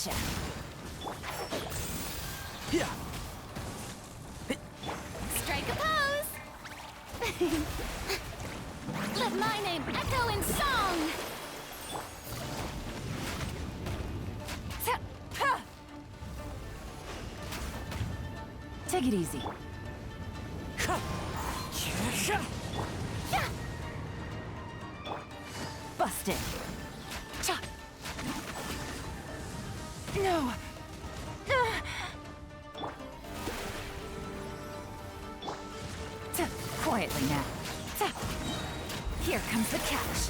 Gotcha. Yeah. Strike a pose! Let my name echo in song! Take it easy. Busted. No. Quietly now. Here comes the catch.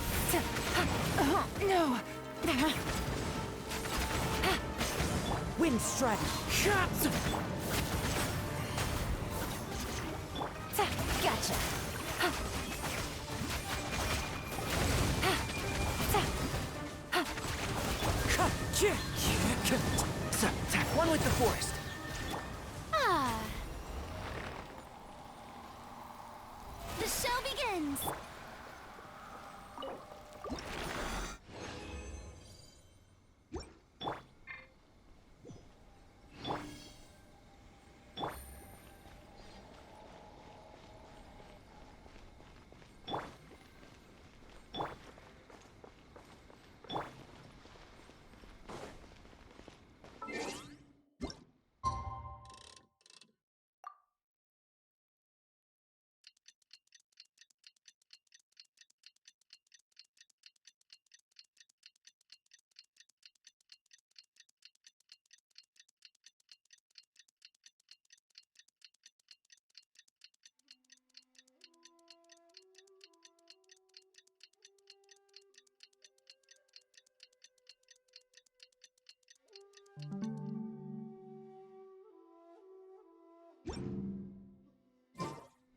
No. Wind strategy. Gotcha. One with the forest. Ah. The show begins.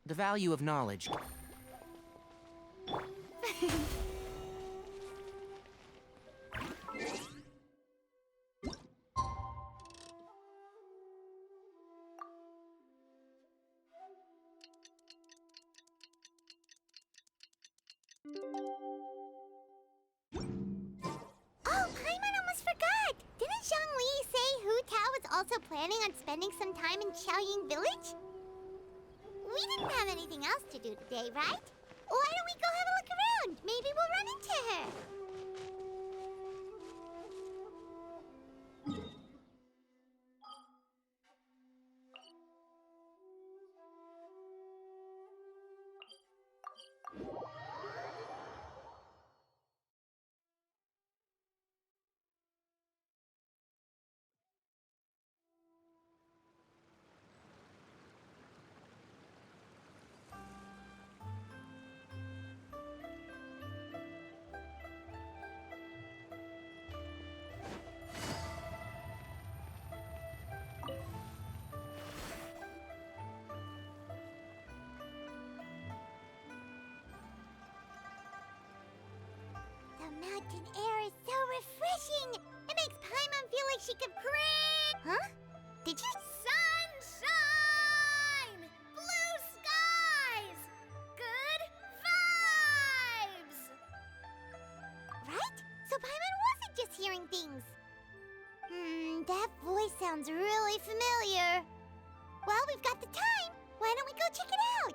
The value of knowledge. Also planning on spending some time in Xiaoying Village? We didn't have anything else to do today, right? Why don't we go have a look around? Maybe we'll run into her. The mountain air is so refreshing! It makes Paimon feel like she could breathe! Huh? Did you... Sunshine! Blue skies! Good vibes! Right? So Paimon wasn't just hearing things. That voice sounds really familiar. Well, we've got the time. Why don't we go check it out?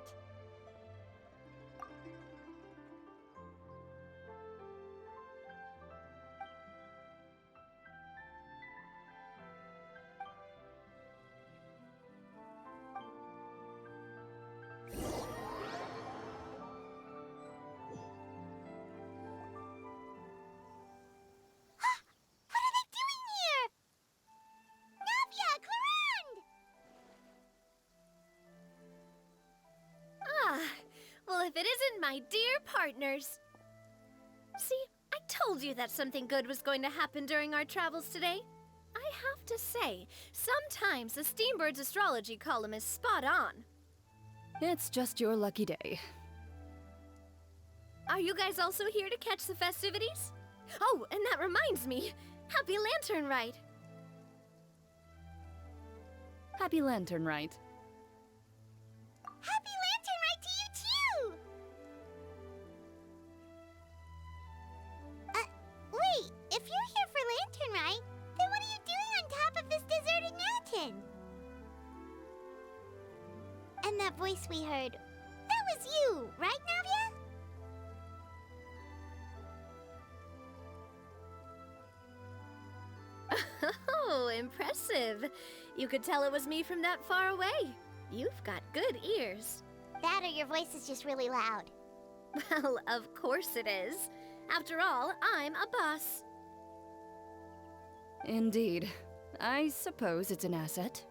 Well, if it isn't my dear partners. See, I told you that something good was going to happen during our travels today. I have to say, sometimes the Steambird's astrology column is spot on. It's just your lucky day. Are you guys also here to catch the festivities? Oh, and that reminds me, Happy Lantern Rite! Happy Lantern Rite. Happy Lantern Rite to you too! Wait, if you're here for Lantern Rite, then what are you doing And that voice we heard, that was you, right, Navia? Oh, impressive. You could tell it was me from that far away. You've got good ears. That or your voice is just really loud. Well, of course it is. After all, I'm a boss. Indeed. I suppose it's an asset.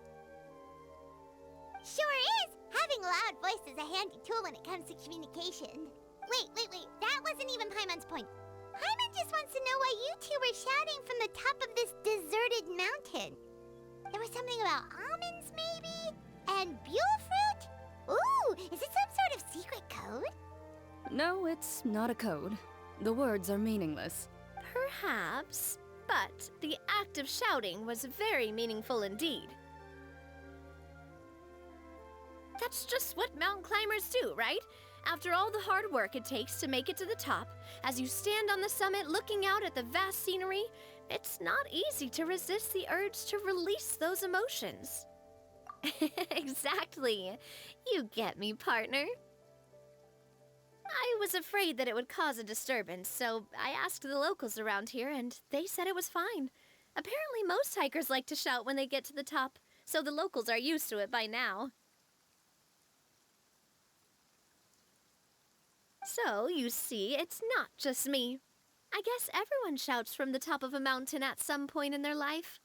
Sure is! Having a loud voice is a handy tool when it comes to communication. Wait. That wasn't even Paimon's point. Paimon just wants to know why you two were shouting from the top of this deserted mountain. There was something about almonds, maybe? And buell fruit? Ooh, is it some sort of secret code? No, it's not a code. The words are meaningless. Perhaps, but the act of shouting was very meaningful indeed. That's just what mountain climbers do, right? After all the hard work it takes to make it to the top, as you stand on the summit looking out at the vast scenery, it's not easy to resist the urge to release those emotions. Exactly. You get me, partner. I was afraid that it would cause a disturbance, so I asked the locals around here, and they said it was fine. Apparently most hikers like to shout when they get to the top, so the locals are used to it by now. So, you see, it's not just me. I guess everyone shouts from the top of a mountain at some point in their life.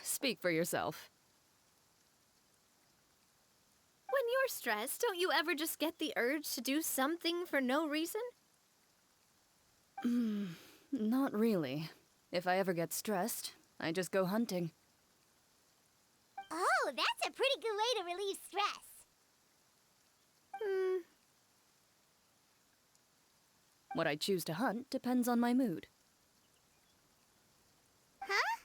Speak for yourself. When you're stressed, don't you ever just get the urge to do something for no reason? Not really. If I ever get stressed, I just go hunting. Oh, that's a pretty good way to relieve stress. What I choose to hunt depends on my mood. Huh?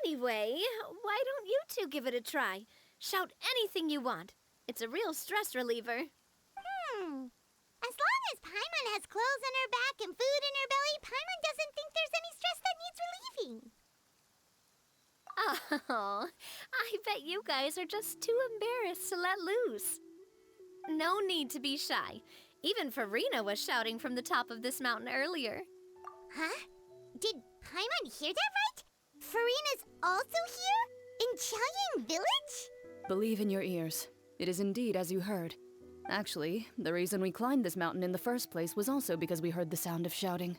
Anyway, why don't you two give it a try? Shout anything you want. It's a real stress reliever. As long as Paimon has clothes on her back and food in her belly, Paimon doesn't think there's any stress that needs relieving. Oh, I bet you guys are just too embarrassed to let loose. No need to be shy. Even Farina was shouting from the top of this mountain earlier. Huh? Did Paimon hear that right? Farina's also here? In Qiaoying Village? Believe in your ears. It is indeed as you heard. Actually, the reason we climbed this mountain in the first place was also because we heard the sound of shouting.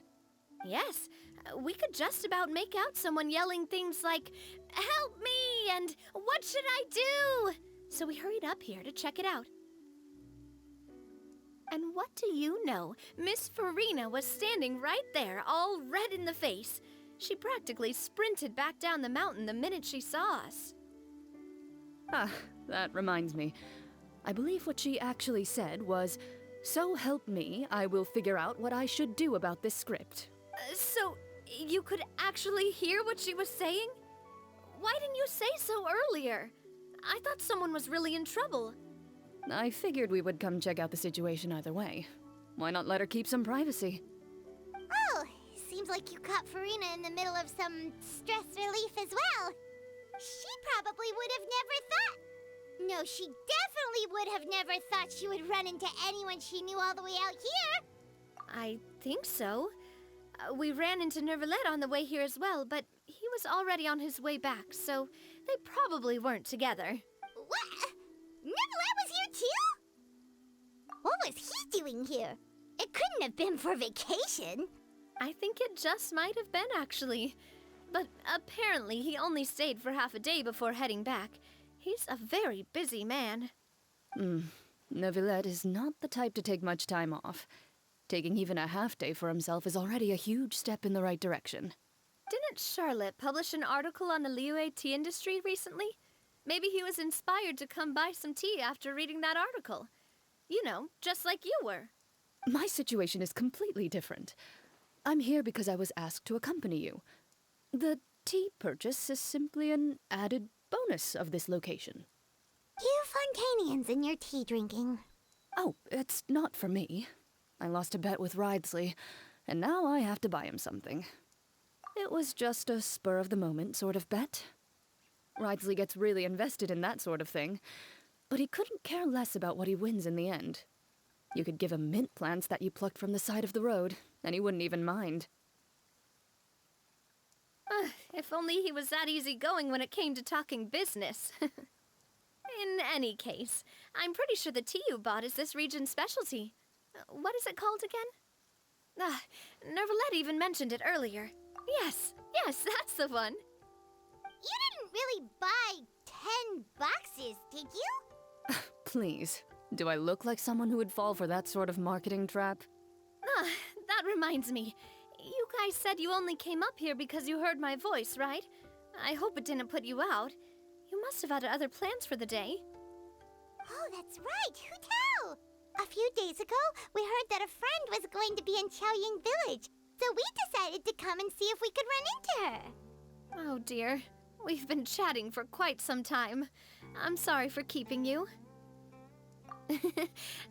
Yes, we could just about make out someone yelling things like, "Help me!" and "What should I do?" So we hurried up here to check it out. And what do you know? Miss Farina was standing right there, all red in the face. She practically sprinted back down the mountain the minute she saw us. Ah, that reminds me. I believe what she actually said was, "So help me, I will figure out what I should do about this script." So, you could actually hear what she was saying? Why didn't you say so earlier? I thought someone was really in trouble. I figured we would come check out the situation either way. Why not let her keep some privacy? Oh, seems like you caught Farina in the middle of some stress relief as well. She probably would have never thought. No, she definitely would have never thought she would run into anyone she knew all the way out here. I think so. We ran into Nervalet on the way here as well, but he was already on his way back, so they probably weren't together. What? Nervalet was here too? What was he doing here? It couldn't have been for vacation. I think it just might have been, actually. But apparently he only stayed for half a day before heading back. He's a very busy man. Neuvillette is not the type to take much time off. Taking even a half day for himself is already a huge step in the right direction. Didn't Charlotte publish an article on the Liyue tea industry recently? Maybe he was inspired to come buy some tea after reading that article. You know, just like you were. My situation is completely different. I'm here because I was asked to accompany you. The tea purchase is simply an added bonus of this location. You Fontanians and your tea drinking. Oh, it's not for me. I lost a bet with Ridesley, and now I have to buy him something. It was just a spur-of-the-moment sort of bet. Ridsley gets really invested in that sort of thing, but he couldn't care less about what he wins in the end. You could give him mint plants that you plucked from the side of the road, and he wouldn't even mind. If only he was that easygoing when it came to talking business. In any case, I'm pretty sure the tea you bought is this region's specialty. What is it called again? Nervalette even mentioned it earlier. Yes, that's the one. You didn't really buy 10 boxes, did you? Please, do I look like someone who would fall for that sort of marketing trap? That reminds me. You guys said you only came up here because you heard my voice, right? I hope it didn't put you out. You must have had other plans for the day. Oh, that's right. Who tell? A few days ago, we heard that a friend was going to be in Chaoying Village, so we decided to come and see if we could run into her. Oh dear. We've been chatting for quite some time. I'm sorry for keeping you.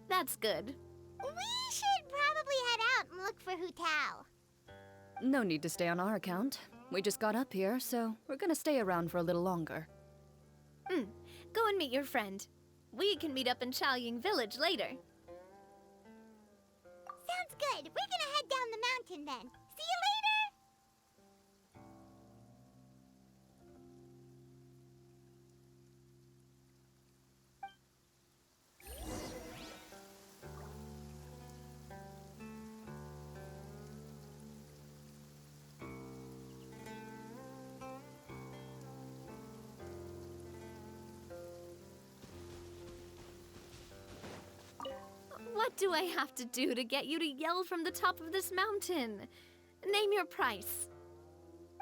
That's good. We should probably head out and look for Hu Tao. No need to stay on our account. We just got up here, so we're gonna stay around for a little longer. Go and meet your friend. We can meet up in Chaoying Village later. Sounds good. We're gonna head down the mountain then. See you later! What do I have to do to get you to yell from the top of this mountain? Name your price.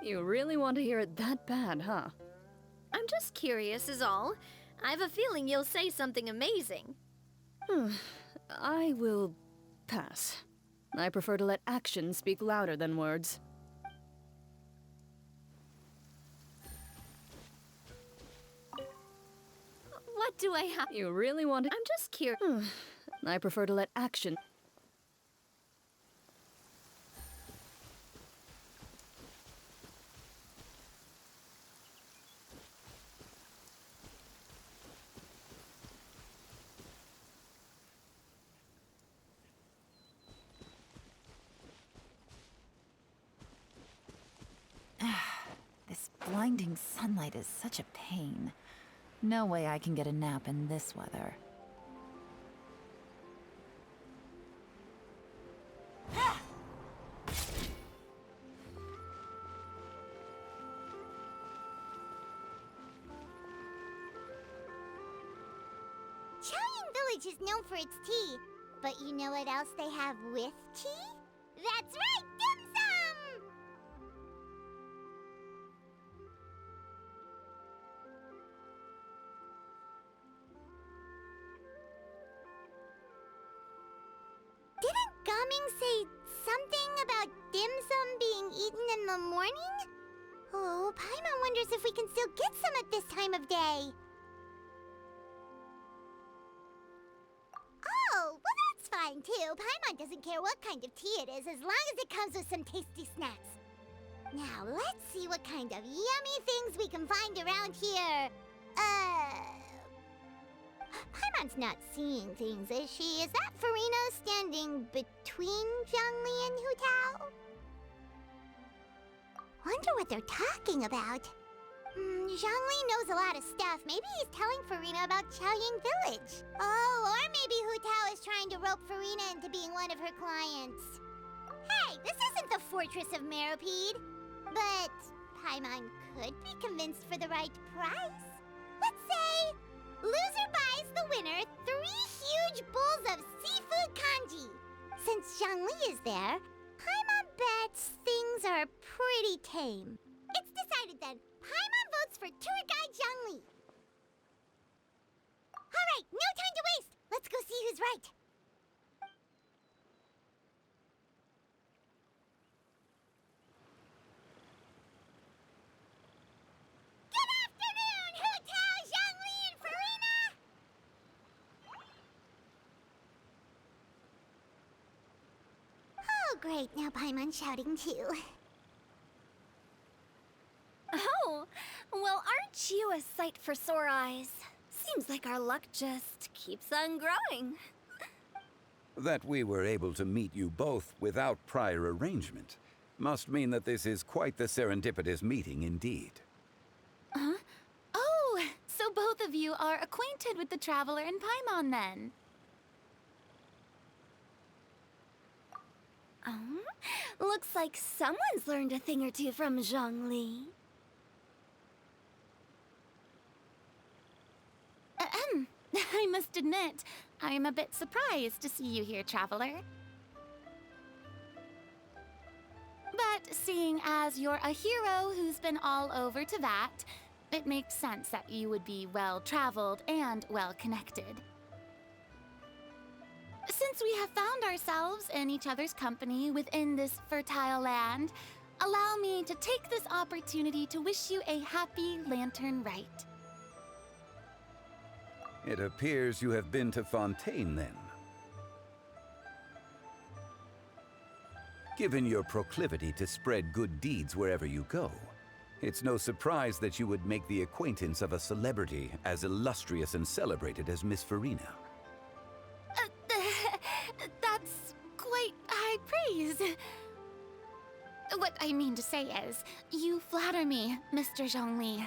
You really want to hear it that bad, huh? I'm just curious is all. I have a feeling you'll say something amazing. I will pass. I prefer to let actions speak louder than words. What do I have? You really want to... I'm just curious. I prefer to let action... This blinding sunlight is such a pain. No way I can get a nap in this weather. Chaoying Village is known for its tea, but you know what else they have with tea? That's right, dim sum! Didn't Gaming say something about dim sum being eaten in the morning? Oh, Paimon wonders if we can still get some at this time of day. Oh, well that's fine too. Paimon doesn't care what kind of tea it is as long as it comes with some tasty snacks. Now, let's see what kind of yummy things we can find around here. Paimon's not seeing things, is she? Is that Farina standing between Zhongli and Hu Tao? Wonder what they're talking about. Zhongli knows a lot of stuff. Maybe he's telling Farina about Chaoying Village. Oh, or maybe Hu Tao is trying to rope Farina into being one of her clients. Hey, this isn't the Fortress of Meropide. But Paimon could be convinced for the right price. Let's say loser buys the winner 3 huge bowls of seafood kanji. Since Zhongli is there, Paimon bets things are pretty tame. It's decided then. Paimon votes for tour guide Zhongli. All right, no time to waste. Let's go see who's right. Good afternoon, Hu Tao, Zhongli, and Farina. Oh, great. Now Paimon's shouting too. no! Well, aren't you a sight for sore eyes? Seems like our luck just keeps on growing. That we were able to meet you both without prior arrangement must mean that this is quite the serendipitous meeting indeed. Huh? Oh, so both of you are acquainted with the Traveler and Paimon then? Looks like someone's learned a thing or two from Zhongli. I must admit, I am a bit surprised to see you here, Traveler. But seeing as you're a hero who's been all over to that, it makes sense that you would be well-traveled and well-connected. Since we have found ourselves in each other's company within this fertile land, allow me to take this opportunity to wish you a happy Lantern Rite. It appears you have been to Fontaine, then. Given your proclivity to spread good deeds wherever you go, it's no surprise that you would make the acquaintance of a celebrity as illustrious and celebrated as Miss Farina. That's quite high praise. What I mean to say is, you flatter me, Mr. Zhongli.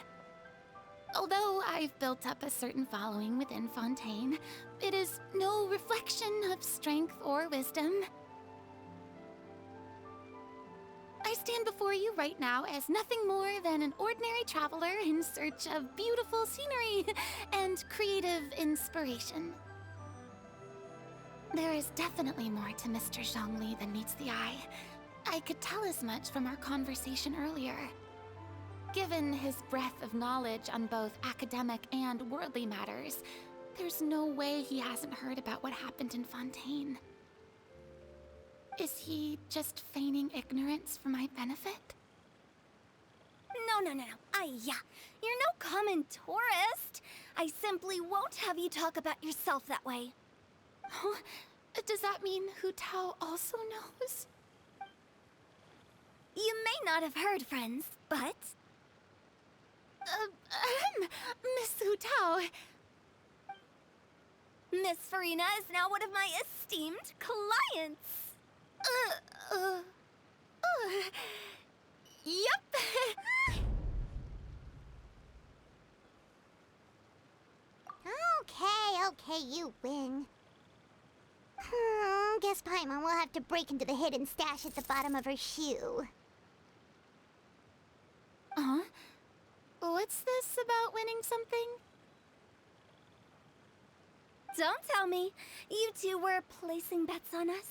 Although I've built up a certain following within Fontaine, it is no reflection of strength or wisdom. I stand before you right now as nothing more than an ordinary traveler in search of beautiful scenery and creative inspiration. There is definitely more to Mr. Zhongli than meets the eye. I could tell as much from our conversation earlier. Given his breadth of knowledge on both academic and worldly matters, there's no way he hasn't heard about what happened in Fontaine. Is he just feigning ignorance for my benefit? No. Yeah. You're no common tourist. I simply won't have you talk about yourself that way. Huh? Does that mean Hu Tao also knows? You may not have heard, friends, but... Miss Hu Tao. Miss Farina is now one of my esteemed clients. Yep. Okay, you win. Guess Paimon will have to break into the hidden stash at the bottom of her shoe. Huh? What's this about winning something? Don't tell me. You two were placing bets on us.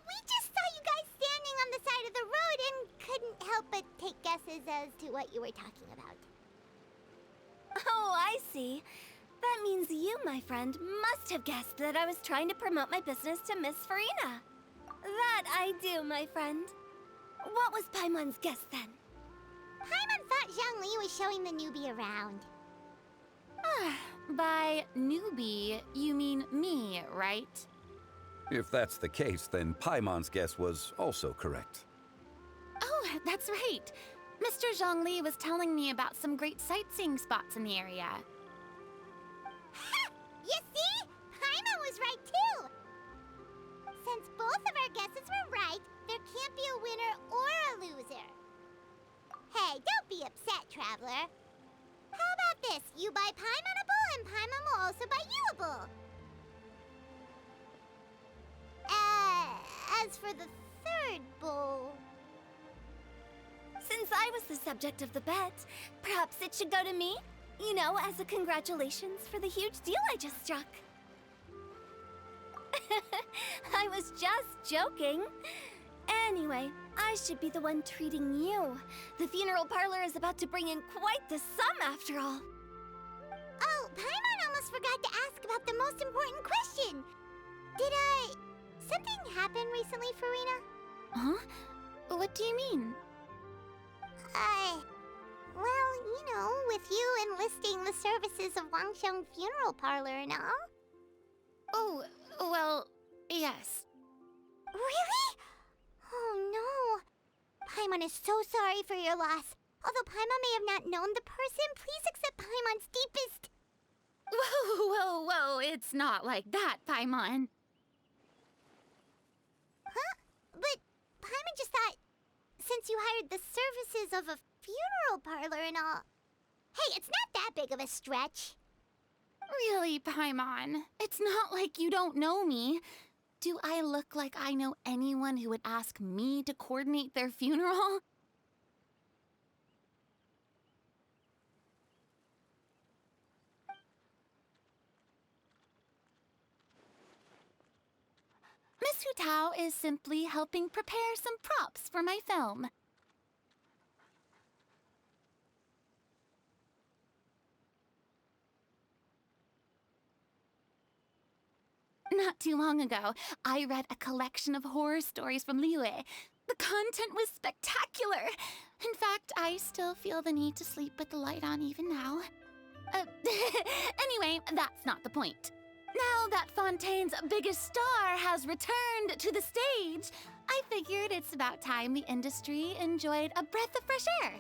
We just saw you guys standing on the side of the road and couldn't help but take guesses as to what you were talking about. Oh, I see. That means you, my friend, must have guessed that I was trying to promote my business to Miss Farina. That I do, my friend. What was Paimon's guess then? Paimon thought Zhongli was showing the newbie around. By newbie, you mean me, right? If that's the case, then Paimon's guess was also correct. Oh, that's right. Mr. Zhongli was telling me about some great sightseeing spots in the area. Ha! You see? Paimon was right too! Since both of our guesses were right, there can't be a winner or a loser. Hey, don't be upset, Traveler. How about this? You buy Paimonable and Paimon will also buy youable. As for the third bowl... Since I was the subject of the bet, perhaps it should go to me? You know, as a congratulations for the huge deal I just struck. I was just joking. Anyway, I should be the one treating you. The funeral parlor is about to bring in quite the sum after all. Oh, Paimon almost forgot to ask about the most important question. Something happened recently, Farina? Huh? What do you mean? Well, you know, with you enlisting the services of Wangsheng Funeral Parlor and all. Oh, well, yes. Really? Oh no, Paimon is so sorry for your loss. Although Paimon may have not known the person, please accept Paimon's deepest... Whoa, whoa, whoa, it's not like that, Paimon. Huh? But Paimon just thought, since you hired the services of a funeral parlor and all... Hey, it's not that big of a stretch. Really, Paimon, it's not like you don't know me. Do I look like I know anyone who would ask me to coordinate their funeral? Miss Hutao is simply helping prepare some props for my film. Not too long ago, I read a collection of horror stories from Liyue. The content was spectacular. In fact, I still feel the need to sleep with the light on even now. Anyway, that's not the point. Now that Fontaine's biggest star has returned to the stage, I figured it's about time the industry enjoyed a breath of fresh air.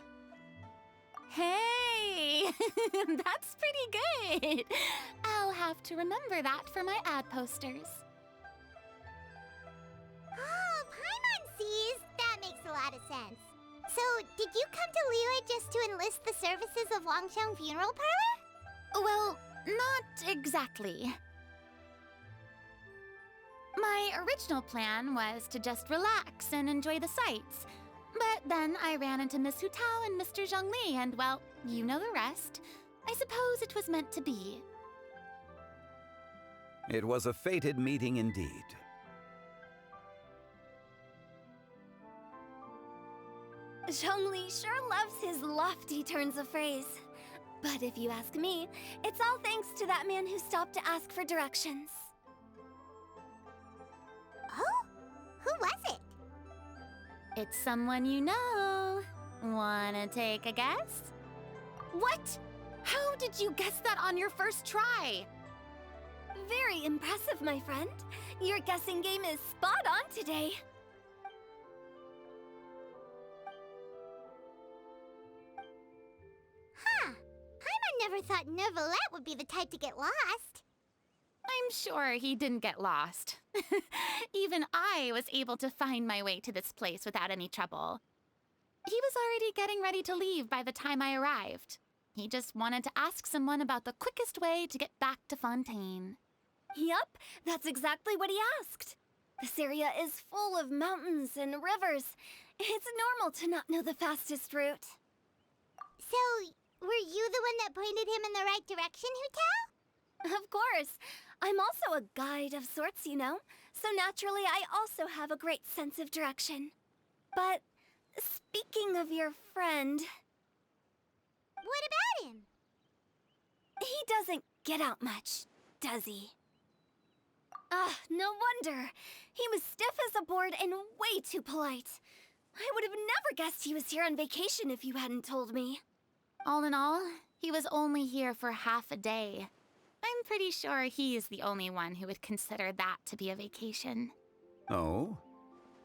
Hey, that's pretty good. I'll have to remember that for my ad posters. Oh, Paimon sees. That makes a lot of sense. So, did you come to Liyue just to enlist the services of Longsheng Funeral Parlor? Well, not exactly. My original plan was to just relax and enjoy the sights. But then I ran into Miss Hutao and Mr. Zhongli, and well, you know the rest. I suppose it was meant to be. It was a fated meeting indeed. Zhongli sure loves his lofty turns of phrase. But if you ask me, it's all thanks to that man who stopped to ask for directions. Oh? Who was it? It's someone you know. Wanna take a guess? What? How did you guess that on your first try? Very impressive, my friend. Your guessing game is spot on today. Huh. Paimon never thought Neuvillette would be the type to get lost. I'm sure he didn't get lost. Even I was able to find my way to this place without any trouble. He was already getting ready to leave by the time I arrived. He just wanted to ask someone about the quickest way to get back to Fontaine. Yup, that's exactly what he asked. This area is full of mountains and rivers. It's normal to not know the fastest route. So, were you the one that pointed him in the right direction, Hutao? Of course. I'm also a guide of sorts, you know. So naturally, I also have a great sense of direction. But speaking of your friend... What about him? He doesn't get out much, does he? No wonder. He was stiff as a board and way too polite. I would have never guessed he was here on vacation if you hadn't told me. All in all, he was only here for half a day. I'm pretty sure he is the only one who would consider that to be a vacation. Oh?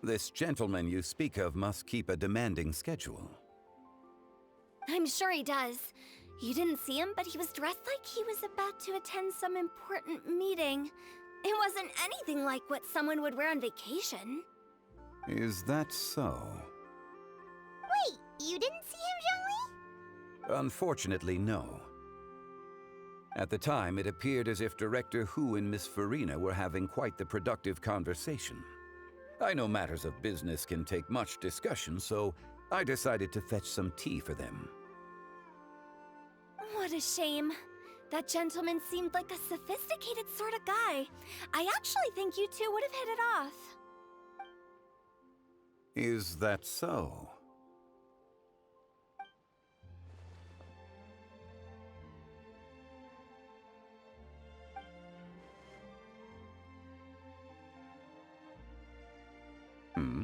This gentleman you speak of must keep a demanding schedule. I'm sure he does. You didn't see him, but he was dressed like he was about to attend some important meeting. It wasn't anything like what someone would wear on vacation. Is that so? Wait, you didn't see him, Zhongli? Unfortunately, no. At the time, it appeared as if Director Hu and Miss Farina were having quite the productive conversation. I know matters of business can take much discussion, so I decided to fetch some tea for them. What a shame. That gentleman seemed like a sophisticated sort of guy. I actually think you two would have hit it off. Is that so? Hmm?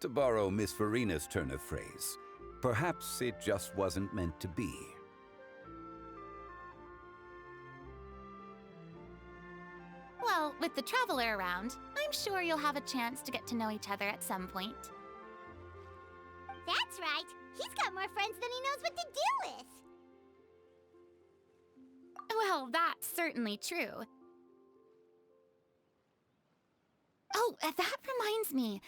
To borrow Miss Farina's turn of phrase, perhaps it just wasn't meant to be. Well, with the Traveler around, I'm sure you'll have a chance to get to know each other at some point. That's right. He's got more friends than he knows what to do with. Well, that's certainly true. Oh, that reminds me.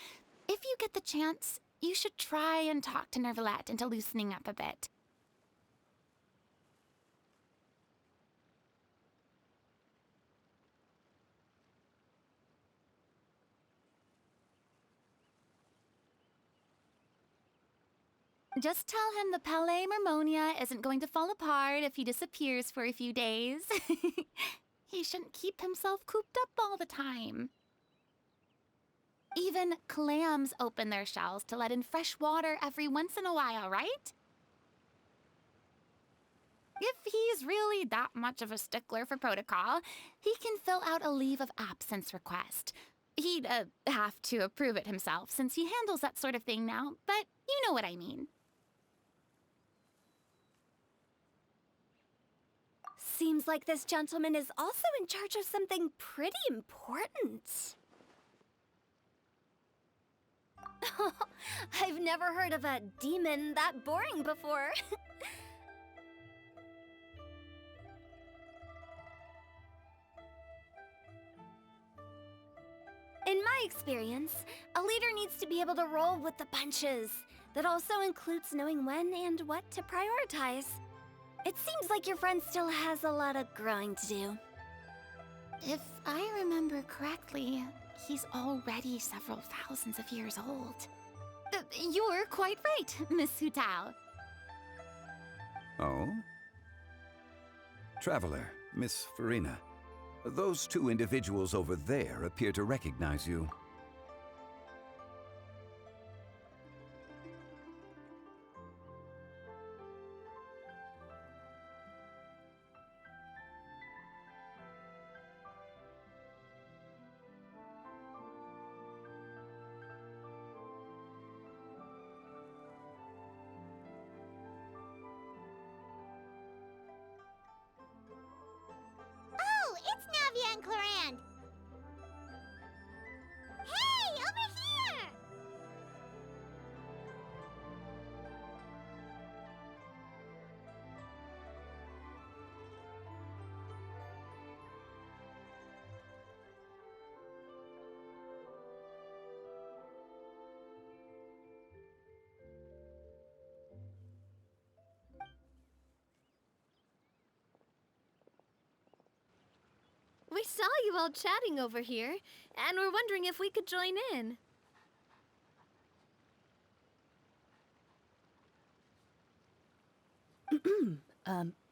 If you get the chance, you should try and talk to Nervalette into loosening up a bit. Just tell him the Palais Mermonia isn't going to fall apart if he disappears for a few days. He shouldn't keep himself cooped up all the time. Even clams open their shells to let in fresh water every once in a while, right? If he's really that much of a stickler for protocol, he can fill out a leave of absence request. He'd have to approve it himself since he handles that sort of thing now, but you know what I mean. Seems like this gentleman is also in charge of something pretty important. I've never heard of a demon that boring before. In my experience, a leader needs to be able to roll with the punches. That also includes knowing when and what to prioritize. It seems like your friend still has a lot of growing to do. If I remember correctly, he's already several thousands of years old. You're quite right, Miss Hutao. Oh? Traveler, Miss Farina. Those two individuals over there appear to recognize you. Oh, it's Navia and Clorand. Hey, over here! We saw you all chatting over here, and we're wondering if we could join in.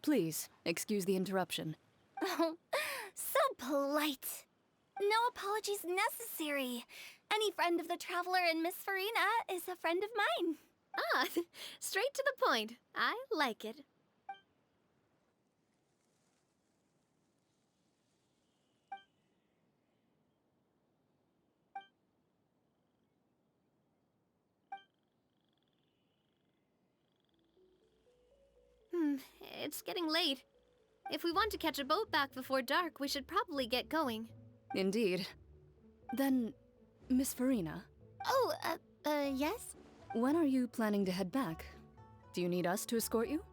Please, excuse the interruption. Oh, so polite. No apologies necessary. Any friend of the Traveler and Miss Farina is a friend of mine. Ah, straight to the point. I like it. It's getting late. If we want to catch a boat back before dark, we should probably get going. Indeed. Then, Miss Farina, Oh, yes? when are you planning to head back? Do you need us to escort you?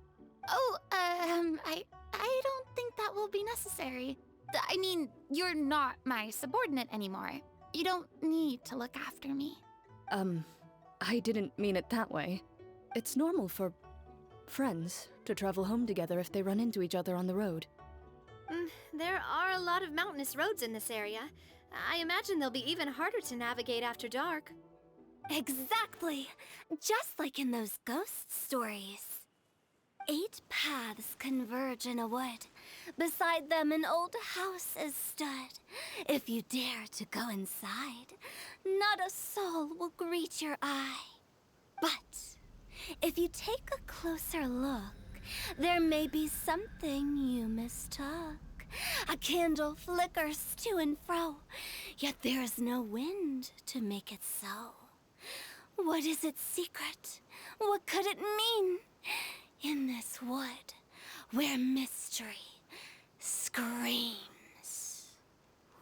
Oh, I don't think that will be necessary. I mean, you're not my subordinate anymore. You don't need to look after me. I didn't mean it that way. It's normal for friends to travel home together if they run into each other on the road. There are a lot of mountainous roads in this area. I imagine they'll be even harder to navigate after dark. Exactly! Just like in those ghost stories. 8 paths converge in a wood. Beside them an old house is stood. If you dare to go inside, not a soul will greet your eye. But if you take a closer look, there may be something you mistook. A candle flickers to and fro, yet there is no wind to make it so. What is its secret? What could it mean? In this wood, where mystery screams.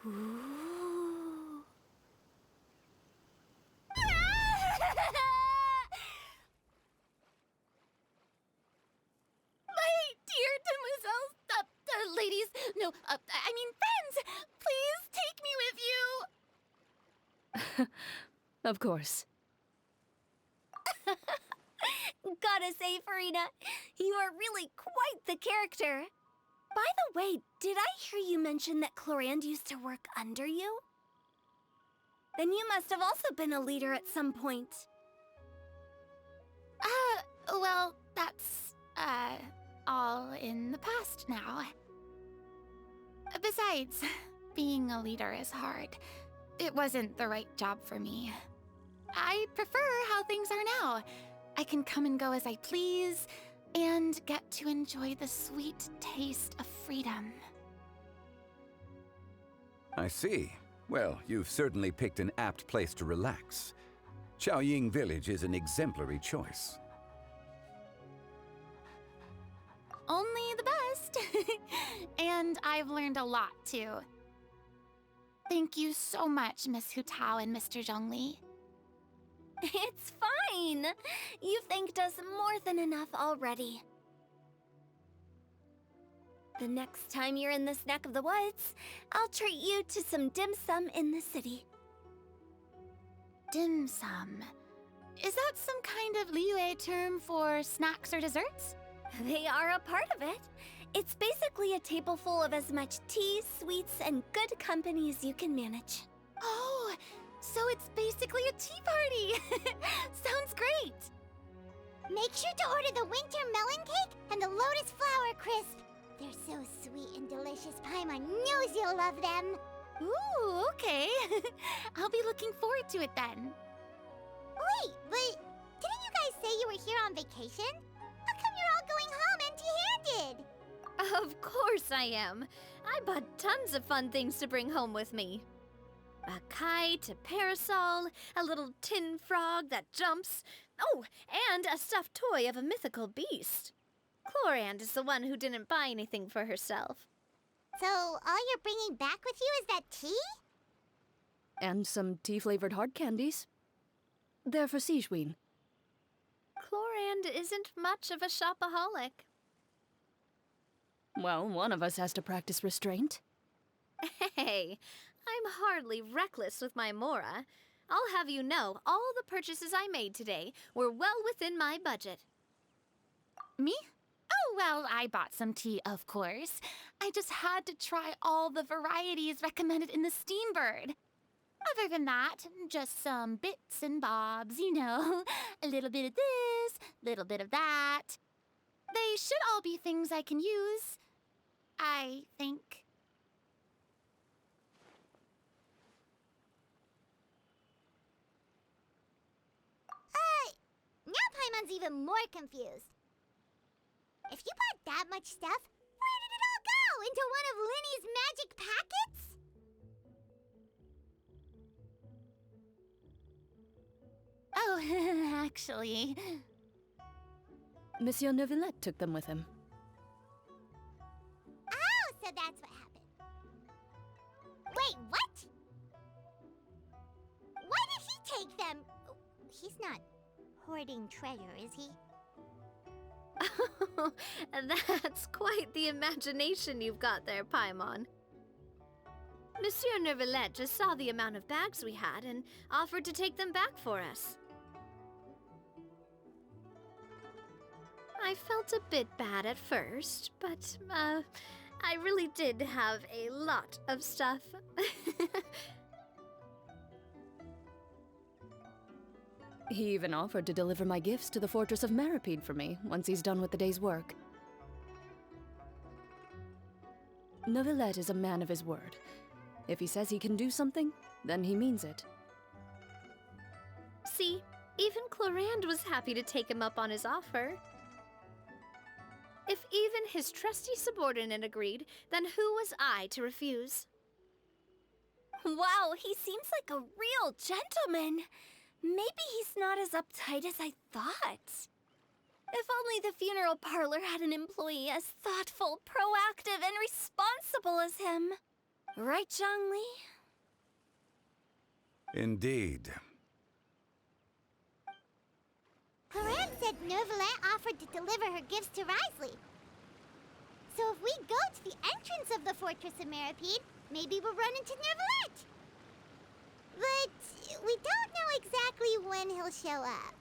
Ooh. My dear demoiselles, ladies, no, I mean friends, please take me with you. Of course. Gotta say, Farina, you are really quite the character. By the way, did I hear you mention that Clorand used to work under you? Then you must have also been a leader at some point. Well, that's, all in the past now. Besides, being a leader is hard. It wasn't the right job for me. I prefer how things are now. I can come and go as I please, and get to enjoy the sweet taste of freedom. I see. Well, you've certainly picked an apt place to relax. Xiaoying Village is an exemplary choice. Only the best. And I've learned a lot, too. Thank you so much, Miss Hu Tao and Mr. Zhongli. It's fine. You've thanked us more than enough already. The next time you're in this neck of the woods, I'll treat you to some dim sum in the city. Dim sum. Is that some kind of Liyue term for snacks or desserts? They are a part of it. It's basically a table full of as much tea, sweets, and good company as you can manage. Oh, so it's basically a tea party! Sounds great! Make sure to order the winter melon cake and the lotus flower crisp. They're so sweet and delicious. Paimon knows you'll love them. Ooh, okay. I'll be looking forward to it then. Wait, but didn't you guys say you were here on vacation? How come you're all going home empty-handed? Of course I am. I bought tons of fun things to bring home with me. A kite, a parasol, a little tin frog that jumps. Oh, and a stuffed toy of a mythical beast. Clorand is the one who didn't buy anything for herself. So all you're bringing back with you is that tea? And some tea-flavored hard candies. They're for Sigewin. Clorand isn't much of a shopaholic. Well, one of us has to practice restraint. Hey, I'm hardly reckless with my Mora. I'll have you know, all the purchases I made today were well within my budget. Me? Oh, well, I bought some tea, of course. I just had to try all the varieties recommended in the Steambird. Other than that, just some bits and bobs, you know. A little bit of this, little bit of that. They should all be things I can use, I think. Now Paimon's even more confused. If you bought that much stuff, where did it all go? Into one of Linny's magic packets? Oh, actually... Monsieur Neuvillette took them with him. Oh, so that's what happened. Wait, what? Why did he take them? He's not hoarding treasure, is he? Oh, that's quite the imagination you've got there, Paimon. Monsieur Neuvillette just saw the amount of bags we had and offered to take them back for us. I felt a bit bad at first, but, I really did have a lot of stuff. He even offered to deliver my gifts to the Fortress of Meripede for me once he's done with the day's work. Neuvillette is a man of his word. If he says he can do something, then he means it. See, even Clorand was happy to take him up on his offer. If even his trusty subordinate agreed, then who was I to refuse? Wow, he seems like a real gentleman. maybe he's not as uptight as I thought. If only the funeral parlor had an employee as thoughtful, proactive, and responsible as him. Right, Zhongli? Indeed. Cloran said Nervalet offered to deliver her gifts to Risley. So if we go to the entrance of the Fortress of Meripede, maybe we'll run into Nervalet. But we don't know exactly when he'll show up.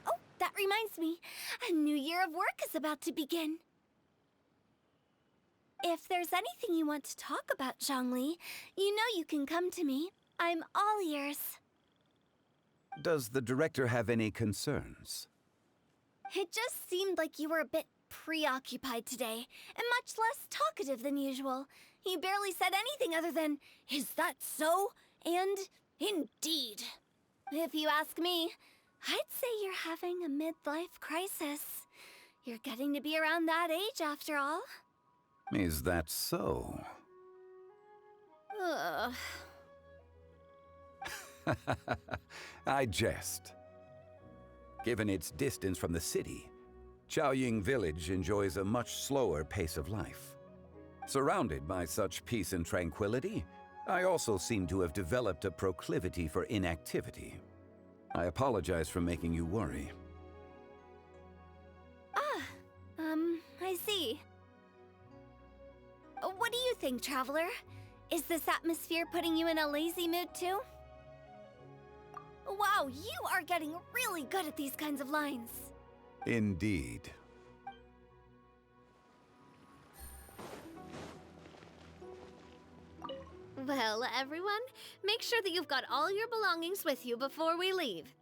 Oh, that reminds me. A new year of work is about to begin. If there's anything you want to talk about, Zhongli, you know you can come to me. I'm all ears. Does the director have any concerns? It just seemed like you were a bit preoccupied today, and much less talkative than usual. You barely said anything other than, "Is that so?" and "Indeed." If you ask me, I'd say you're having a midlife crisis. You're getting to be around that age after all. Is that so? Ugh. I jest. Given its distance from the city, Chaoying Village enjoys a much slower pace of life. Surrounded by such peace and tranquility, I also seem to have developed a proclivity for inactivity. I apologize for making you worry. I see. What do you think, Traveler? Is this atmosphere putting you in a lazy mood too? Wow, you are getting really good at these kinds of lines. Indeed. Well, everyone, make sure that you've got all your belongings with you before we leave.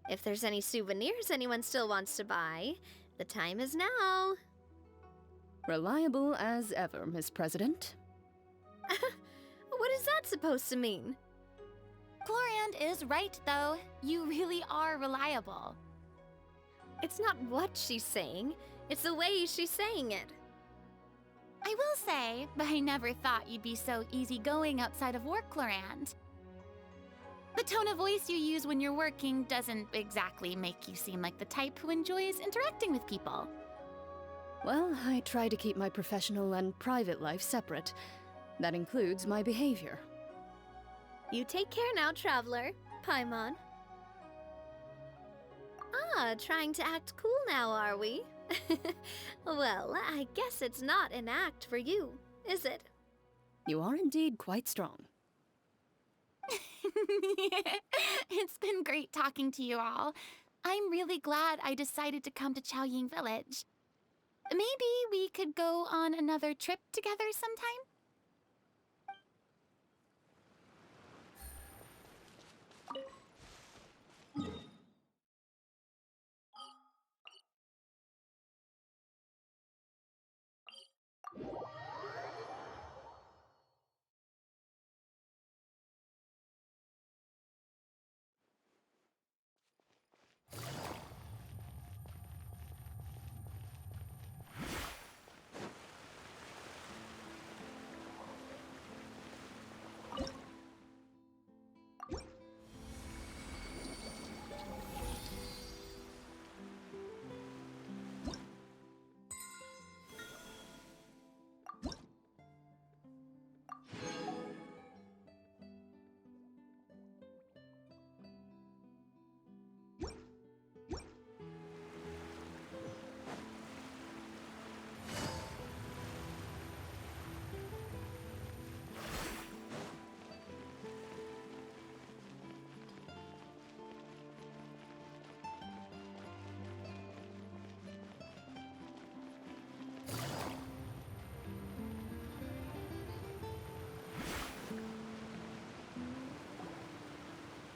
If there's any souvenirs anyone still wants to buy, the time is now. Reliable as ever, Miss President. What is that supposed to mean? Clorand is right, though. You really are reliable. It's not what she's saying, it's the way she's saying it. I will say, but I never thought you'd be so easygoing outside of work, Clorand. The tone of voice you use when you're working doesn't exactly make you seem like the type who enjoys interacting with people. Well, I try to keep my professional and private life separate. That includes my behavior. You take care now, Traveler. Paimon. Trying to act cool now, are we? Well, I guess it's not an act for you, is it? You are indeed quite strong. It's been great talking to you all. I'm really glad I decided to come to Chaoying Village. Maybe we could go on another trip together sometime?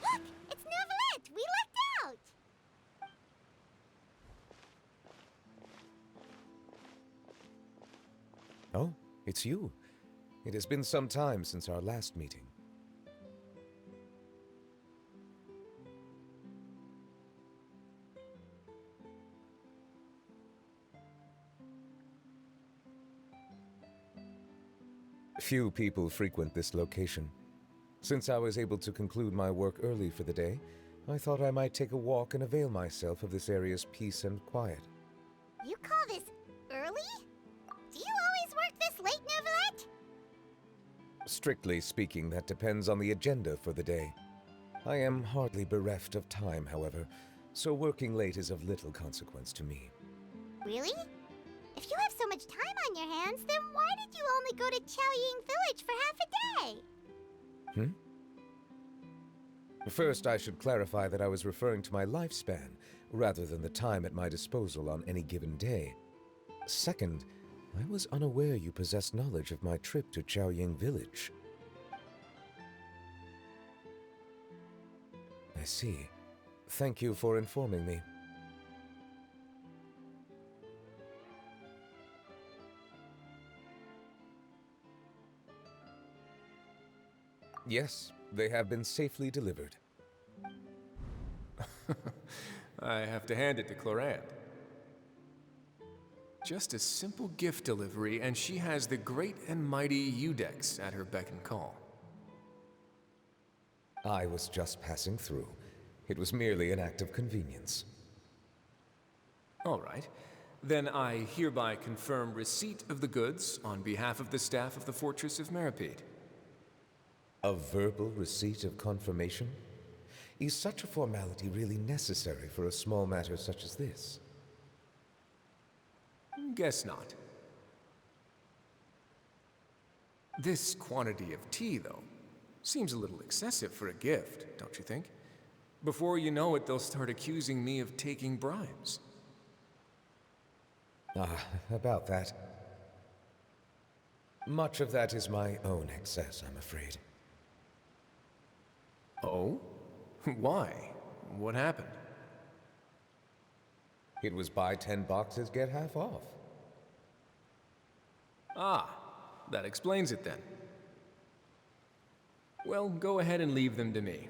Look! It's Nervalet! We lucked out! Oh, it's you. It has been some time since our last meeting. Few people frequent this location. Since I was able to conclude my work early for the day, I thought I might take a walk and avail myself of this area's peace and quiet. You call this early? Do you always work this late, Neuvillette? Strictly speaking, that depends on the agenda for the day. I am hardly bereft of time, however, so working late is of little consequence to me. Really? If you have so much time on your hands, then why did you only go to Chaoying Village for half a day? First, I should clarify that I was referring to my lifespan, rather than the time at my disposal on any given day. Second, I was unaware you possessed knowledge of my trip to Chaoying Village. I see. Thank you for informing me. Yes, they have been safely delivered. I have to hand it to Clorand. Just a simple gift delivery, and she has the great and mighty Udex at her beck and call. I was just passing through. It was merely an act of convenience. All right. Then I hereby confirm receipt of the goods on behalf of the staff of the Fortress of Meripede. A verbal receipt of confirmation? Is such a formality really necessary for a small matter such as this? Guess not. This quantity of tea, though, seems a little excessive for a gift, don't you think? Before you know it, they'll start accusing me of taking bribes. About that. Much of that is my own excess, I'm afraid. Oh? Why? What happened? It was buy 10 boxes, get half off. Ah, that explains it then. Well, go ahead and leave them to me.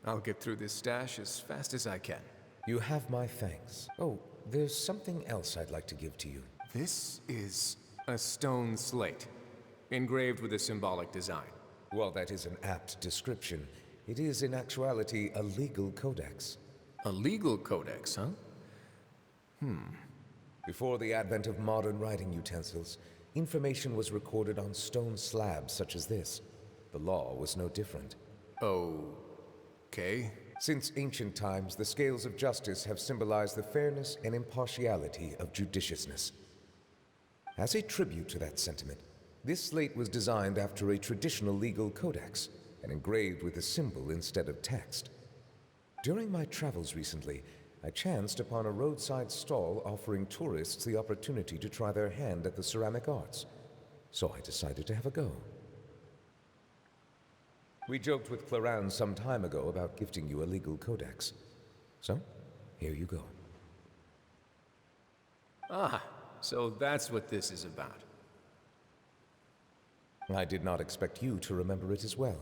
I'll get through this stash as fast as I can. You have my thanks. Oh, there's something else I'd like to give to you. This is a stone slate, engraved with a symbolic design. While that is an apt description, it is in actuality a legal codex. A legal codex, huh? Before the advent of modern writing utensils, information was recorded on stone slabs such as this. The law was no different. Okay. Since ancient times, the scales of justice have symbolized the fairness and impartiality of judiciousness. As a tribute to that sentiment, this slate was designed after a traditional legal codex and engraved with a symbol instead of text. During my travels recently, I chanced upon a roadside stall offering tourists the opportunity to try their hand at the ceramic arts, so I decided to have a go. We joked with Clorand some time ago about gifting you a legal codex. So, here you go. Ah, so that's what this is about. I did not expect you to remember it as well.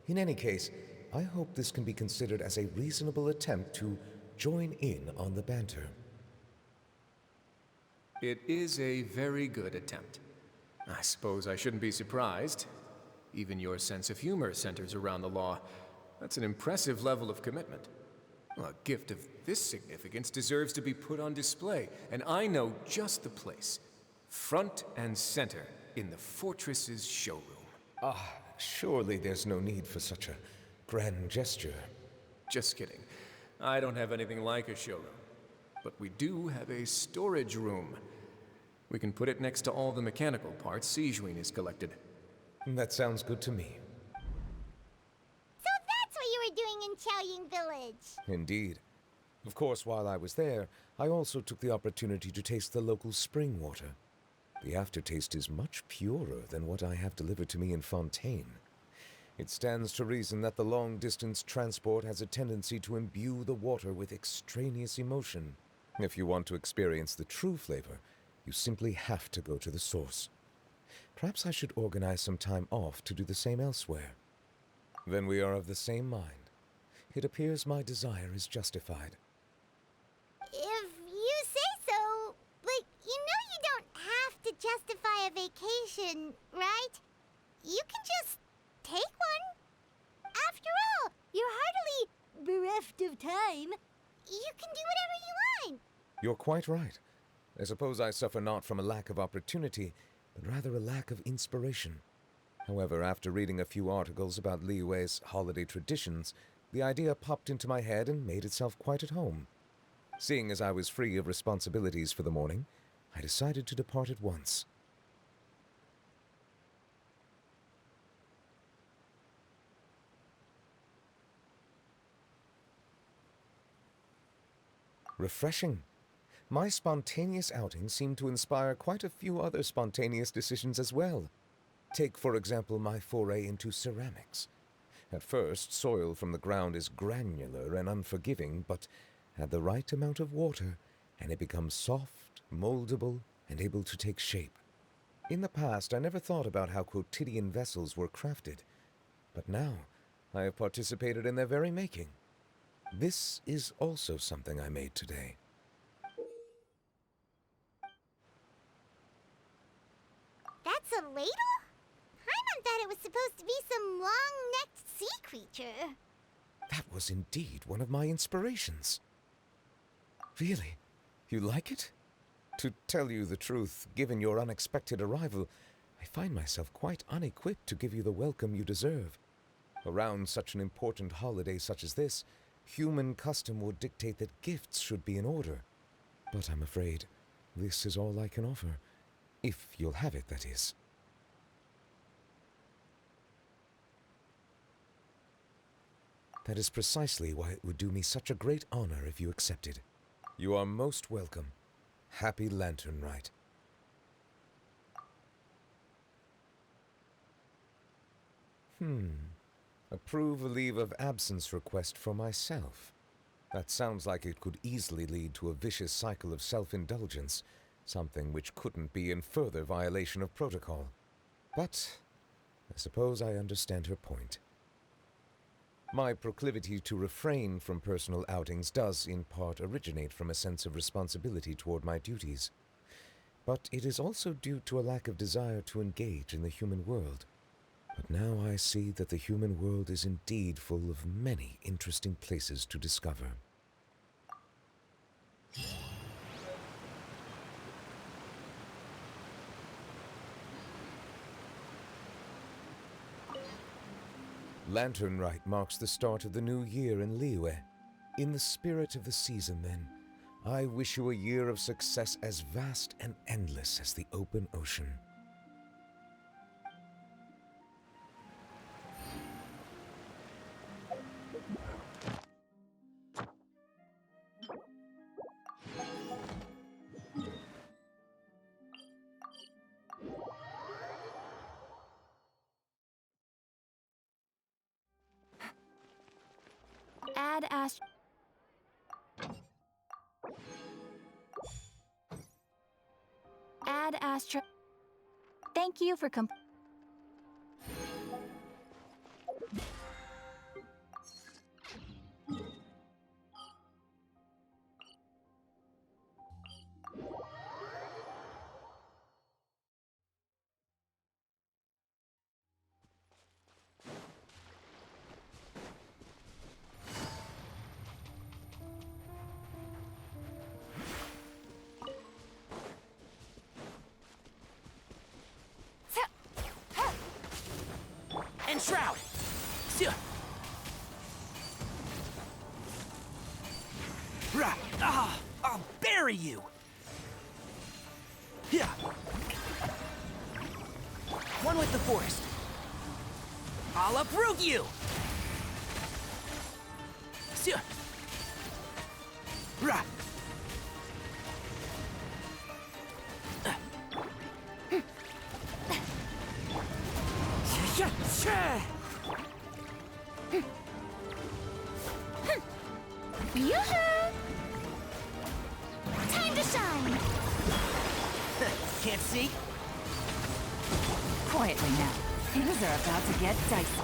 In any case, I hope this can be considered as a reasonable attempt to join in on the banter. It is a very good attempt. I suppose I shouldn't be surprised. Even your sense of humor centers around the law. That's an impressive level of commitment. A gift of this significance deserves to be put on display, and I know just the place. Front and center in the Fortress's showroom. Surely there's no need for such a grand gesture. Just kidding. I don't have anything like a showroom. But we do have a storage room. We can put it next to all the mechanical parts Sijuin has collected. That sounds good to me. So that's what you were doing in Chaoying Village. Indeed. Of course, while I was there, I also took the opportunity to taste the local spring water. The aftertaste is much purer than what I have delivered to me in Fontaine. It stands to reason that the long-distance transport has a tendency to imbue the water with extraneous emotion. If you want to experience the true flavor, you simply have to go to the source. Perhaps I should organize some time off to do the same elsewhere. Then we are of the same mind. It appears my desire is justified. If you say so, but you know you don't have to justify a vacation, right? You can just take one. You're quite right. I suppose I suffer not from a lack of opportunity, but rather a lack of inspiration. However, after reading a few articles about Liyue's holiday traditions, the idea popped into my head and made itself quite at home. Seeing as I was free of responsibilities for the morning, I decided to depart at once. Refreshing. My spontaneous outing seemed to inspire quite a few other spontaneous decisions as well. Take, for example, my foray into ceramics. At first, soil from the ground is granular and unforgiving, but add the right amount of water, and it becomes soft, moldable, and able to take shape. In the past, I never thought about how quotidian vessels were crafted, but now I have participated in their very making. This is also something I made today. That's a ladle? Paimon thought it was supposed to be some long-necked sea creature. That was indeed one of my inspirations. Really? You like it? To tell you the truth, given your unexpected arrival, I find myself quite unequipped to give you the welcome you deserve. Around such an important holiday such as this, human custom would dictate that gifts should be in order. But I'm afraid this is all I can offer. If you'll have it, that is. That is precisely why it would do me such a great honor if you accepted. You are most welcome. Happy Lantern Rite. Approve a leave of absence request for myself. That sounds like it could easily lead to a vicious cycle of self-indulgence, something which couldn't be in further violation of protocol. But I suppose I understand her point. My proclivity to refrain from personal outings does, in part, originate from a sense of responsibility toward my duties. But it is also due to a lack of desire to engage in the human world. But now I see that the human world is indeed full of many interesting places to discover. Lantern Rite marks the start of the new year in Liyue. In the spirit of the season, then, I wish you a year of success as vast and endless as the open ocean. Add Astra. Thank you for Enshroud! I'll bury you! One with the forest. I'll uproot you! Yoo-hoo! Time to shine! Can't see? Quietly now. Things are about to get dicey.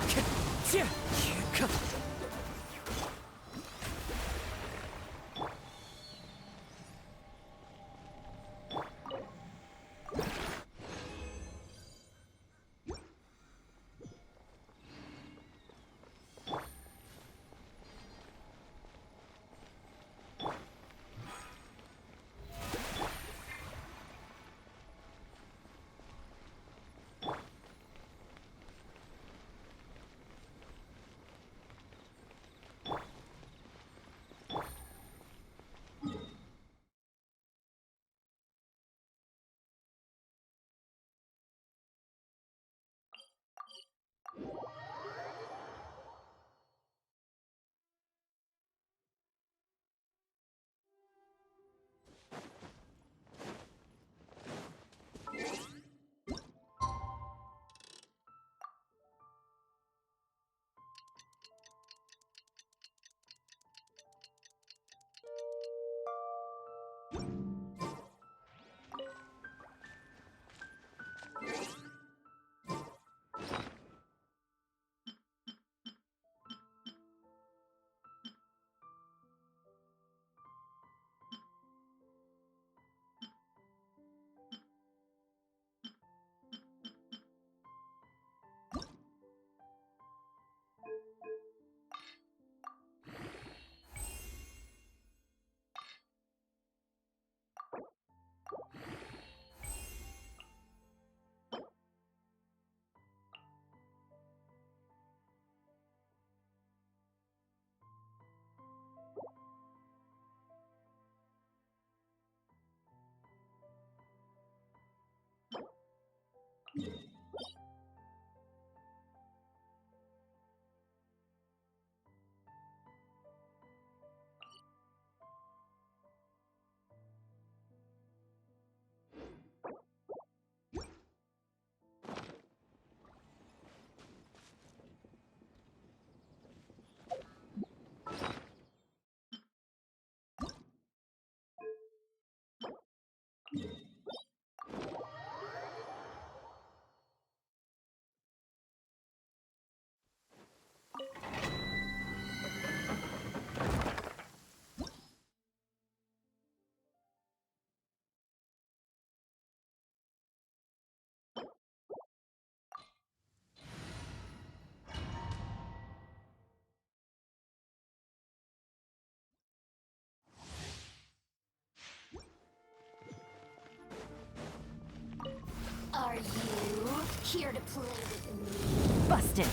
Here to play with me. Busted.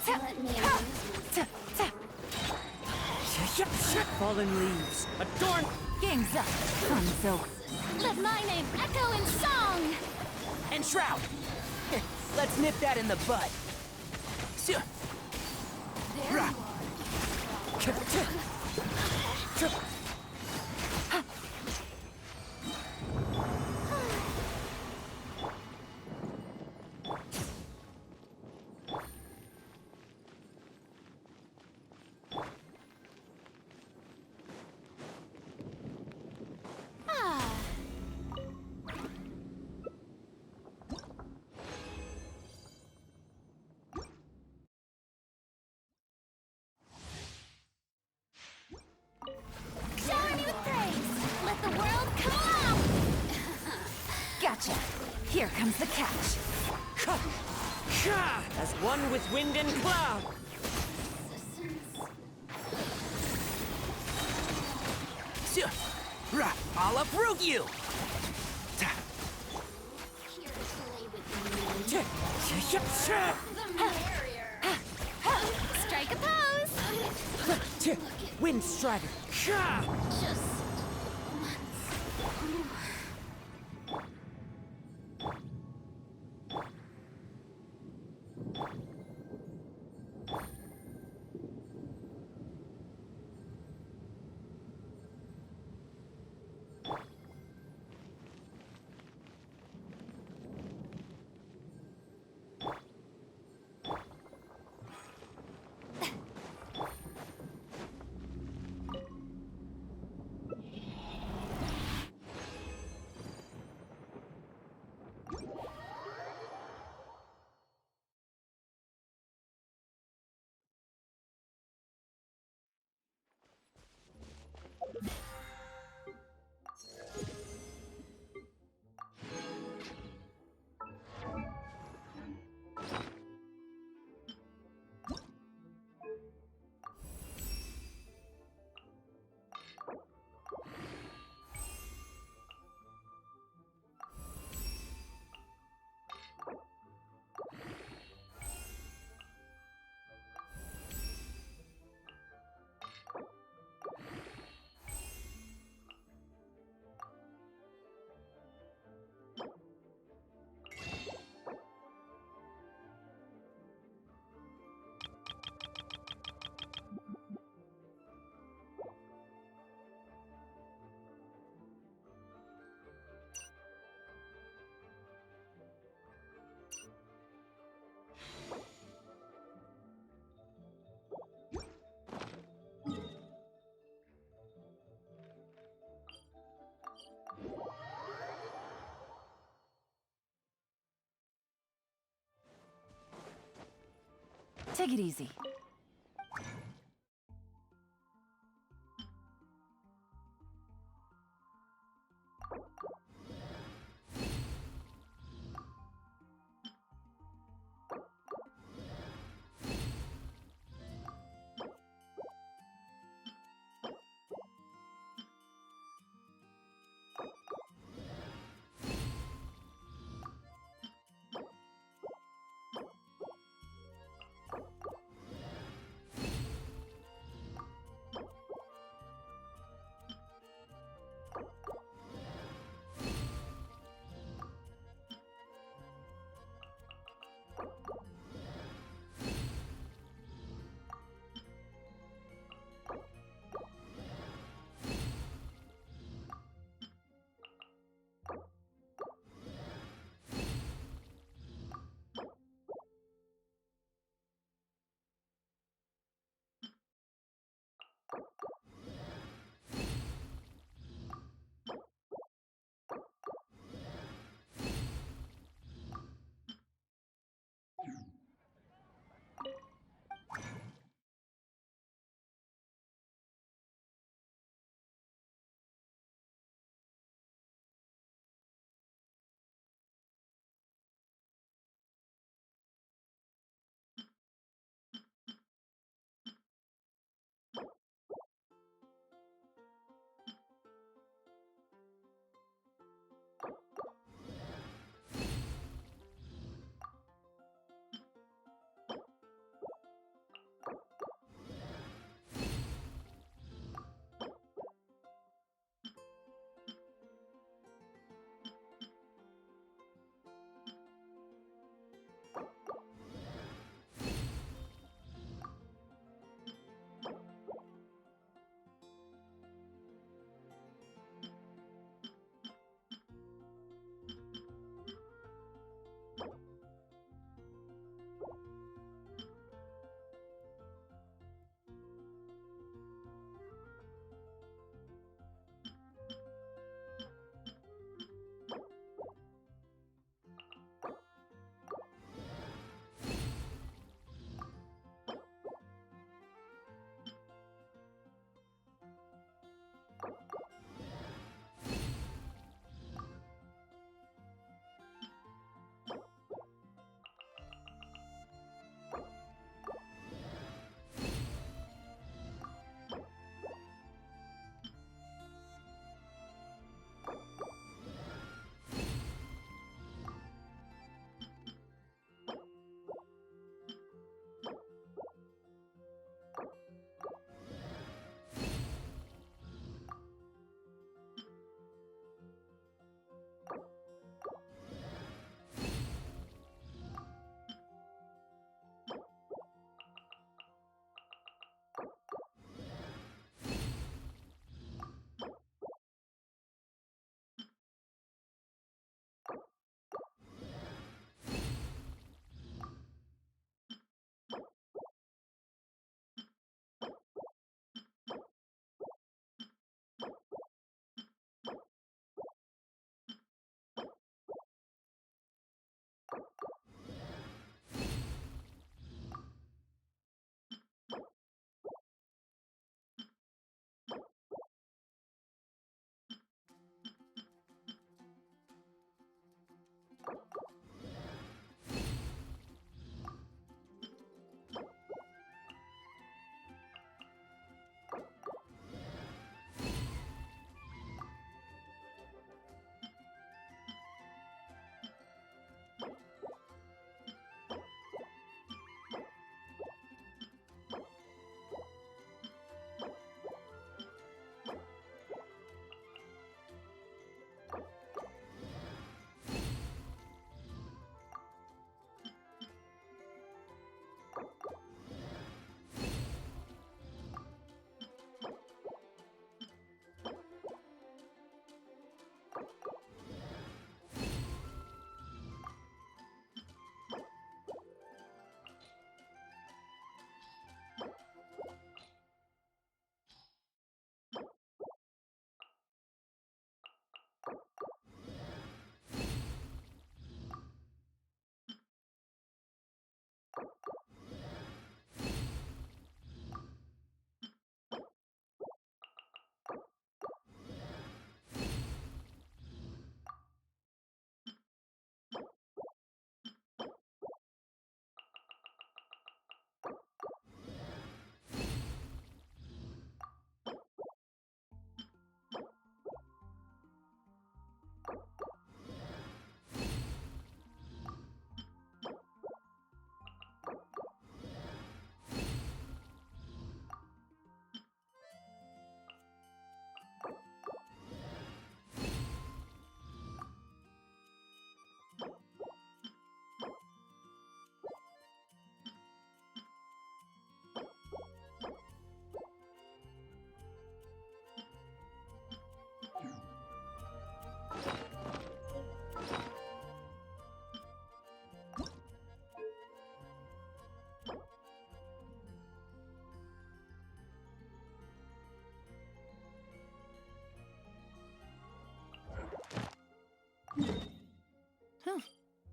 Let me Fallen leaves. Adorn. Game's up. Funzo. Let my name echo in song! And Shroud. Here, let's nip that in the bud. Shower me with praise! Let the world come out! Gotcha. Here comes the catch. As one with wind and cloud. I'll uproot you! here to play with me. Strike a pose! Wind Strider. Just Take it easy.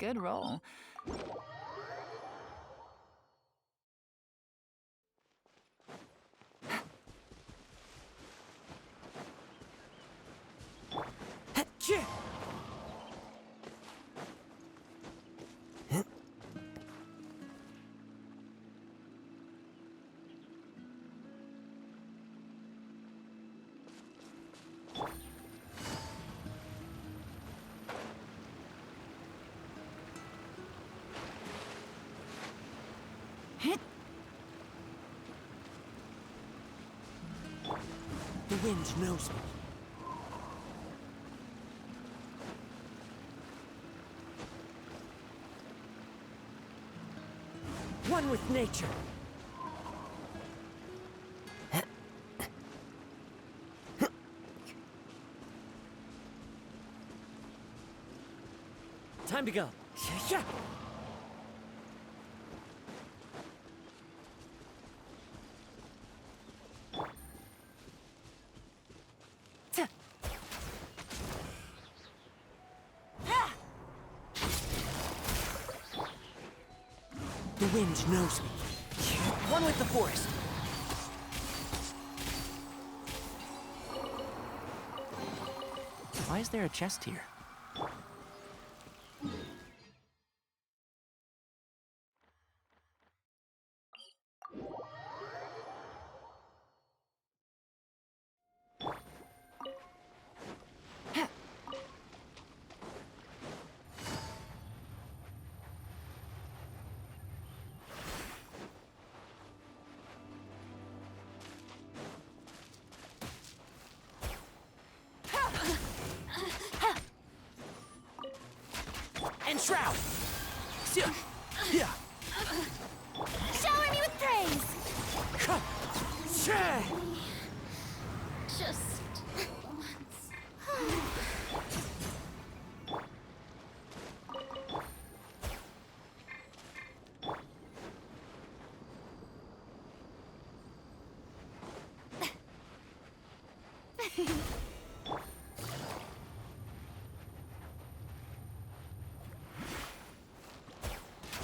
Good roll. The wind knows me. One with nature. Time to go. Yeah. The wind knows me. One with the forest. Why is there a chest here? And shroud. Yeah. Shower me with praise! Just once.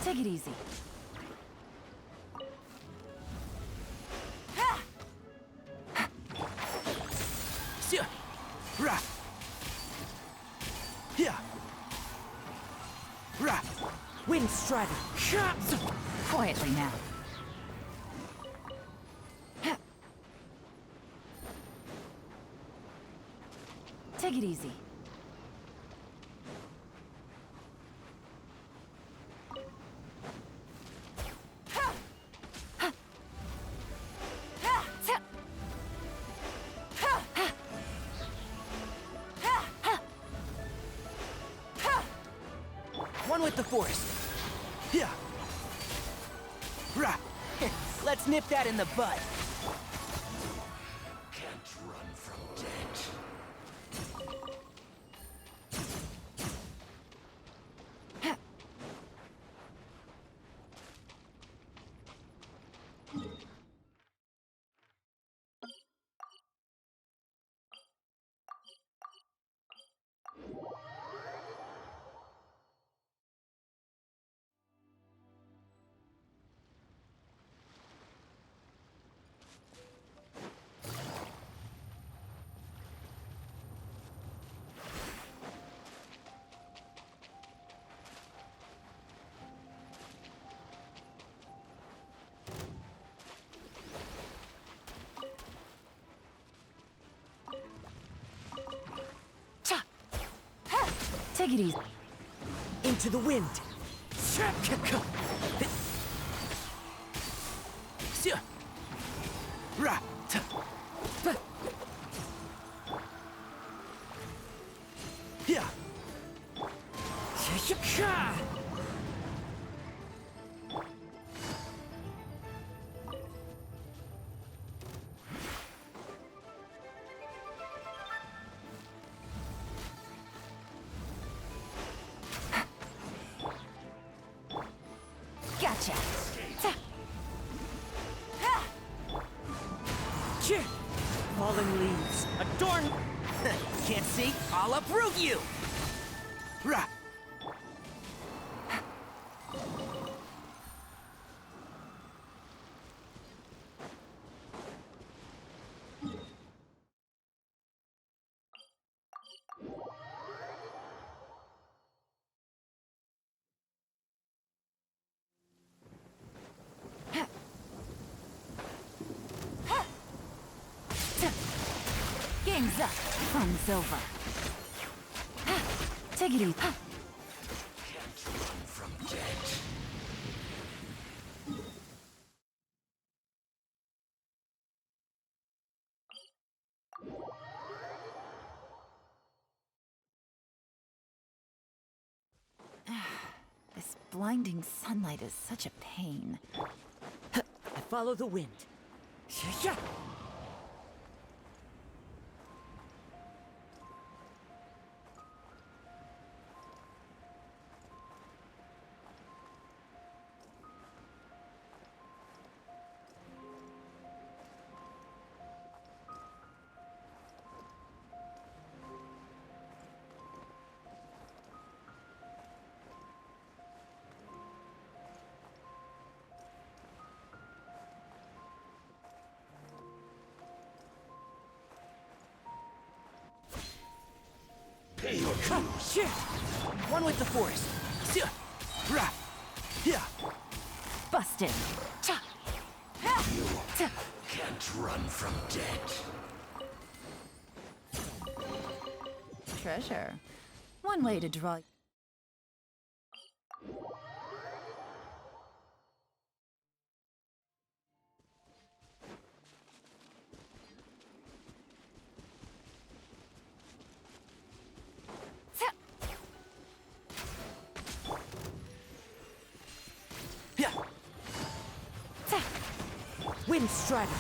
Take it easy. Wind strider. Quietly now. Take it easy. One with the forest. Yeah. Let's nip that in the bud. Can't run from death. Take it easy. Into the wind. Gotcha. Falling leaves. Adorn. Can't see? I'll uproot you. Time's up. Fun's over. Take it easy. This blinding sunlight is such a pain. I follow the wind. Pay your dues. One with the forest. Busted. Can't run from death. Treasure. One way to draw. Wind Strider,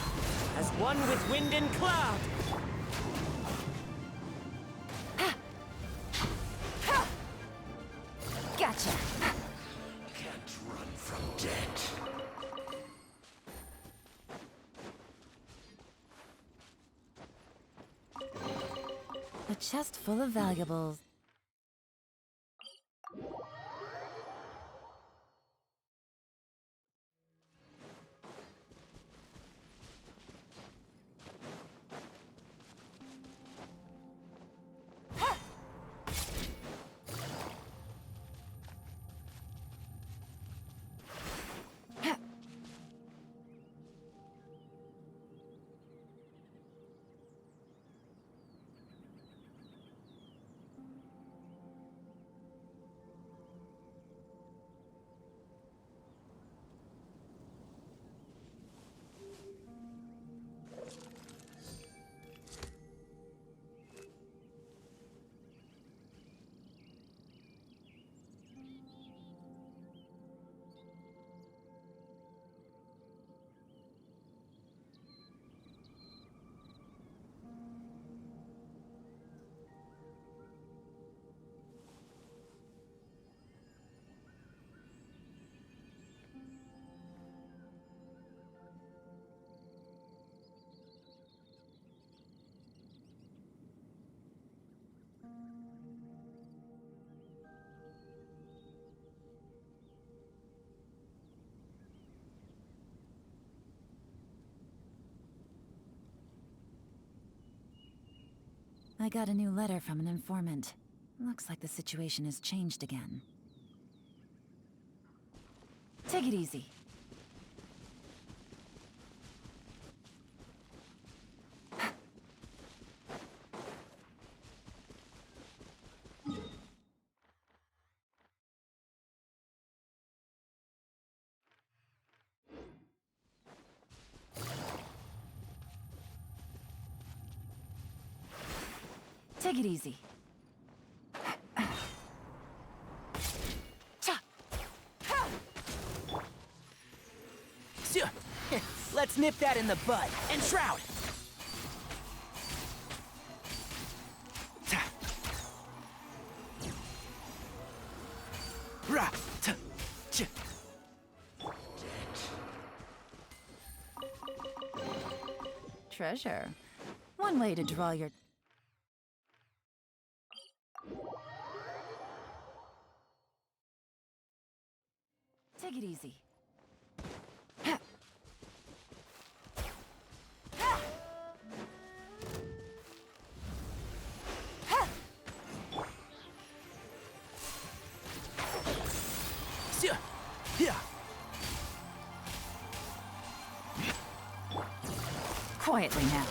as one with wind and cloud. Gotcha. Can't run from death. A chest full of valuables. I got a new letter from an informant. Looks like the situation has changed again. Take it easy. Take it easy. Let's nip that in the bud. And shroud. Treasure. One way to draw your... Take it easy. Quietly now.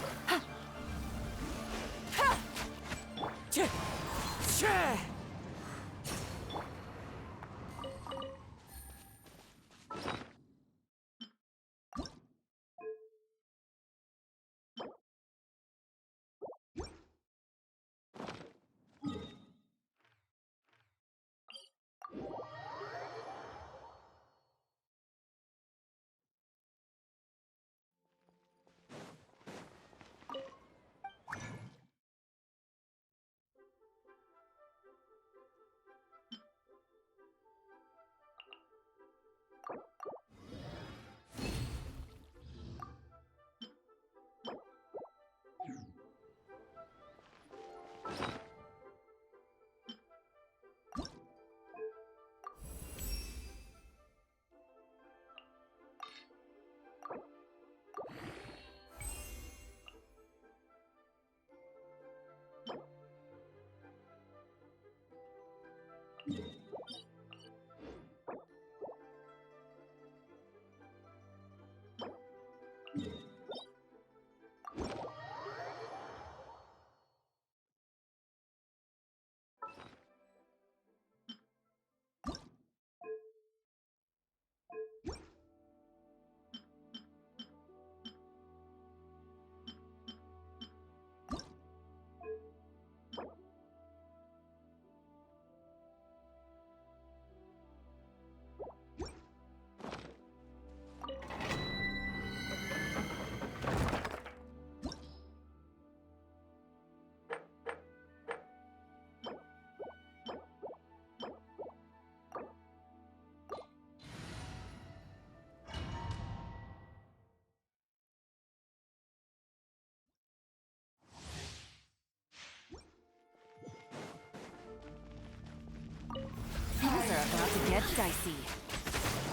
Things are about to get dicey.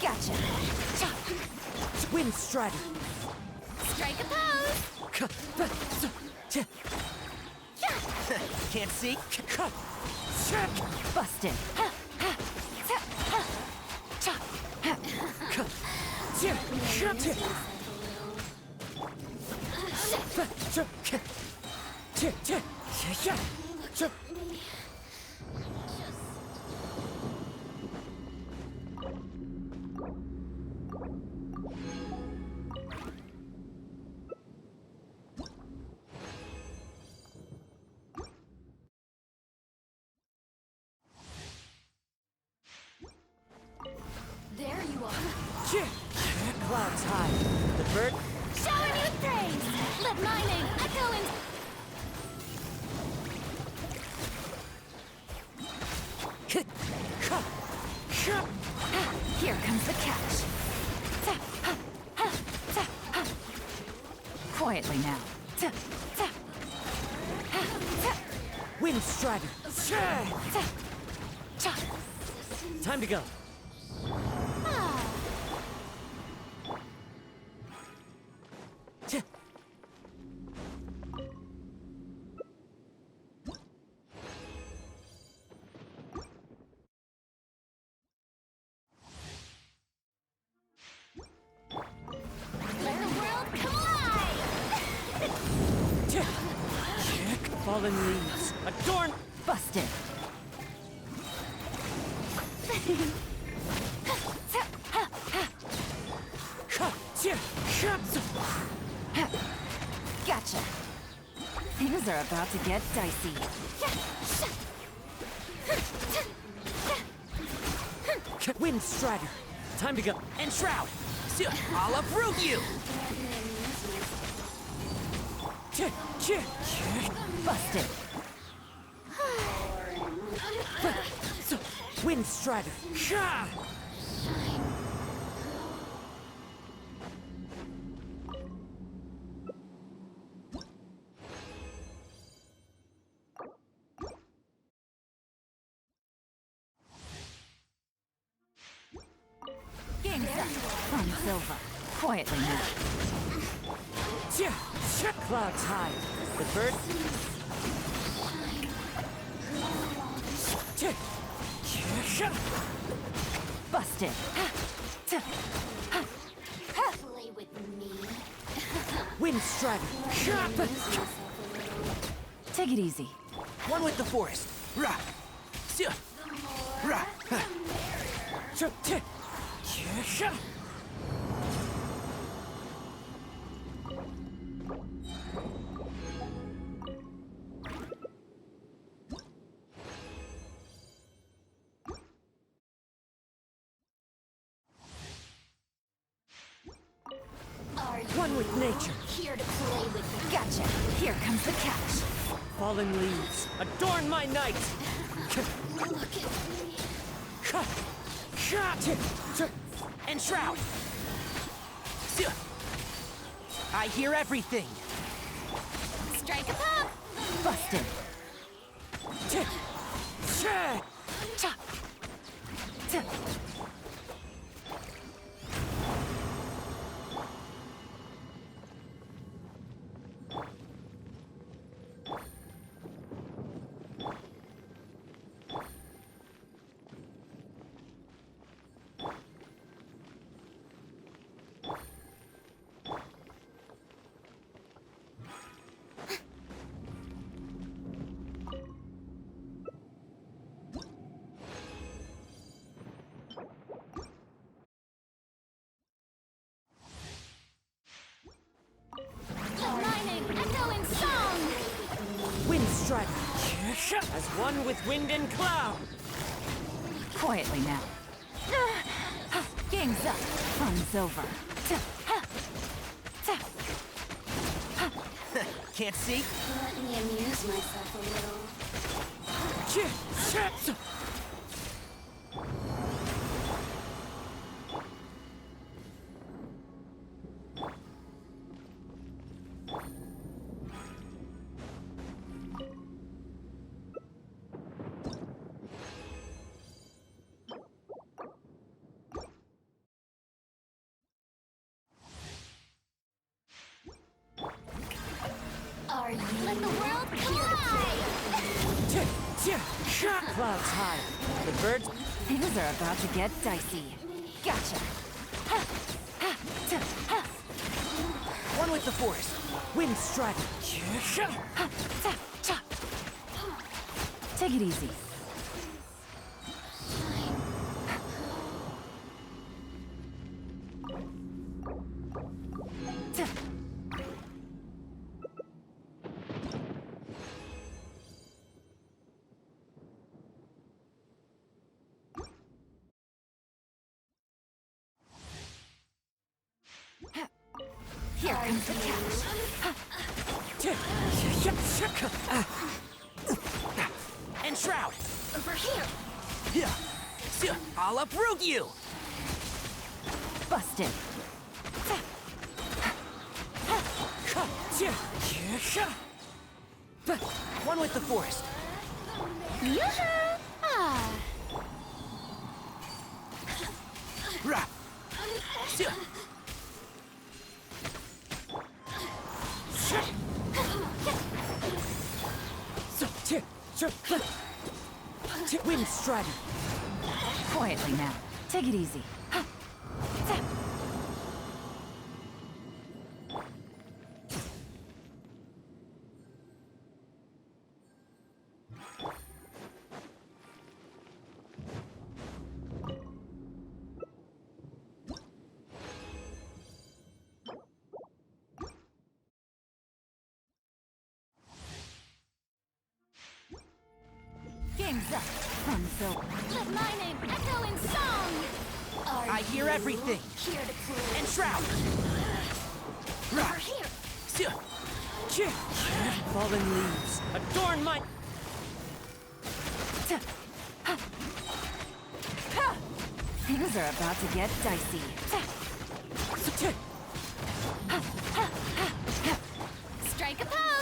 Gotcha. Wind Strider. Strike a pose! Can't see. Busted. There you are. Clouds high. The bird. Shower me with praise! Let my name echo in... Here comes the catch. Quietly now. Wind Strider. Time to go. Let the world collide! Fallen leaves. Adorn. Busted. Gotcha. Things are about to get dicey. Wind Strider. Time to go. And Shroud. I'll uproot you. Busted. Wind Strider. Game's up. From Silva. Quietly now. Clouds high. The bird. Busted. Play with me. Wind Strider. Take it easy. One with the forest. One with nature. Here to play with me. Gotcha. Here comes the catch. Fallen leaves, adorn my night! Look at me. Enshroud! I hear everything! Strike a pop! Busted. Let my name echo in song! Wind Strider! As one with wind and cloud! Quietly now. Game's up. Fun's over. Can't see? Let me amuse myself a little. Are you Let the world collide! Clouds high. The birds... Things are about to get dicey. Gotcha. One with the forest. Wind Strider. Take it easy. Here comes the catch. Enshroud! over here? I'll uproot you! Busted. One with the forest. Yoo-hoo! Ah, Wind Strider. Quietly now. Take it easy. Game's up. Fun's over. let my name echo in song! I hear everything. Here to play. Enshroud! Over here. Fallen leaves, adorn my... Things are about to get dicey. Strike a pose!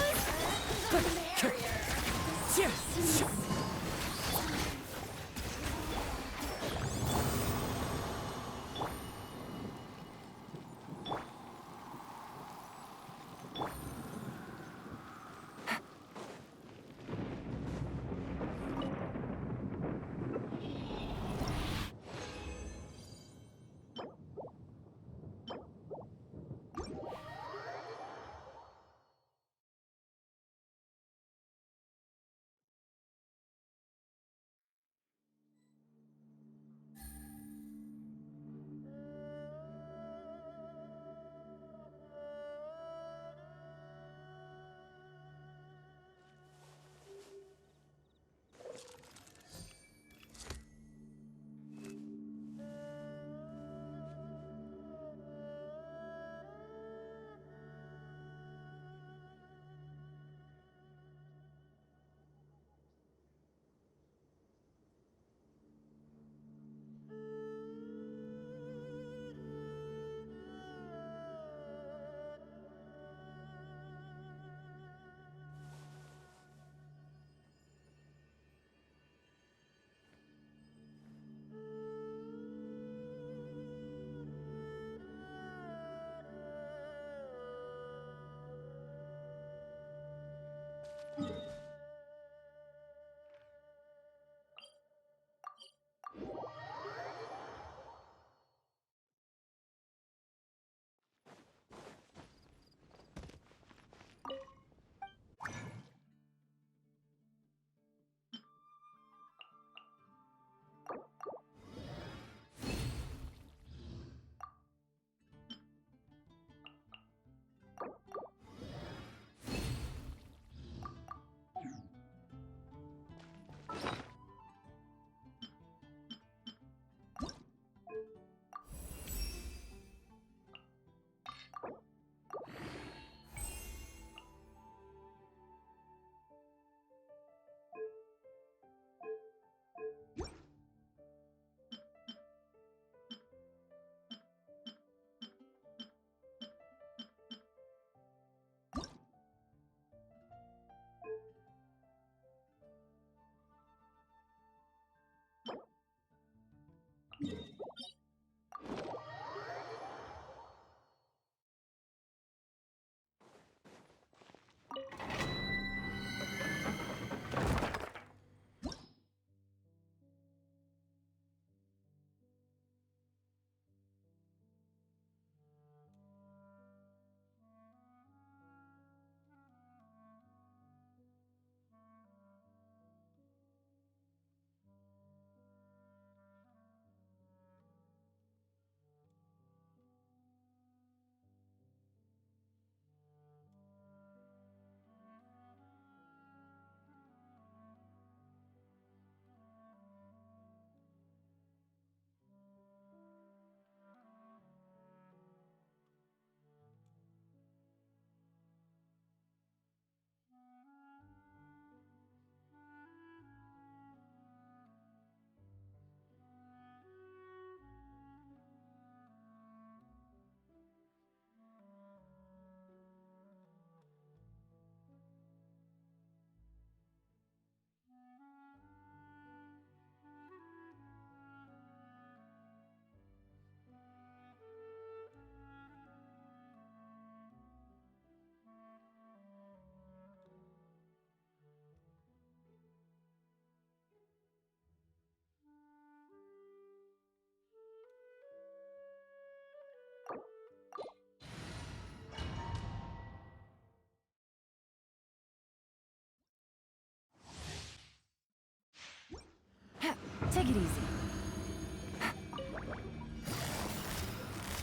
it easy.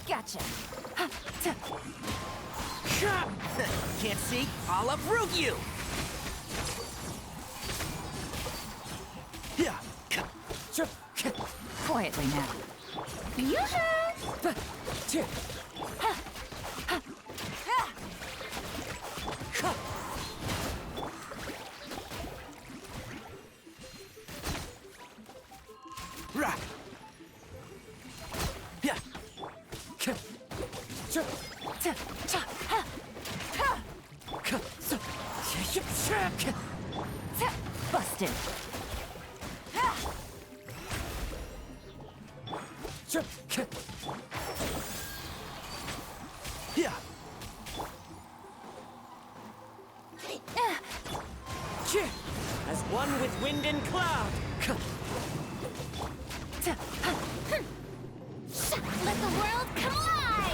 Gotcha. Can't see? I'll uproot you! Quietly now. Busted. As one with wind and cloud! Let the world come alive!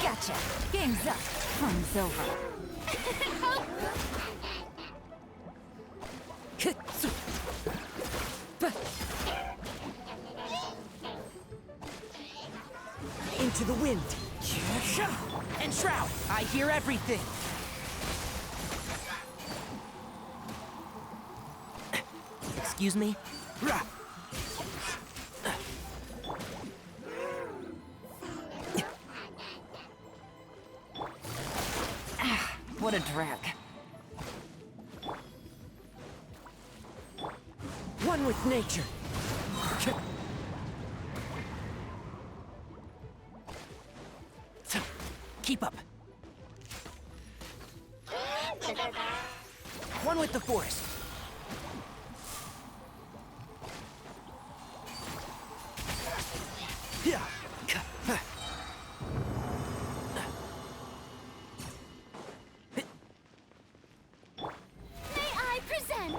Gotcha. Game's up. Fun's over. Into the wind! And Shroud! I hear everything! Excuse me? What a drag. One with nature! Keep up! One with the forest! May I present?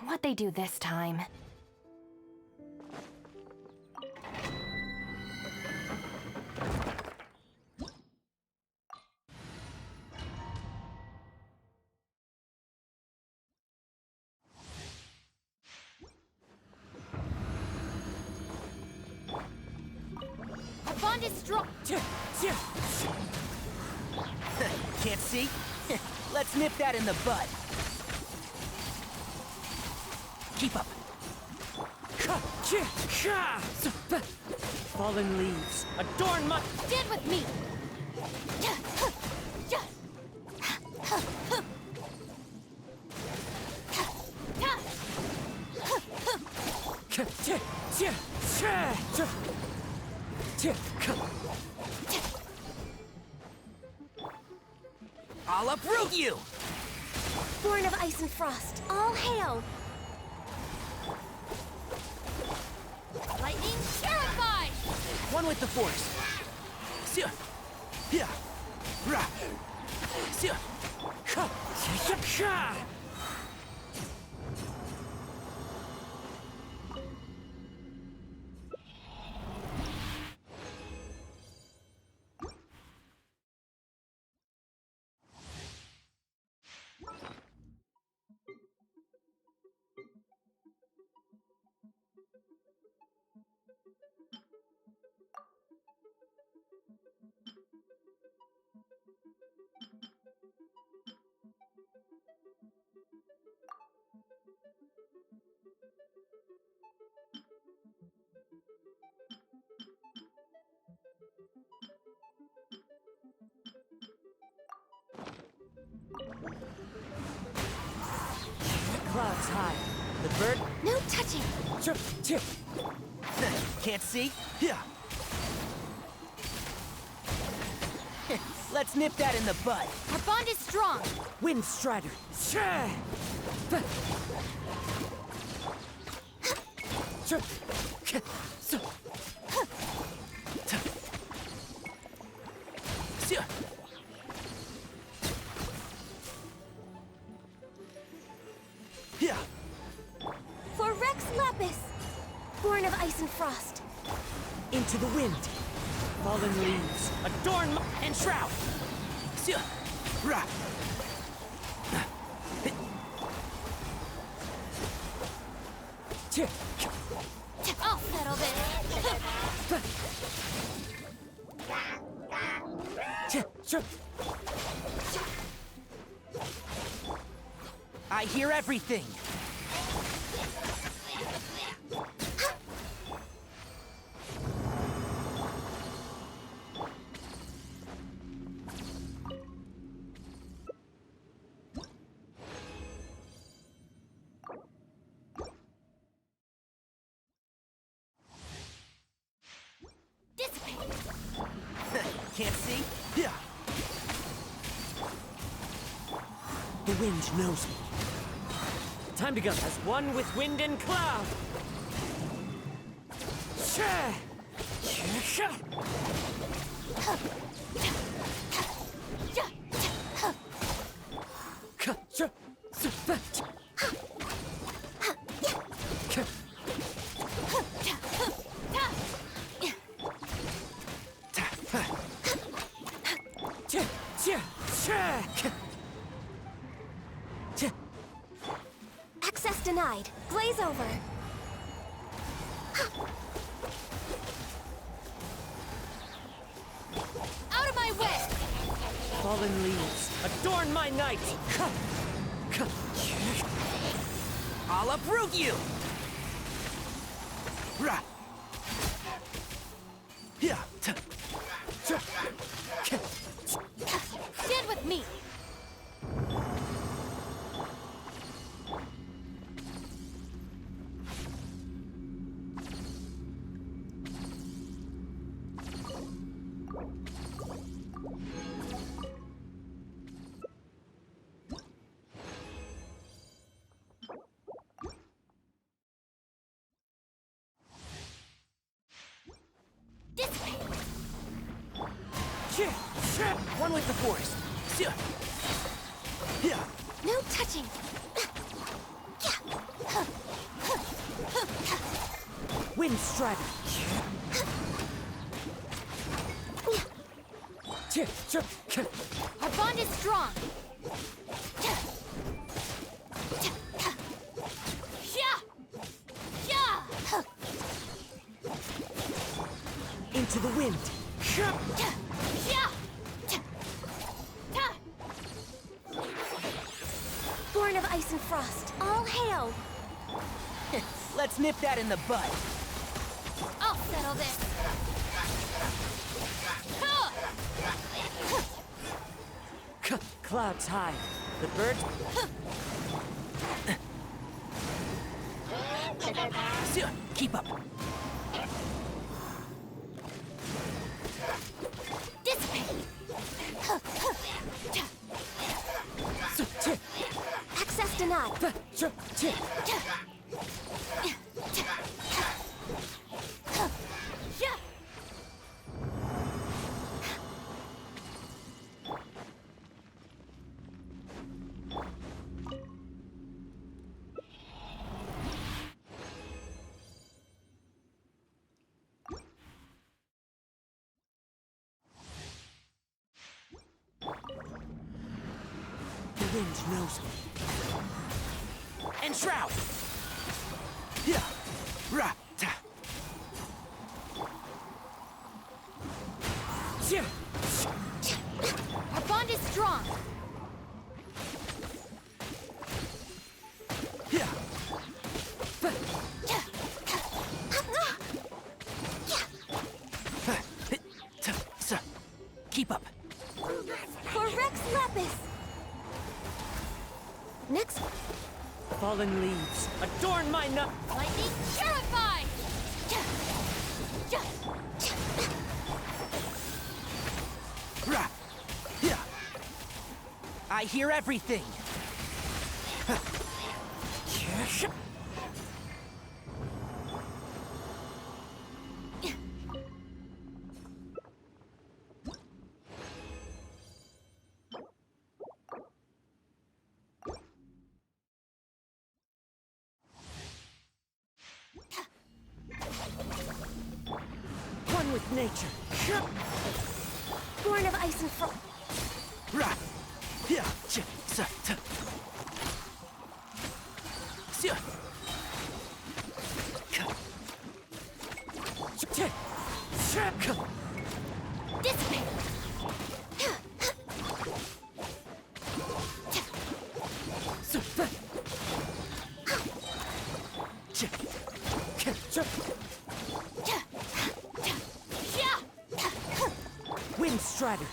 What'd they do this time? Our bond is strong. Can't see? Let's nip that in the bud. Keep up. Fallen leaves adorn my... Stand with me. I'll uproot you! Born of ice and frost, all hail! Lightning terrified. One with the force. Clouds high. The bird. No touching! Can't see? Yeah. Let's nip that in the bud. Our bond is strong! Wind Strider. Yeah. For Rex Lapis! Born of ice and frost. Into the wind. Fallen leaves. Adorn and shroud. I'll settle this! I hear everything. Can't see? Yeah. The wind knows me. Time to go as one with wind and cloud. Access denied. Blaze over. Out of my way! Fallen leaves, adorn my night! I'll uproot you! Stand with me! One with the forest. No touching! Wind Strider. Our bond is strong! Into the wind. Born of ice and frost. All hail! Let's nip that in the bud. I'll settle this! Clouds high. The bird. Keep up. Dissipate! Access denied. The wind knows me. And shroud! Our bond is strong! Keep up. For Rex Lapis! Fallen leaves, adorn my night. Lightning purified! I hear everything. One with nature. Born of ice and frost. Dissipate! Wind Strider.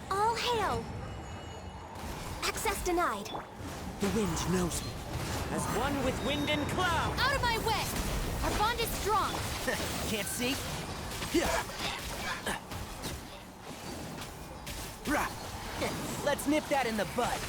All hail! Access denied. The wind knows me. As one with wind and cloud. Out of my way! Our bond is strong. Can't see? Let's nip that in the bud.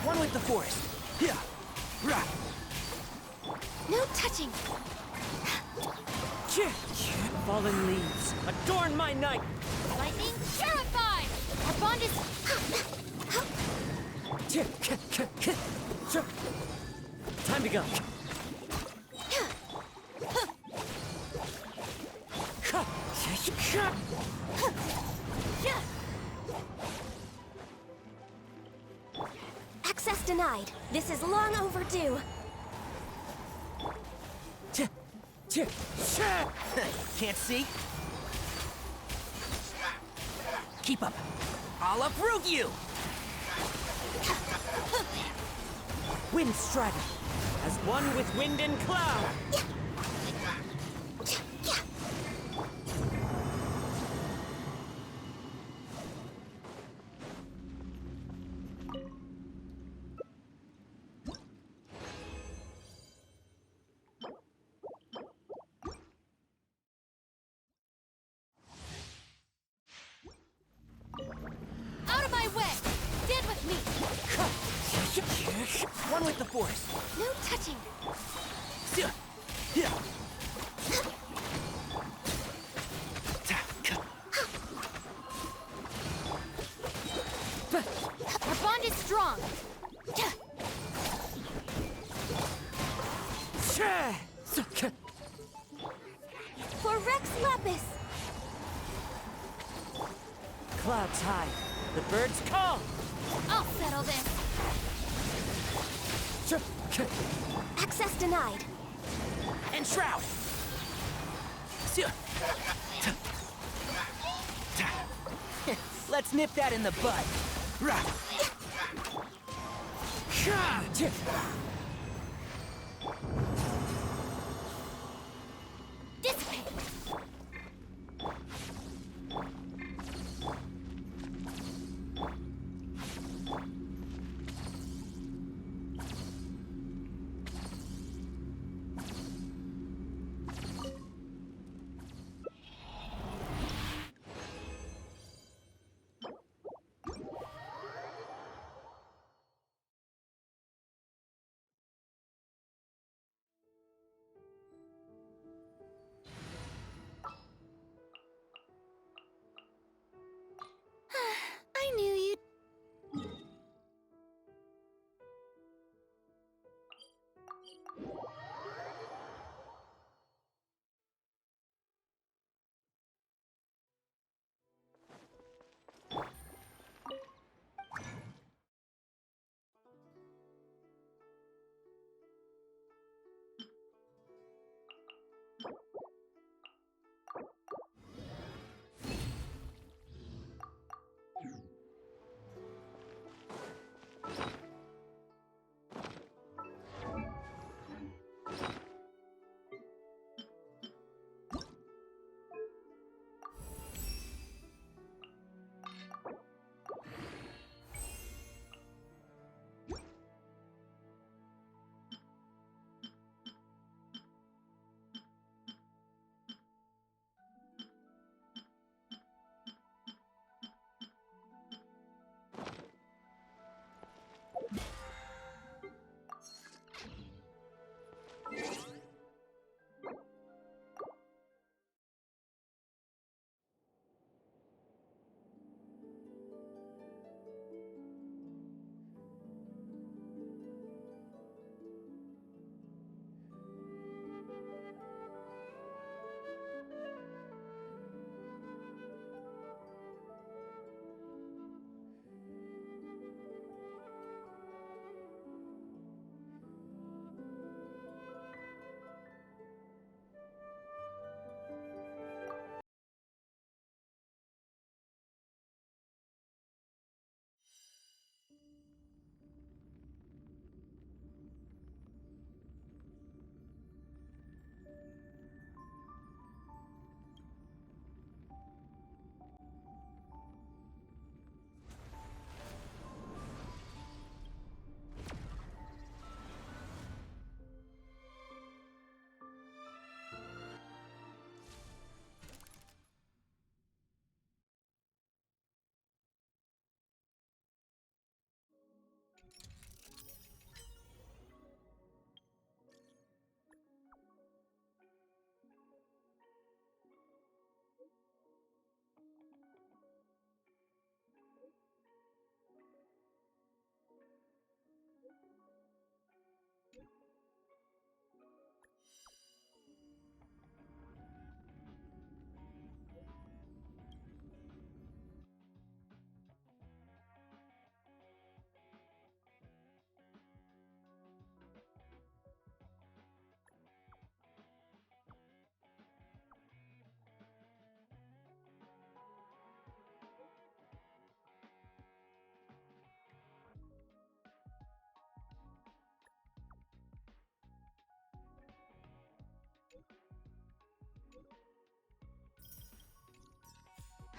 One with the forest. No touching. Fallen leaves, adorn my night. Lightning purified! Our bond is... Time to go. Access denied. This is long overdue. Can't see? Keep up. I'll uproot you! Wind Strider. As one with wind and cloud. Out of my way! Stand with me! One with the force. No touching. Our bond is strong. For Rex Lapis! Clouds high. The birds call. I'll settle this. Access denied. And shroud. Let's nip that in the bud. Dissipate.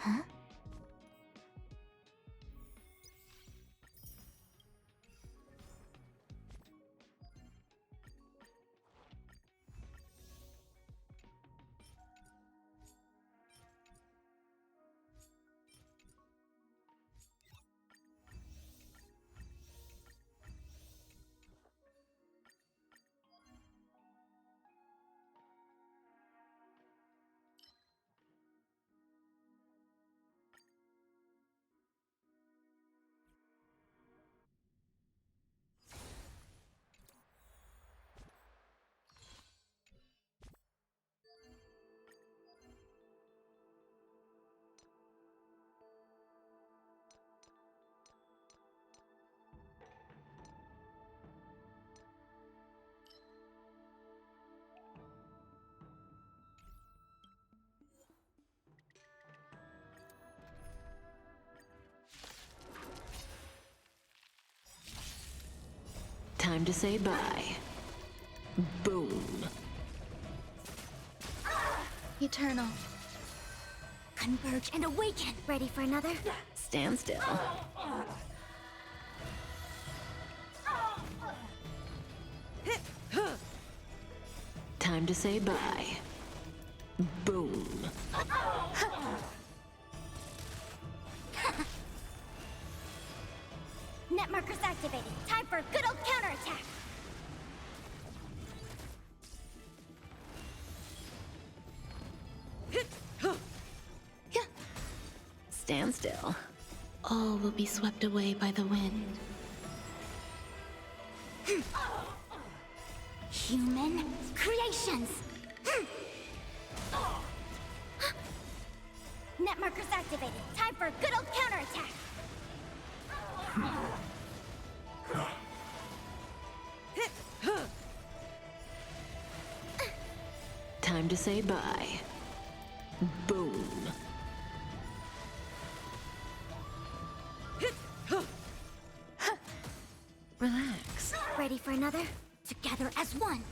Huh? Time to say bye. Boom. Eternal. Converge and awaken! Ready for another? Stand still. Time to say bye. Boom. Net markers activated. Time for a good old counterattack. Stand still. All will be swept away by the wind. Human creations. Net markers activated. Time for a good old counterattack. Time to say bye. Boom. Relax. Ready for another? Together as one.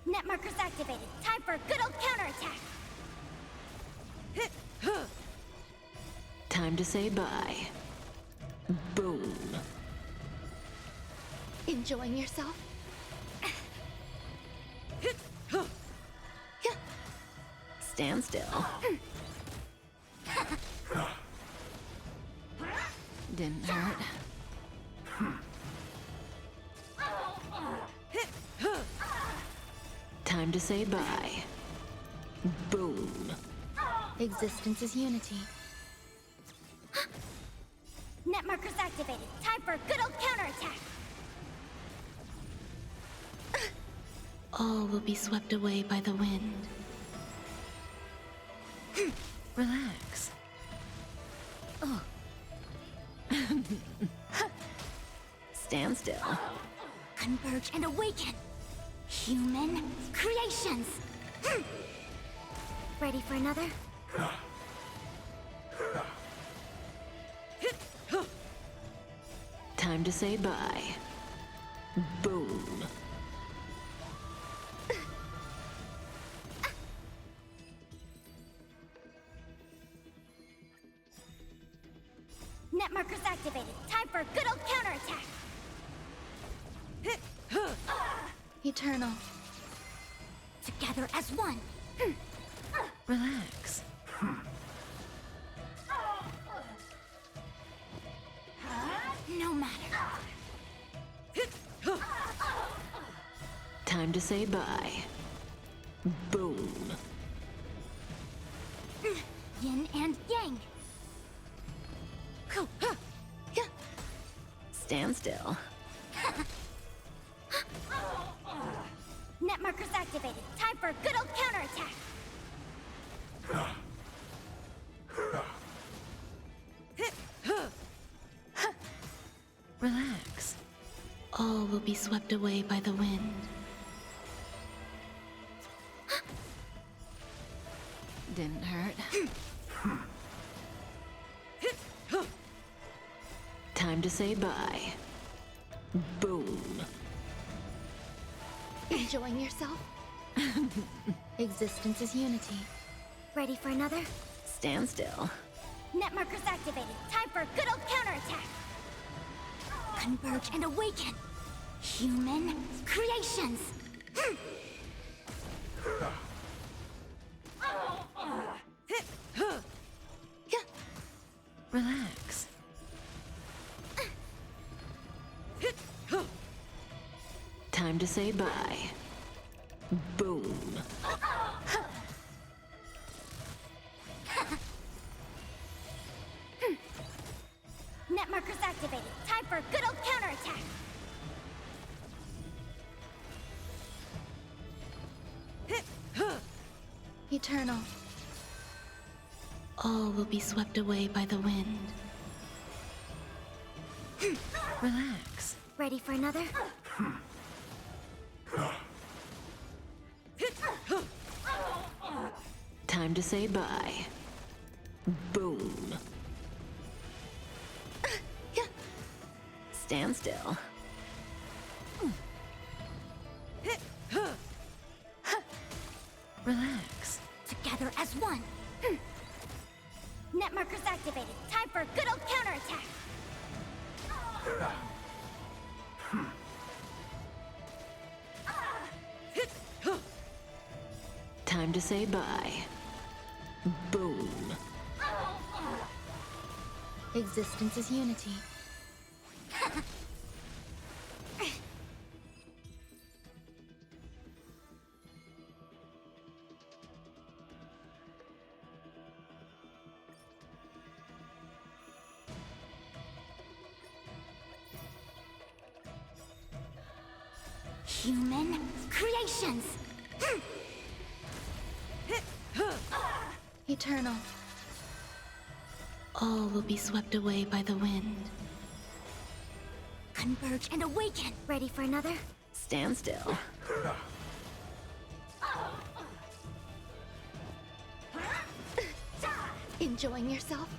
Net markers activated. Time for a good old counterattack. Time to say bye. Boom. Enjoying yourself? Stand still. Didn't hurt. Time to say bye. Boom. Existence is unity. Net markers activated. Time for a good old counterattack. All will be swept away by the wind. Relax. Oh. Stand still. Converge and awaken. Human creations. Ready for another? Time to say bye. Boom. Net markers activated. Time for a good old counterattack. Eternal. Together as one. Relax. No matter. Time to say bye. Boom. Yin and yang. Stand still. Net markers activated. Time for a good old counterattack. Relax. All will be swept away by the wind. Didn't hurt. Time to say bye. Boom. Enjoying yourself? Existence is unity. Ready for another? Stand still. Net markers activated. Time for a good old counterattack. Converge and awaken. Human creations. Relax. Time to say bye. Boom. Net markers activated. Time for a good old counterattack. Eternal. All will be swept away by the wind. Relax. Ready for another? Time to say bye. Boom. Stand still. Relax. Together as one. Net markers activated. Time for a good old counterattack. Time to say bye. Boom. Existence is unity. Human creations. Eternal. All will be swept away by the wind. Converge and awaken. Ready for another? Stand still. Enjoying yourself?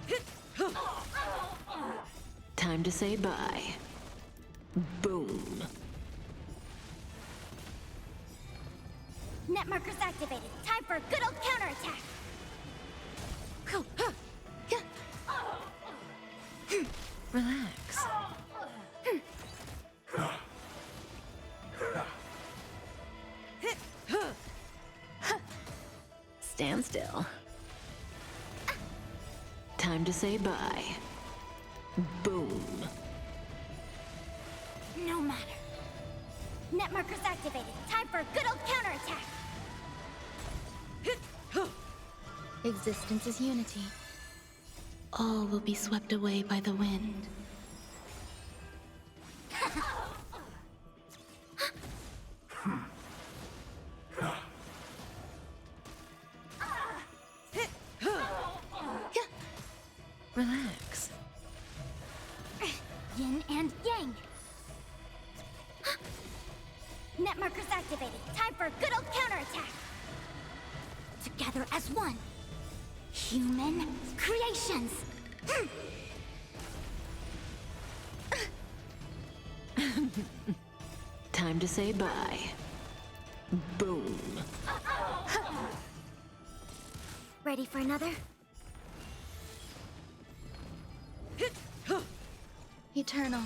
Time to say bye. Boom. Net markers activated. Time for a good old counterattack. Relax. Stand still. Time to say bye. Boom. No matter. Net markers activated. Time for a good old counterattack. Existence is unity. All will be swept away by the wind. Relax. Yin and yang. Net markers activated. Time for a good old counterattack. Together as one. Human creations. Time to say bye. Boom. Ready for another? Eternal.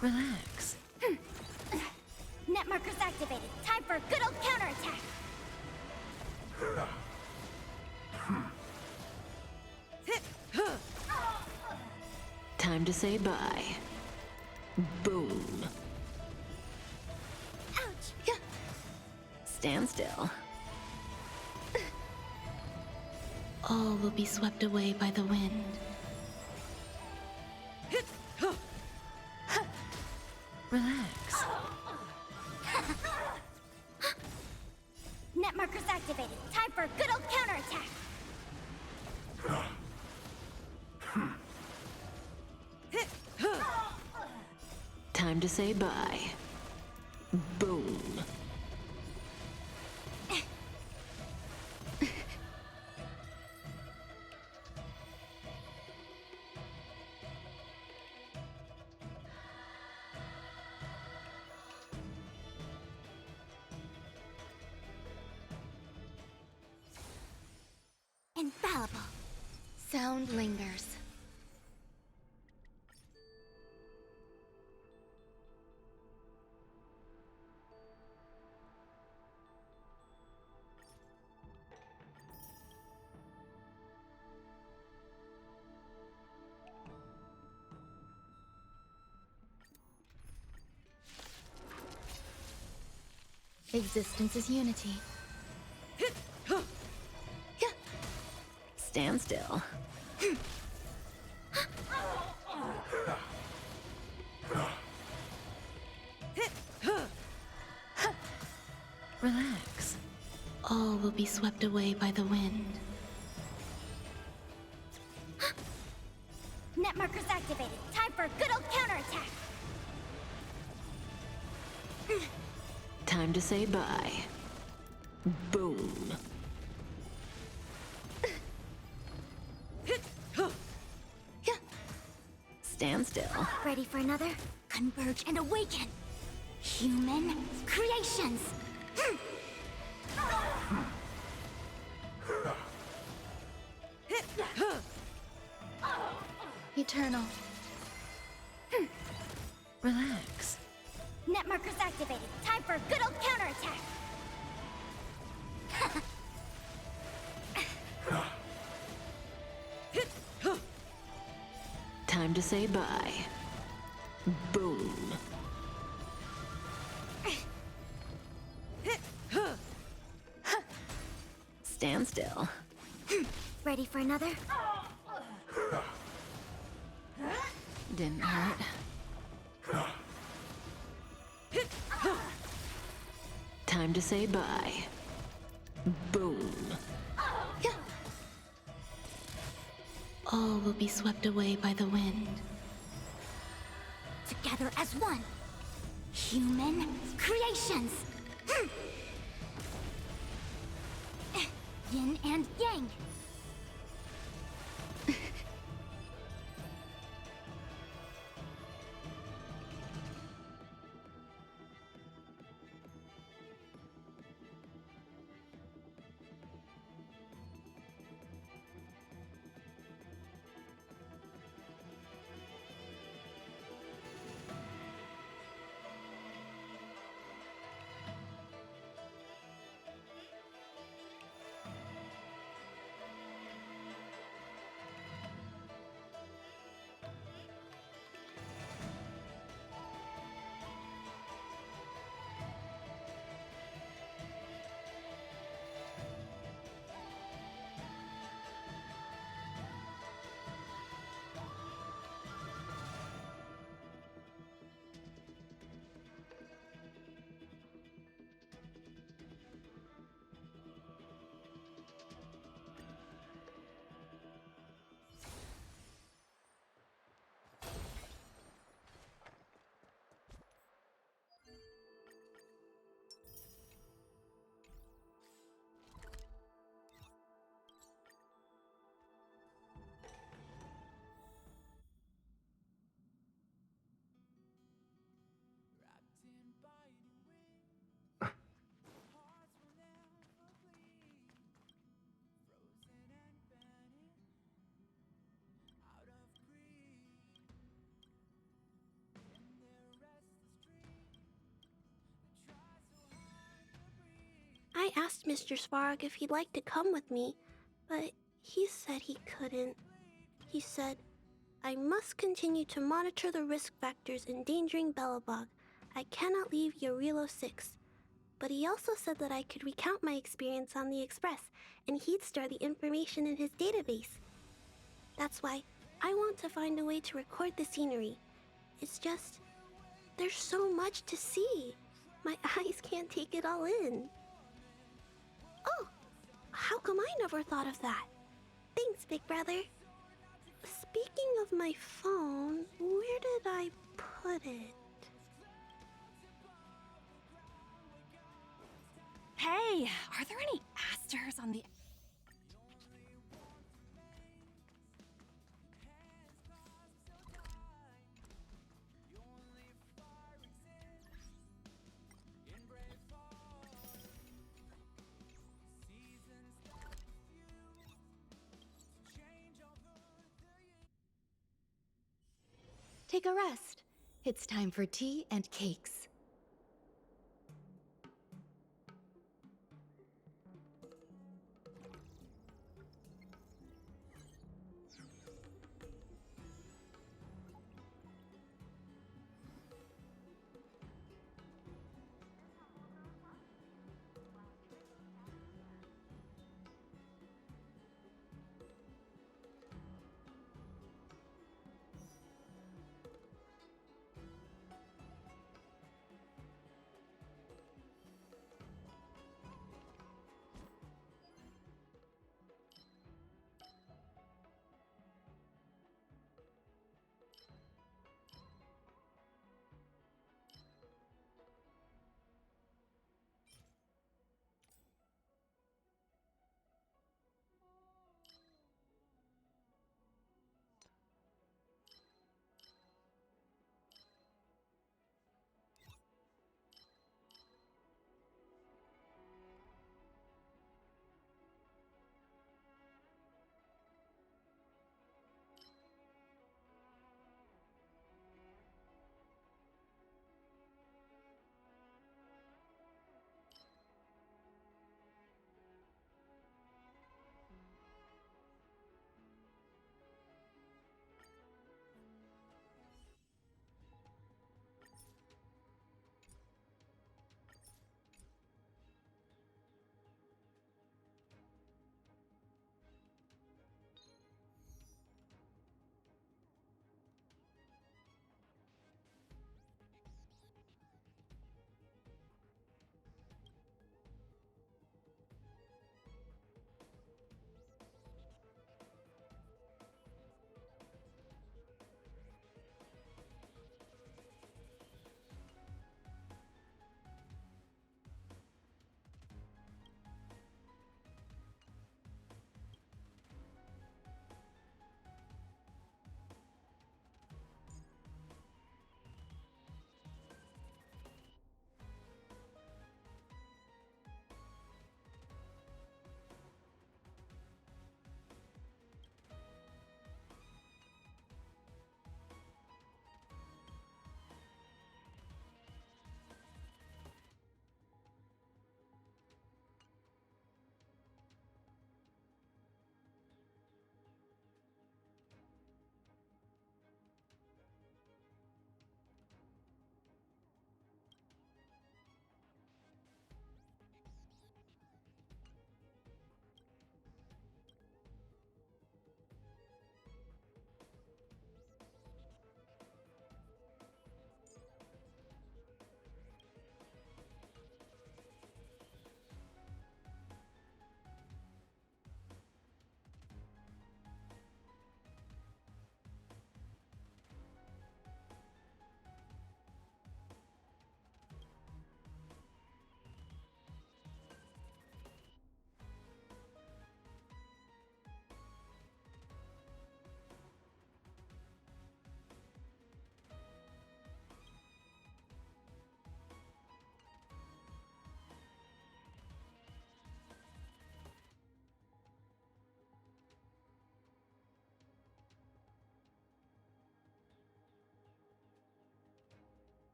Relax. Net markers activated. Time for a good old counterattack. Time to say bye. Boom. Ouch! Stand still. All will be swept away by the wind. Relax. Net markers activated. Time for a good old counterattack. Time to say bye. Boom. sound lingers. Existence is unity. Stand still. Relax. All will be swept away by the wind. Net markers activated. Time for a good old counterattack. Time to say bye. Boom. Stand still. Ready for another? Converge and awaken. Human creations. Eternal. Relax. Net markers activated. Time for a good old counterattack. Time to say bye. Boom. Stand still. Ready for another? Didn't hurt. Time to say bye. Boom. All will be swept away by the wind. Together as one. Human creations. Yin and yang. I asked Mr. Svarog if he'd like to come with me, but he said he couldn't. He said, I must continue to monitor the risk factors endangering Belobog. I cannot leave Yorilo 6. But he also said that I could recount my experience on the Express, and he'd store the information in his database. That's why I want to find a way to record the scenery. It's just, there's so much to see. My eyes can't take it all in. Oh, how come I never thought of that? Thanks, big brother. Speaking of my phone, where did I put it? Hey, are there any asters on the... take a rest. It's time for tea and cakes.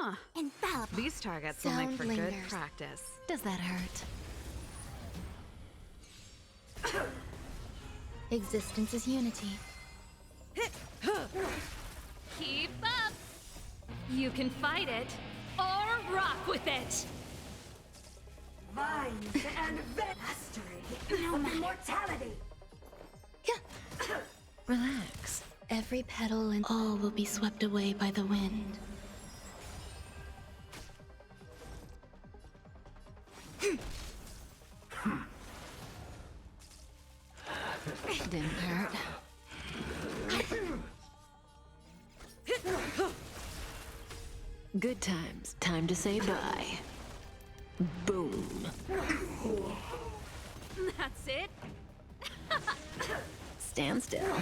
Huh. Infallible. These targets will make for good practice. Does that hurt? Existence is unity. Keep up! You can fight it, or rock with it! Vines and mastery of immortality. Relax. Every petal and all will be swept away by the wind. Didn't hurt. Good times. Time to say bye. Boom. it. Stand still.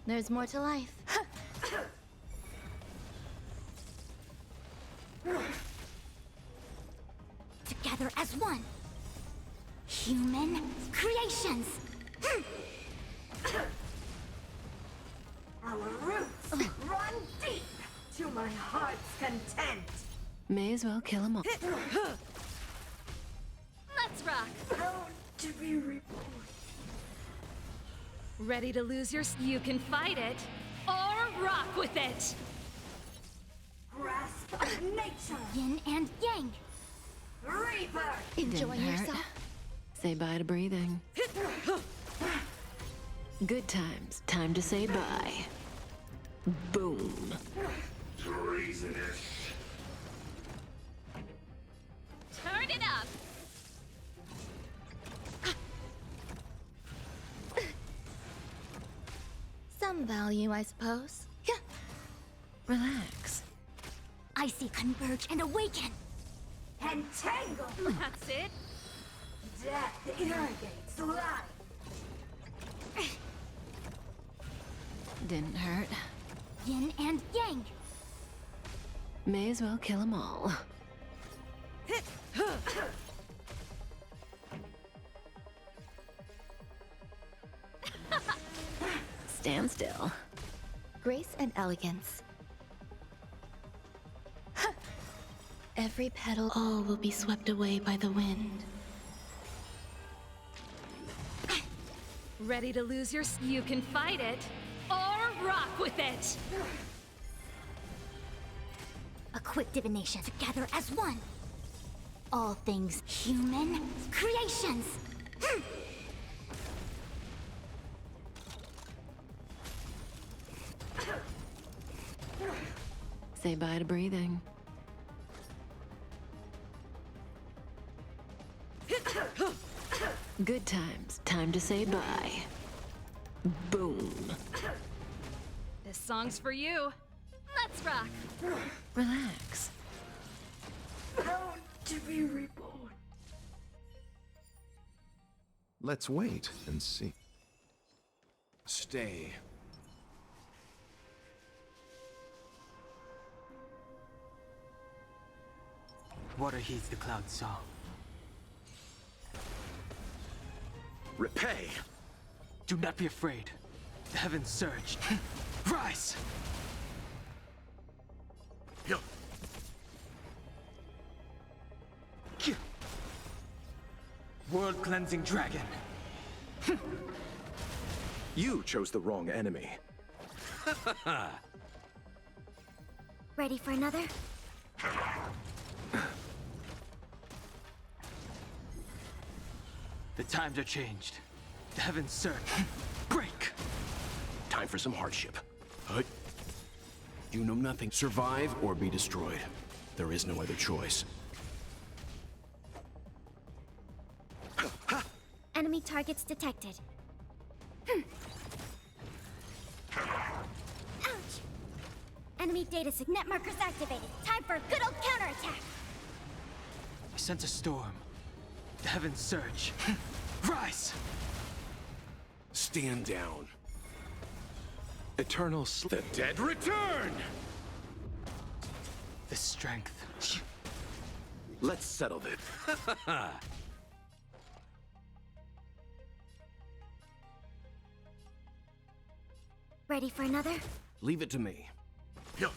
There's more to life. Together as one. Human creations. Our roots run deep to my heart's content. May as well kill them all. Let's rock. Proud to be reborn. Ready to lose your... You can fight it, or rock with it! Grasp of nature. Yin and yang. Rebirth. Enjoying Didn't hurt. yourself? Say bye to breathing. Good times. Time to say bye. Boom. Treasonous. Turn it up. Some value, I suppose. Relax. I see converge and awaken. Entangle. That's it. Death irrigates life. Didn't hurt. Yin and yang. May as well kill them all. Stand still. Grace and elegance. Every petal, all will be swept away by the wind. Ready to lose your... You can fight it, or rock with it! A quick divination. Together as one. All things human creations. Say bye to breathing. Good times. Time to say bye. Boom. This song's for you. Let's rock. Relax. Proud to be reborn. Let's wait and see. Stay. Water heeds the cloud song. Repay! Do not be afraid. The heavens surge. Rise! Yo. World-cleansing dragon. You chose the wrong enemy. Ready for another? The times are changed. The heavens surge. Break! Time for some hardship. You know nothing. Survive or be destroyed. There is no other choice. Enemy targets detected. Ouch! Enemy data signet markers activated. Time for a good old counterattack. I sense a storm. The heavens surge. Rise! Stand down. Eternal The dead return! The strength. Let's settle this. Ready for another? Leave it to me. Yo.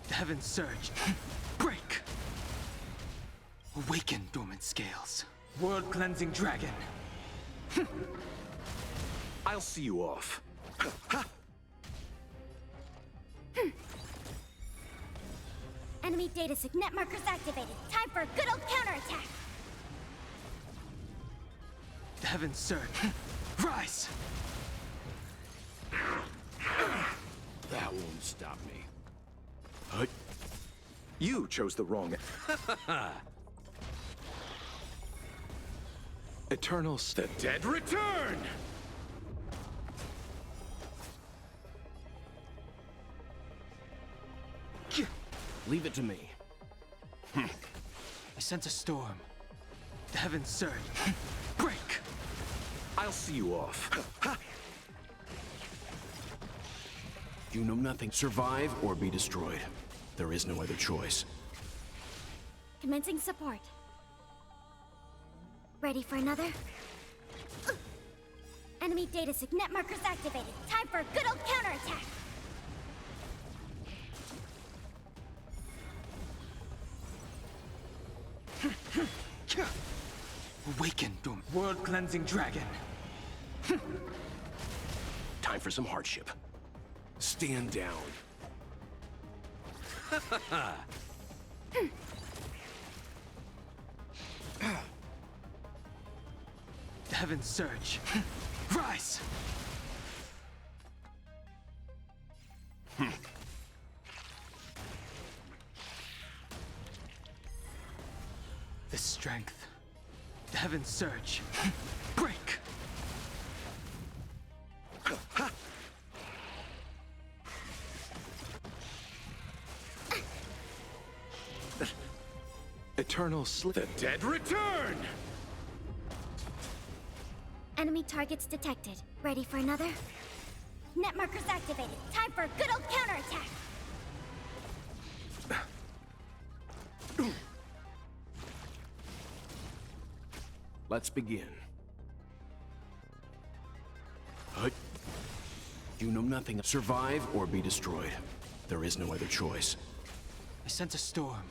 The heavens surge. Break! Awaken, dormant scales. World-cleansing dragon. I'll see you off. Enemy data signet markers activated. Time for a good old counterattack. The heavens surge. Rise! That won't stop me. You chose the wrong... Eternal... The dead return! Leave it to me. I sense a storm. The heavens surge. Break! I'll see you off. You know nothing. Survive or be destroyed. There is no other choice. Commencing support. Ready for another? Enemy data net markers activated. Time for a good old counterattack. Awaken, Doom. World-cleansing dragon. Time for some hardship. Stand down. The heavens surge. Rise! The strength. The heavens surge. Break! Eternal sleep. The dead return! Enemy targets detected. Ready for another? Net markers activated. Time for a good old counterattack. Let's begin. You know nothing. Survive or be destroyed. There is no other choice. I sense a storm.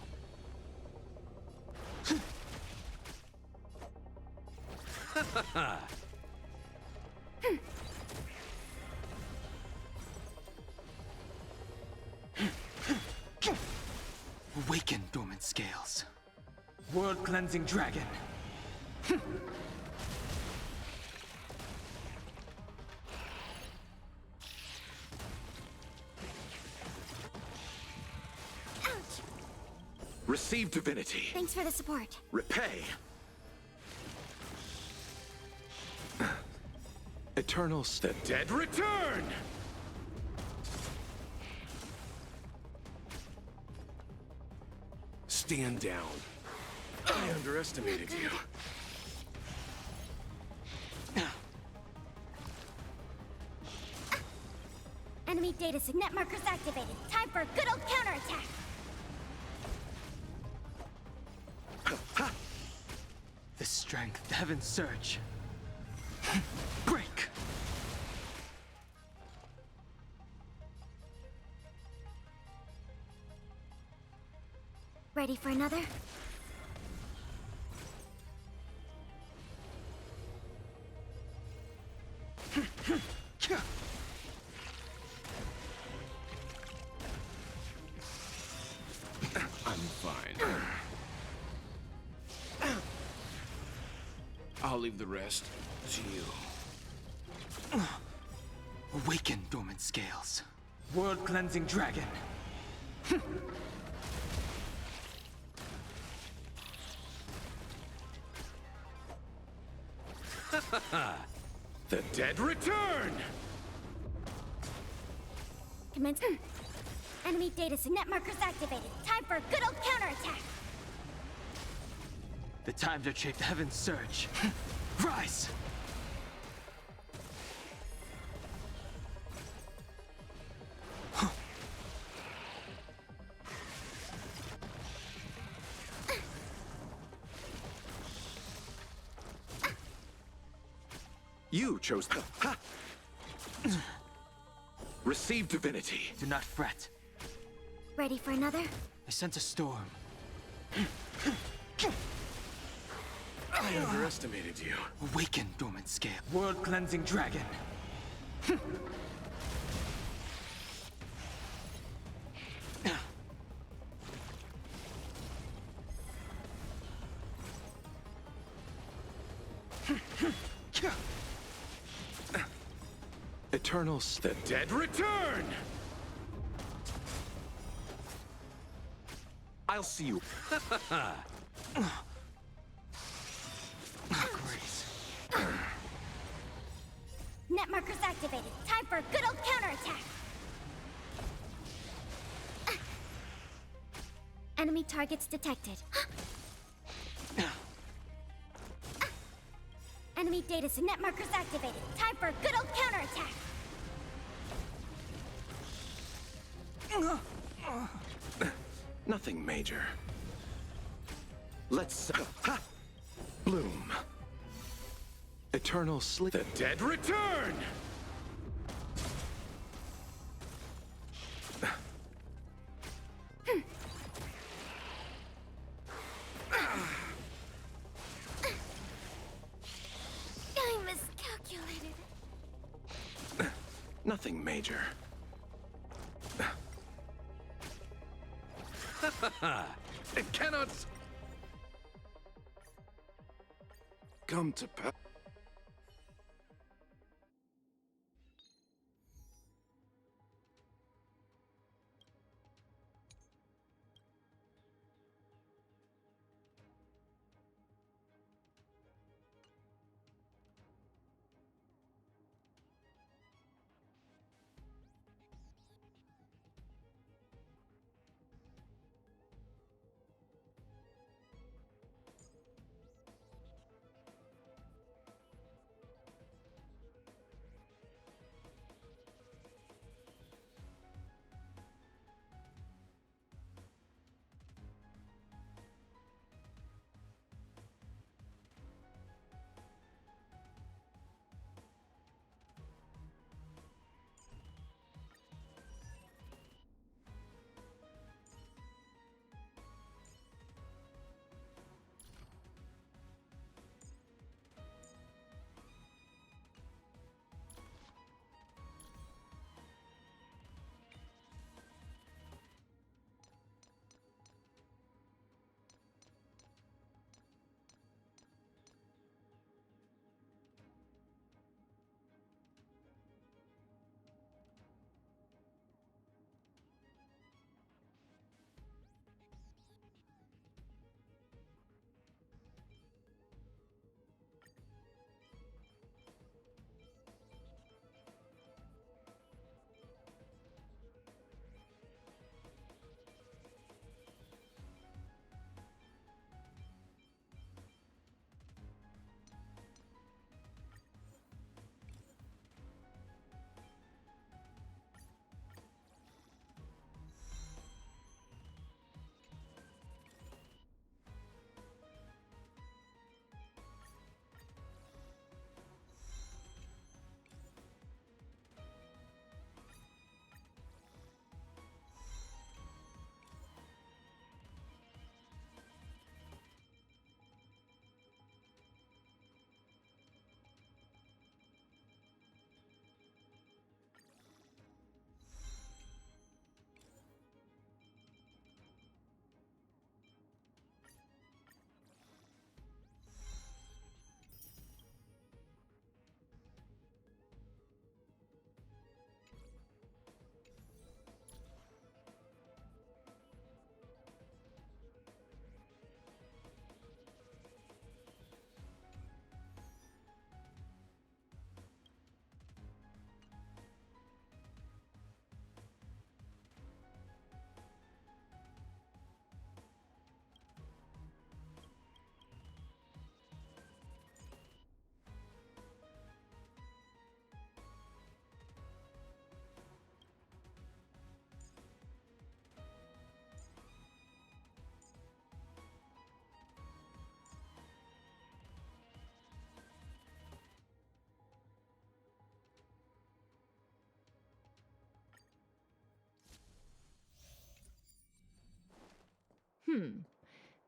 Awaken, dormant scales. World-cleansing dragon. Ouch! Receive divinity. Thanks for the support. Repay. Eternal. The dead return! Stand down. I underestimated you. Enemy data net markers activated. Time for a good old counterattack. The strength. The heavens surge. Break! Ready for another? I'm fine. I'll leave the rest to you. Awaken, dormant scales. World-cleansing dragon. The dead return! Commence. Enemy data net markers activated. Time for a good old counterattack. The times are changed. The heavens surge. Rise! You chose the... Receive divinity. Do not fret. Ready for another? I sense a storm. I underestimated you. Awaken, dormant scale. World-cleansing dragon. Eternals. The dead return! I'll see you. Grace. Net markers activated. Time for a good old counterattack. Enemy targets detected. Enemy data net markers activated. Time for a good old counterattack. Nothing major. Let's... Bloom. Eternal sleep. The dead return! I miscalculated. Nothing major. It cannot come to pass.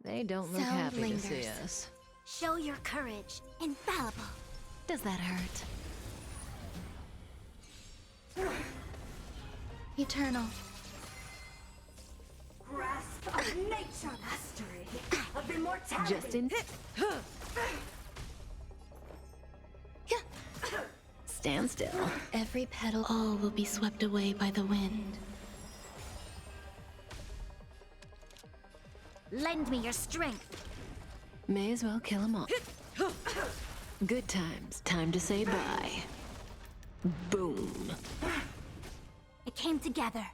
They don't look Sound happy lingers. to see us. Show your courage. Infallible. Does that hurt? Eternal. Grasp of nature mastery of immortality. Just in... Stand still. Every petal, all will be swept away by the wind. Lend me your strength. May as well kill 'em all. Good times. Time to say bye. Boom. It came together.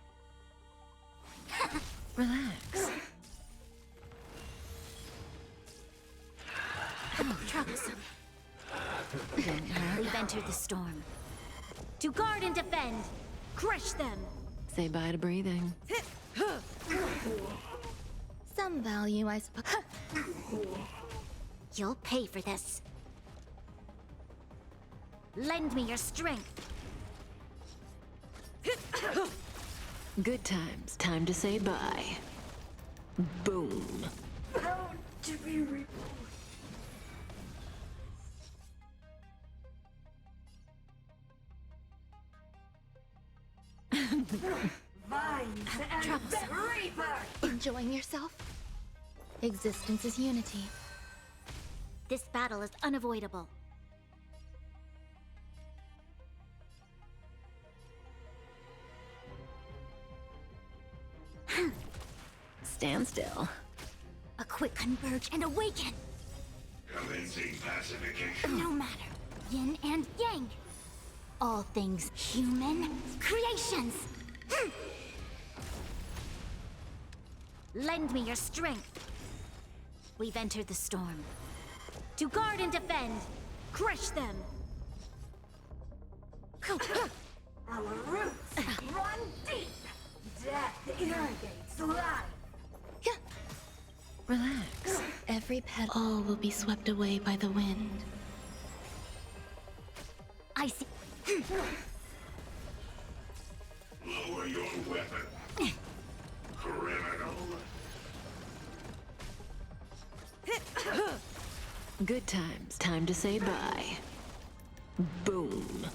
Relax. Troublesome. We've entered the storm. To guard and defend! Crush them! Say bye to breathing. Some value, I suppose. You'll pay for this. Lend me your strength. Good times. Time to say bye. Boom. Proud to be reborn. Vines and Troublesome. Reaper! Enjoying yourself? Existence is unity. This battle is unavoidable. Stand still. A quick converge and awaken! Commencing pacification. No matter. Yin and yang. All things human creations. Lend me your strength. We've entered the storm. To guard and defend. Crush them. Our roots run deep. Death irrigates life. Relax. Every petal. All will be swept away by the wind. I see. Lower your weapon. Criminal. Good times. Time to say bye. Boom.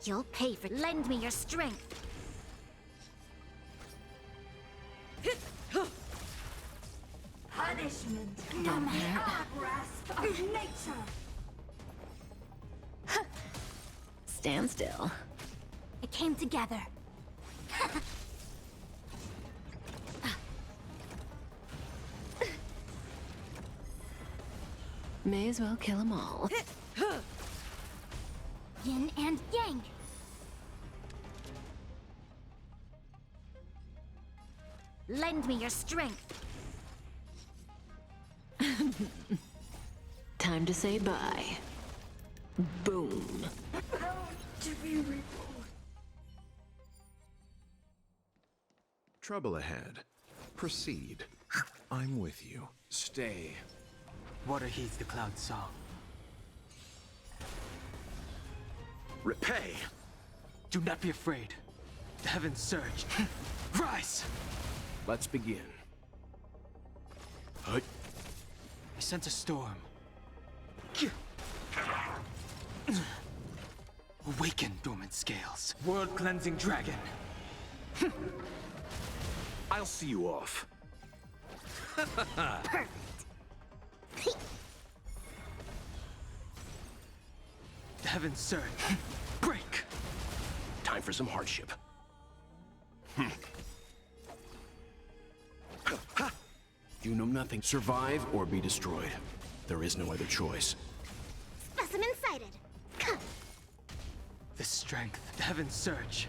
You'll pay for. Lend me your strength. Punishment. No matter. Grasp of nature. Stand still. It came together. May as well kill them all. Yin and yang. Lend me your strength. Time to say bye. Boom. Proud to be reborn. Trouble ahead. Proceed. I'm with you. Stay. Water heeds the cloud song. Repay! Do not be afraid. The heavens surge. Rise! Let's begin. I sense a storm. Awaken, dormant scales. World-cleansing dragon. I'll see you off. Perfect. The heavens surge. Break! Time for some hardship. You know nothing. Survive or be destroyed. There is no other choice. Specimen sighted. The strength. The heavens surge.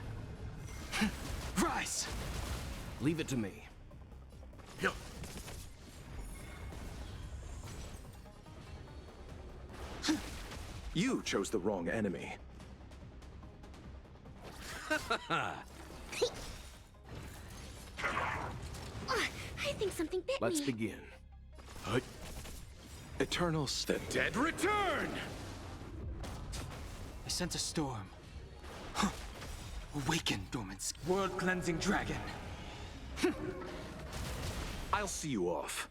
Rise! Leave it to me. You chose the wrong enemy. I think something bit Let's me. begin. Eternals, the dead return! I sense a storm. Awaken, dormant world-cleansing dragon. I'll see you off.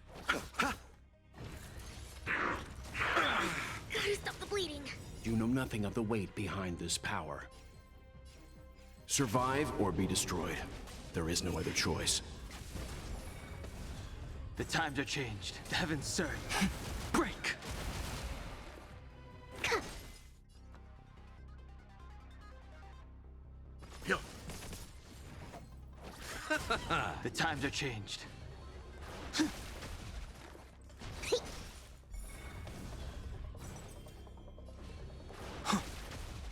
Gotta stop the bleeding. You know nothing of the weight behind this power. Survive or be destroyed. There is no other choice. The times are changed. The heavens surge. Break! The times are changed.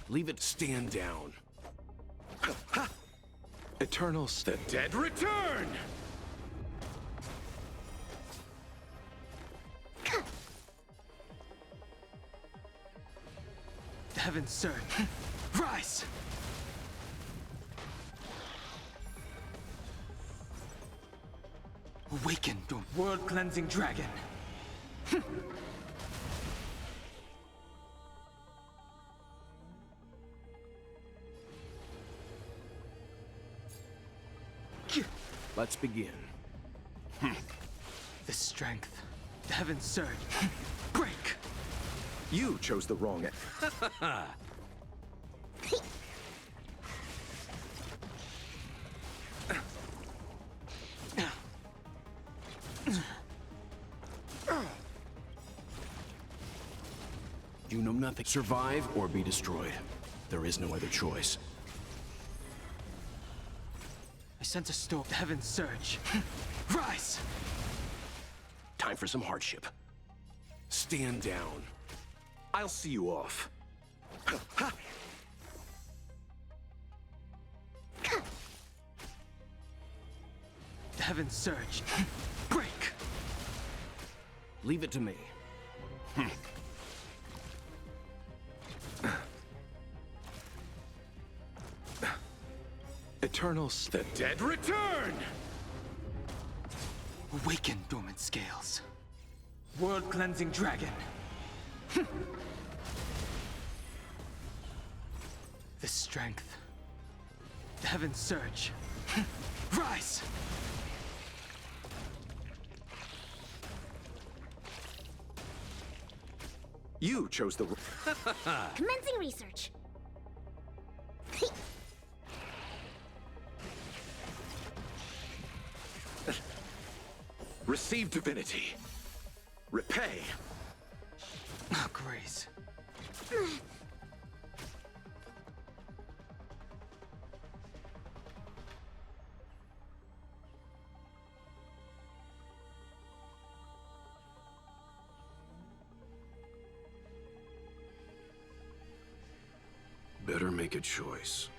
Leave it stand down. Eternals, the dead return! heavens surge. Rise! Awaken the world-cleansing dragon. Let's begin. The strength. The heavens surge. Break! You chose the wrong end. You know nothing. Survive or be destroyed. There is no other choice. I sense a storm. The heavens surge. Rise! Time for some hardship. Stand down. I'll see you off. The heavens surge. Break! Leave it to me. Eternals. The dead return! Awaken, dormant scales. World-cleansing dragon. The strength. The heavens surge. Rise! You chose the... Commencing research. Receive divinity. Repay. Oh, grace. Better make a choice.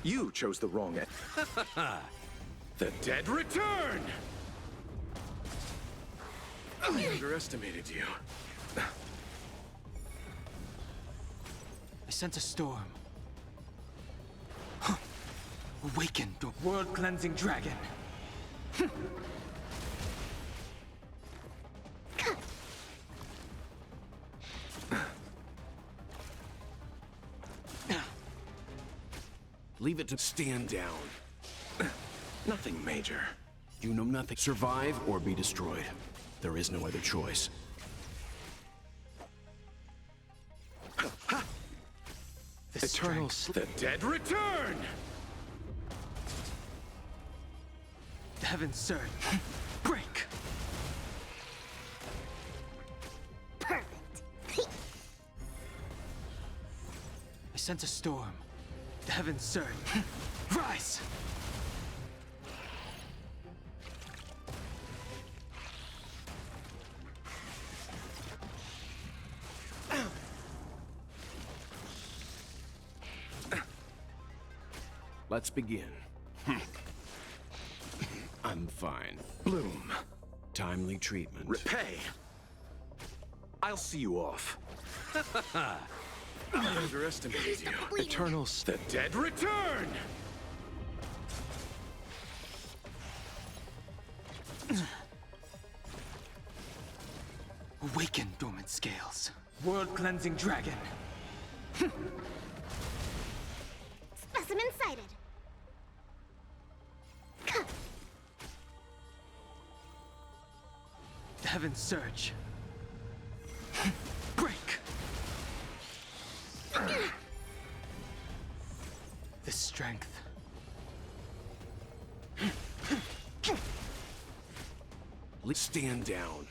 You chose the wrong end. The dead return! I underestimated you. I sense a storm. Awaken the world-cleansing dragon. Leave it to stand down. Nothing major. You know nothing. Survive or be destroyed. There is no other choice. Eternals. The dead return! The heavens surge. Break! Perfect. I sense a storm. The heavens surge. Rise! Let's begin. I'm fine. Bloom. Timely treatment. Repay. I'll see you off. I underestimated you. Eternals. The dead return! Awaken, dormant scales. World-cleansing dragon. Specimen sighted. The heavens surge. Break! The strength. Stand down.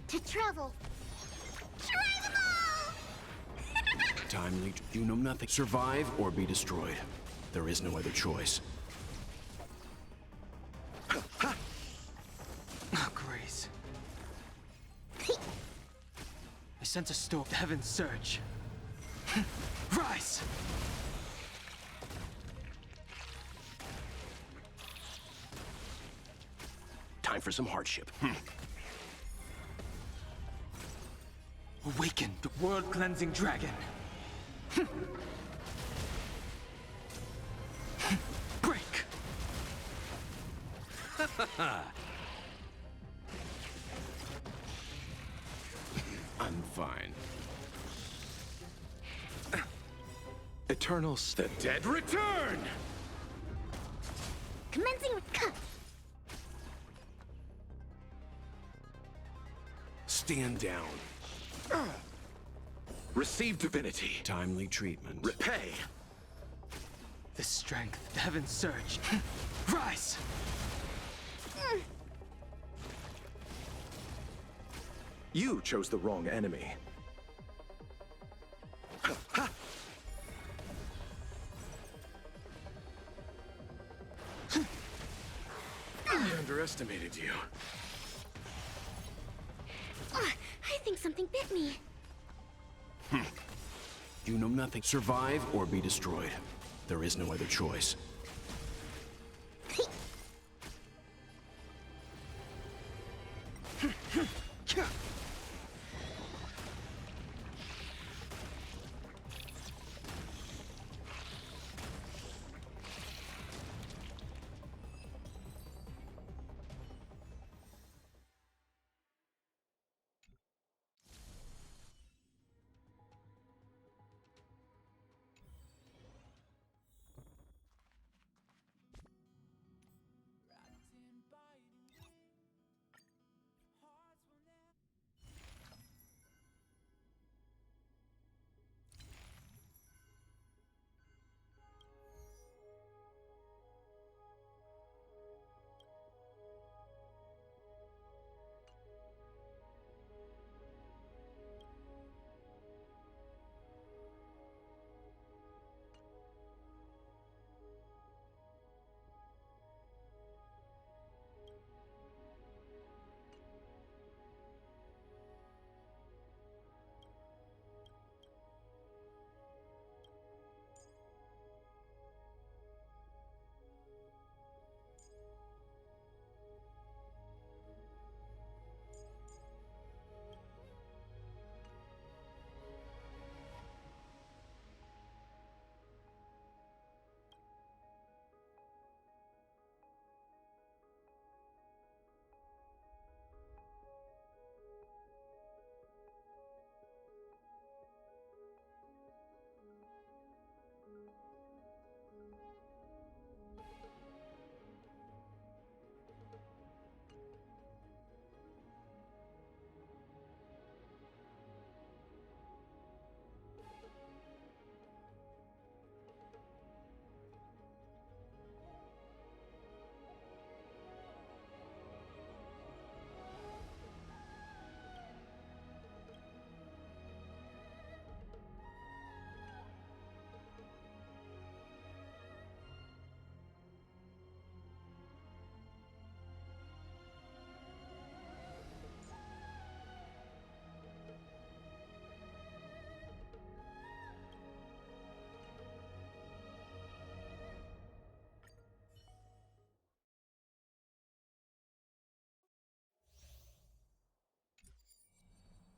To travel. Try them all! Timely. You know nothing. Survive or be destroyed. There is no other choice. Oh, Grace. I sense a storm. The heavens surge. Rise! Time for some hardship. Awaken, the world-cleansing dragon. Break! I'm fine. Eternals. The dead return! Commencing cut. Stand down. Receive divinity. Timely treatment. Repay. The strength. The heavens surge. Rise! You chose the wrong enemy. I underestimated you. I think something bit me. You know nothing. Survive or be destroyed. There is no other choice.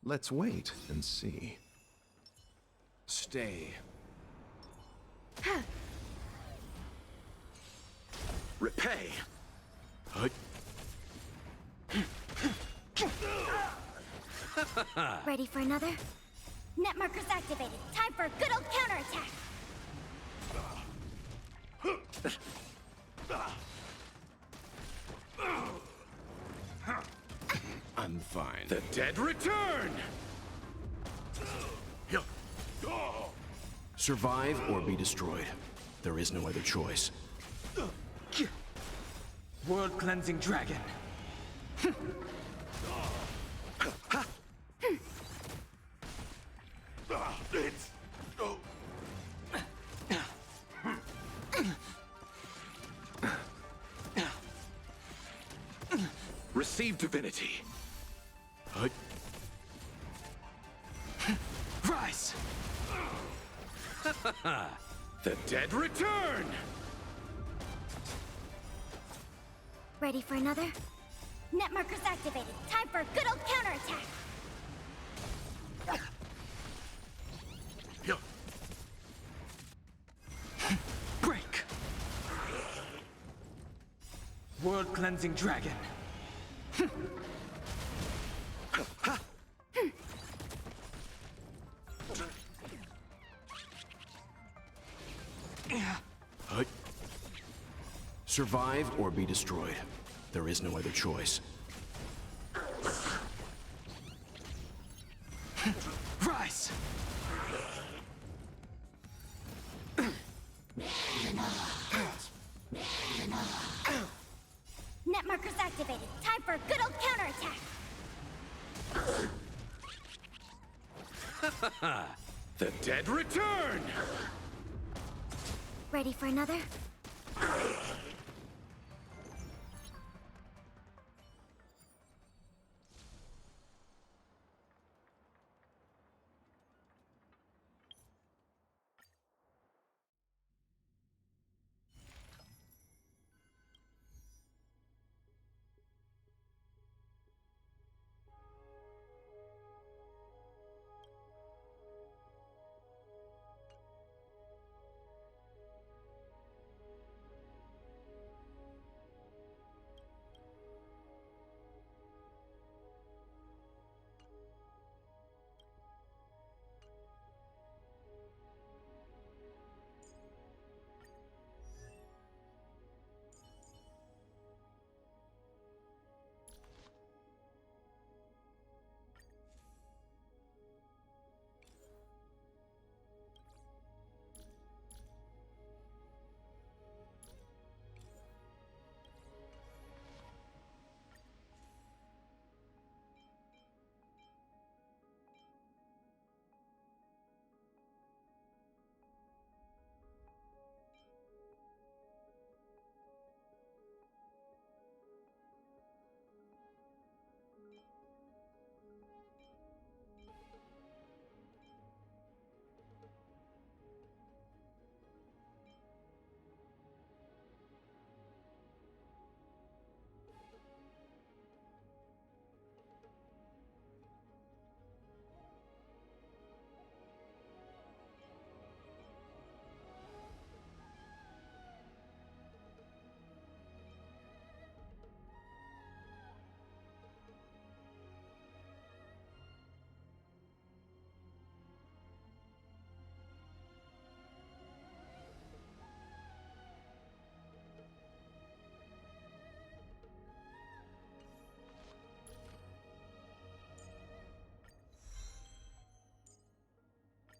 Let's wait and see. Stay. Repay! Ready for another? Net markers activated. Time for a good old counterattack. I'm fine. The dead return! Survive or be destroyed. There is no other choice. World Cleansing Dragon. Receive divinity. Rise! The dead return! Ready for another? Net markers activated. Time for a good old counterattack. Break! World Cleansing Dragon. Survive or be destroyed. There is no other choice. Rise! Net markers activated. Time for a good old counterattack. The dead return! Ready for another?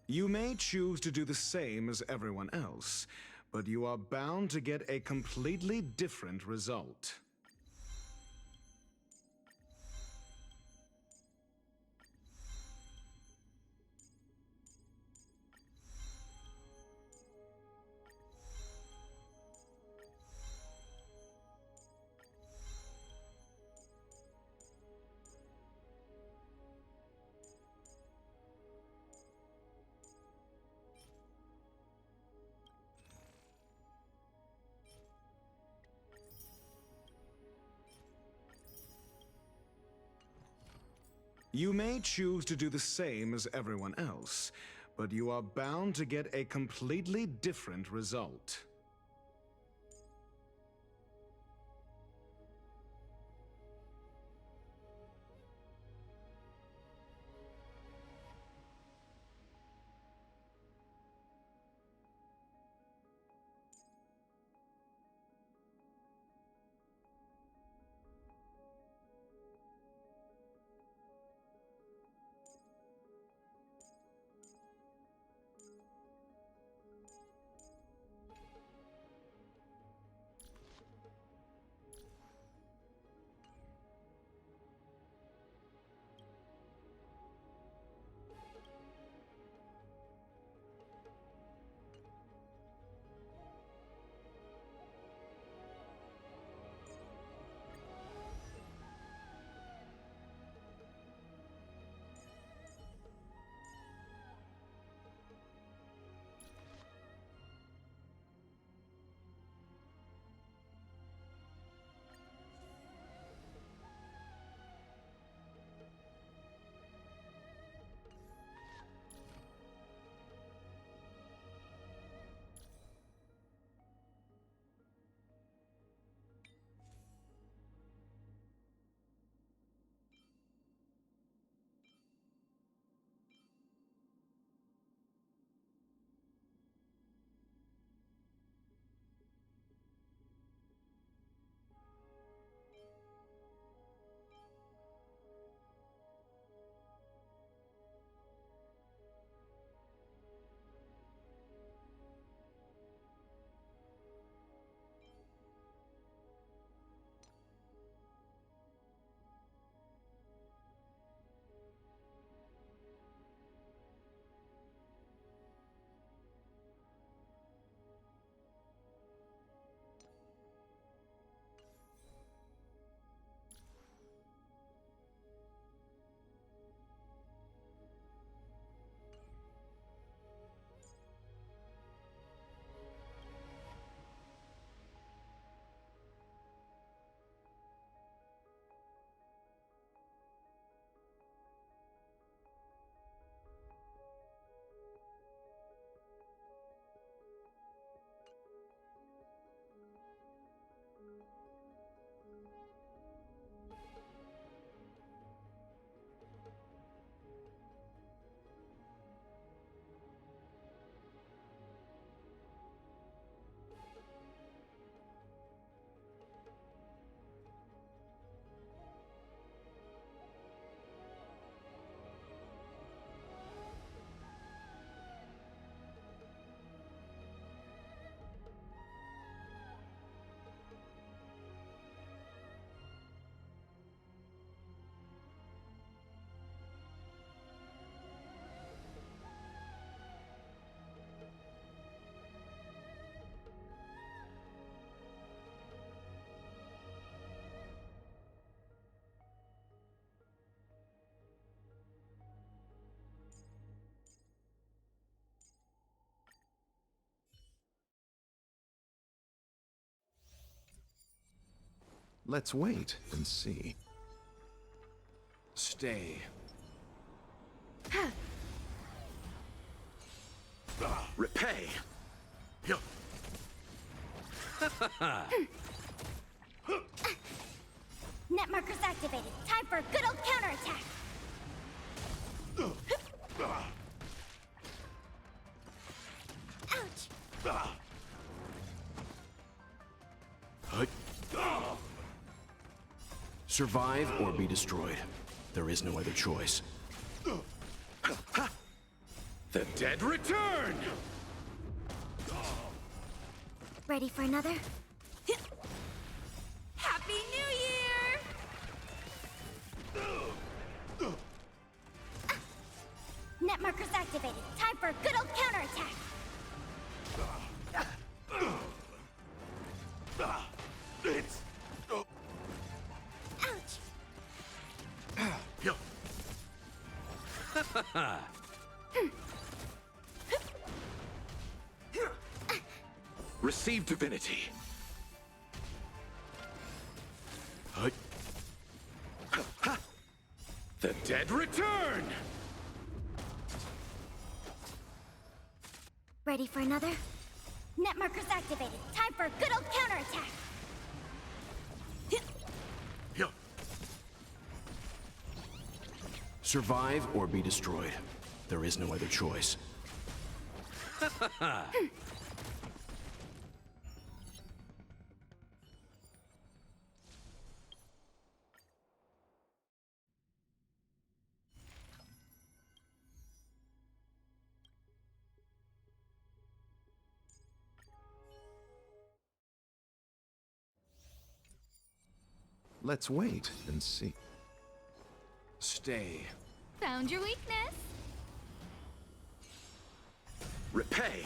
You may choose to do the same as everyone else, but you are bound to get a completely different result. You may choose to do the same as everyone else, but you are bound to get a completely different result. Let's wait and see. Stay. Repay! Net markers activated. Time for a good old counterattack. Ouch! Survive or be destroyed. There is no other choice. The dead return! Ready for another? Happy New Year! Net markers activated. Time for a good old counterattack. It's... Ouch! Receive divinity. The dead return! Ready for another? Net markers activated. Time for a good old counterattack. Survive or be destroyed. There is no other choice. Let's wait and see. Stay. Found your weakness. Repay!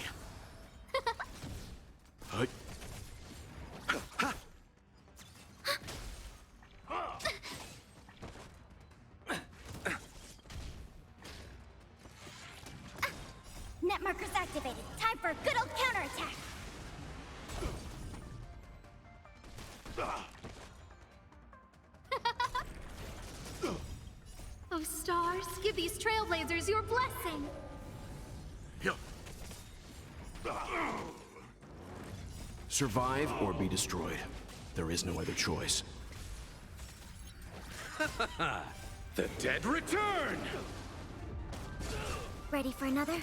Net markers activated. Time for a good old counterattack. Oh, stars, give these trailblazers your blessing. Survive or be destroyed. There is no other choice. The dead return! Ready for another?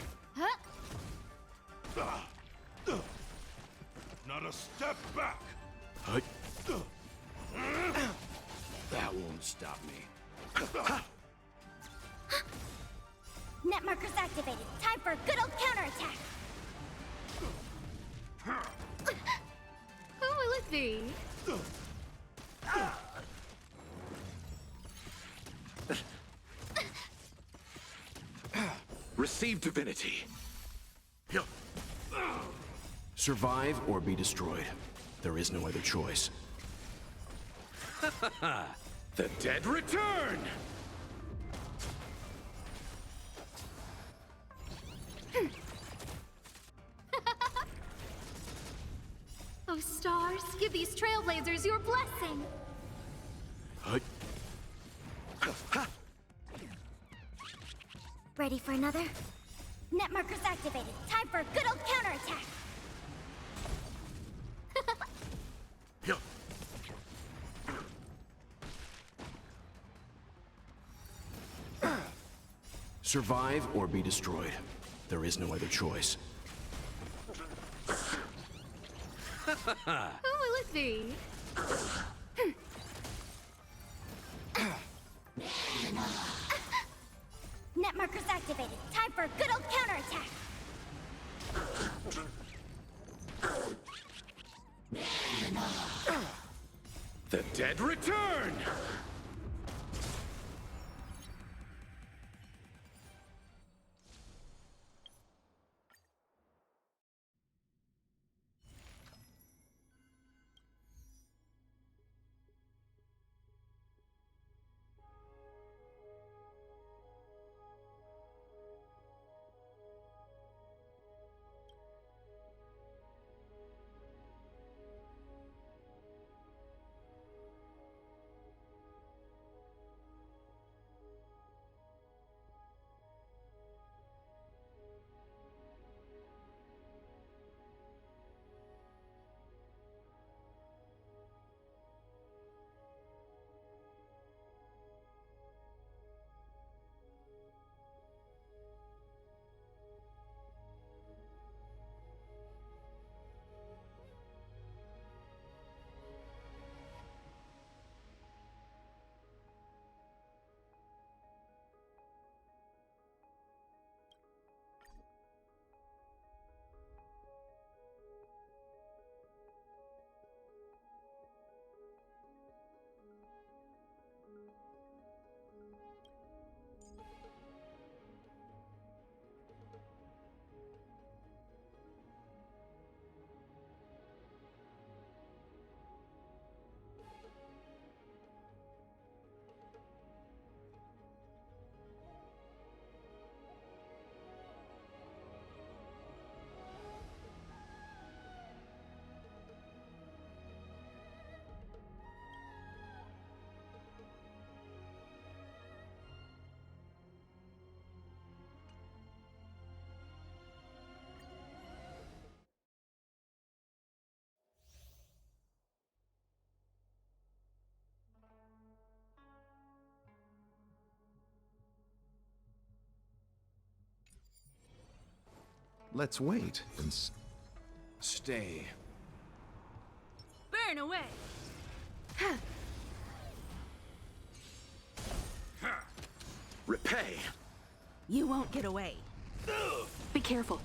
Not a step back! That won't stop me. Net markers activated. Time for a good old counterattack. Who will it be? Receive divinity. Survive or be destroyed. There is no other choice. The dead return! Oh, stars, give these trailblazers your blessing. Ready for another? Net markers activated. Time for a good old counterattack. Survive or be destroyed. There is no other choice. Who will it be? Net markers activated. Time for a good old counterattack. The dead return! Let's wait and Stay. Burn away! Repay. You won't get away. Be careful.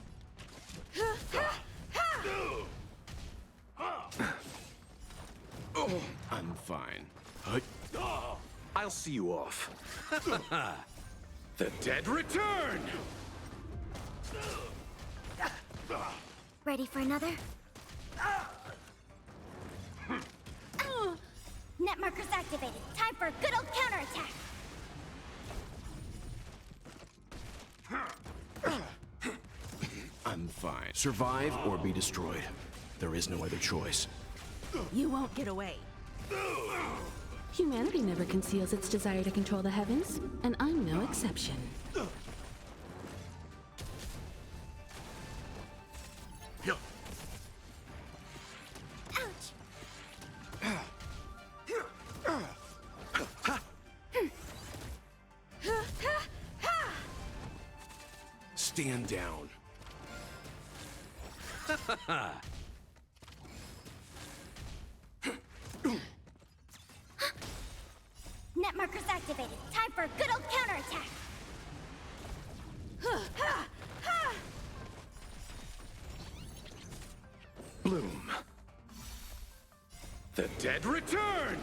I'm fine. I'll see you off. The dead return! Ready for another? Net markers activated. Time for a good old counterattack. I'm fine. Survive or be destroyed. There is no other choice. You won't get away. Humanity never conceals its desire to control the heavens, and I'm no exception. Stand down. Net markers activated. Time for a good old counterattack. Bloom. The dead return!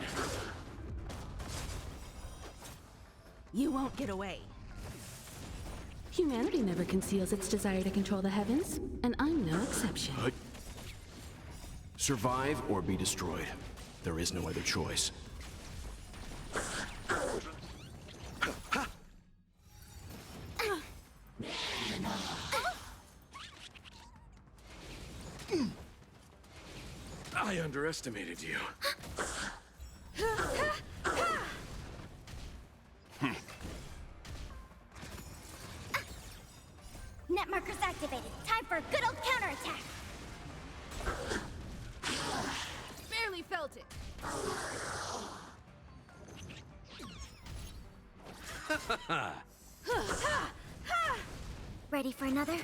You won't get away. Humanity never conceals its desire to control the heavens, and I'm no exception. Survive or be destroyed. There is no other choice. I underestimated you. Net markers activated. Time for a good old counterattack. Barely felt it. Ready for another?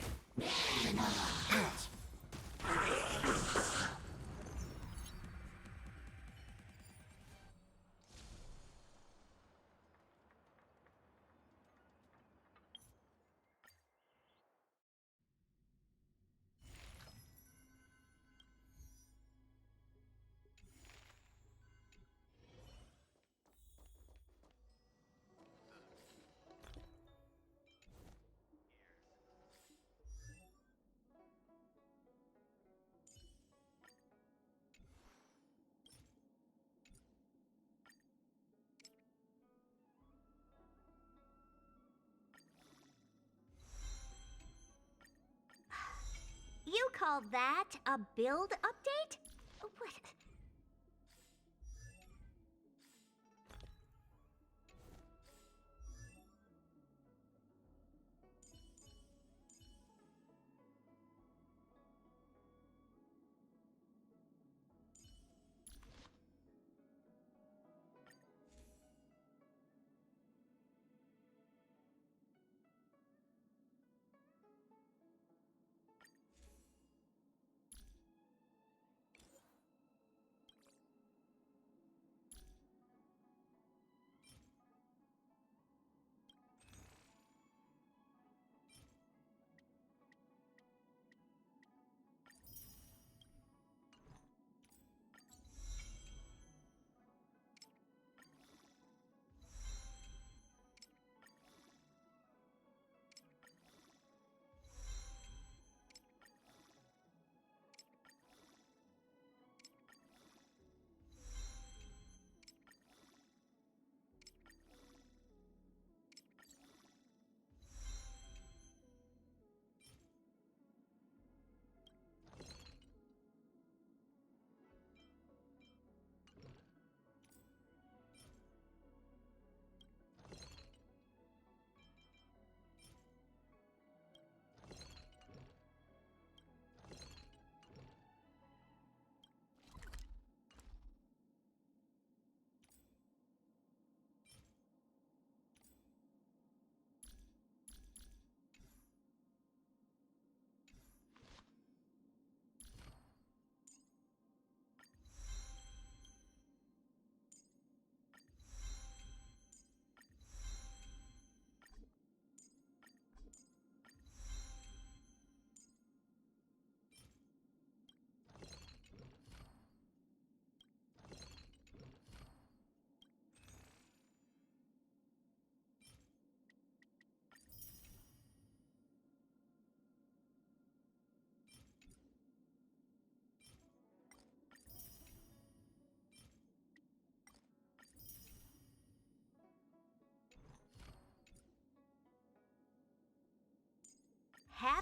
You call that a build update? What?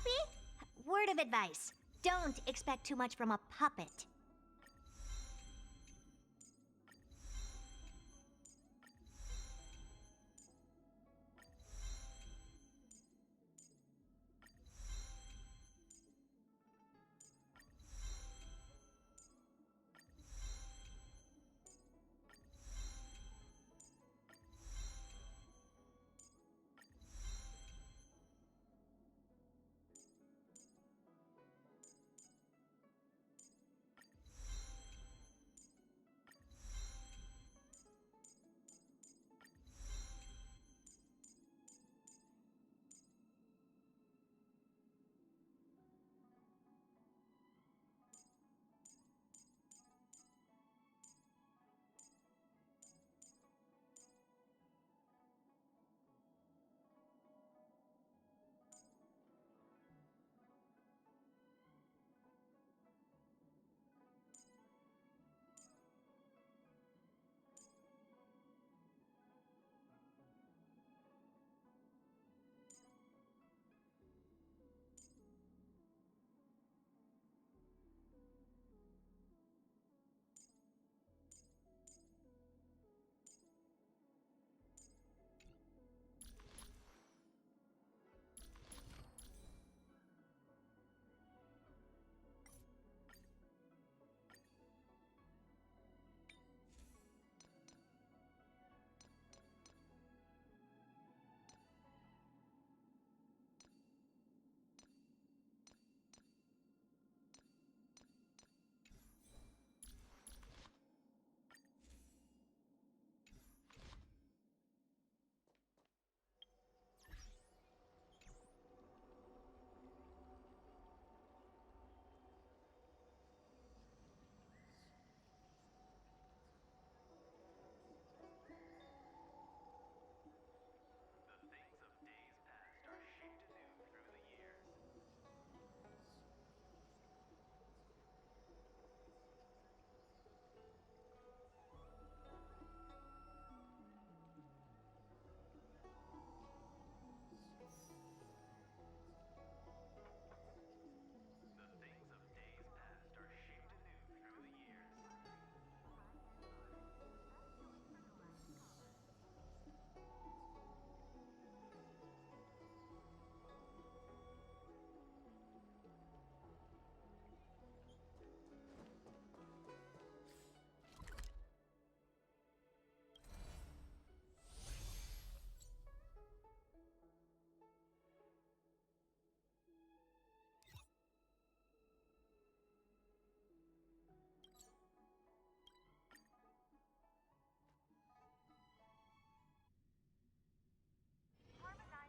happy? Word of advice. Don't expect too much from a puppet.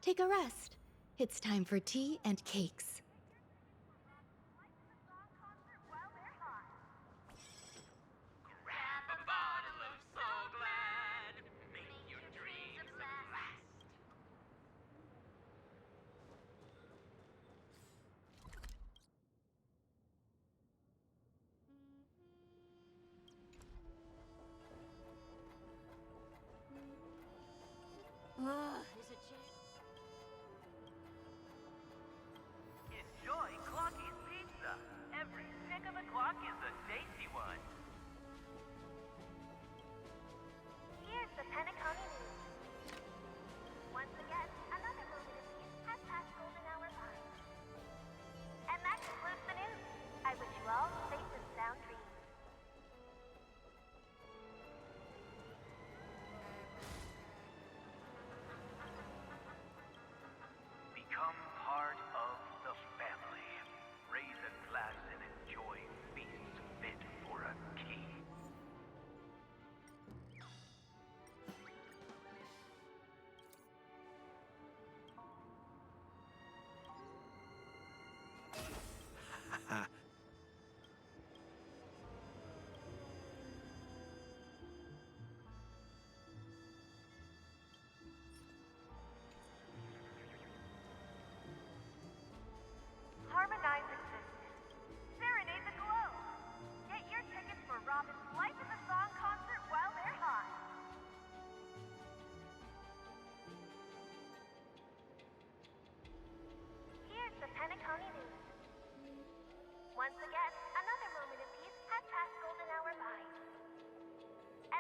Take a rest. It's time for tea and cakes. Grab a bottle of So Glad. Make your dreams last. Enjoy Clocky's Pizza. Every stick of the clock is a tasty one. Here's the Penacony news. Once again, another movie has passed golden hour by. And that concludes the news. I wish you all safe and sound dreams. Become part of the family. Raise a glass and enjoy feasts fit for a king.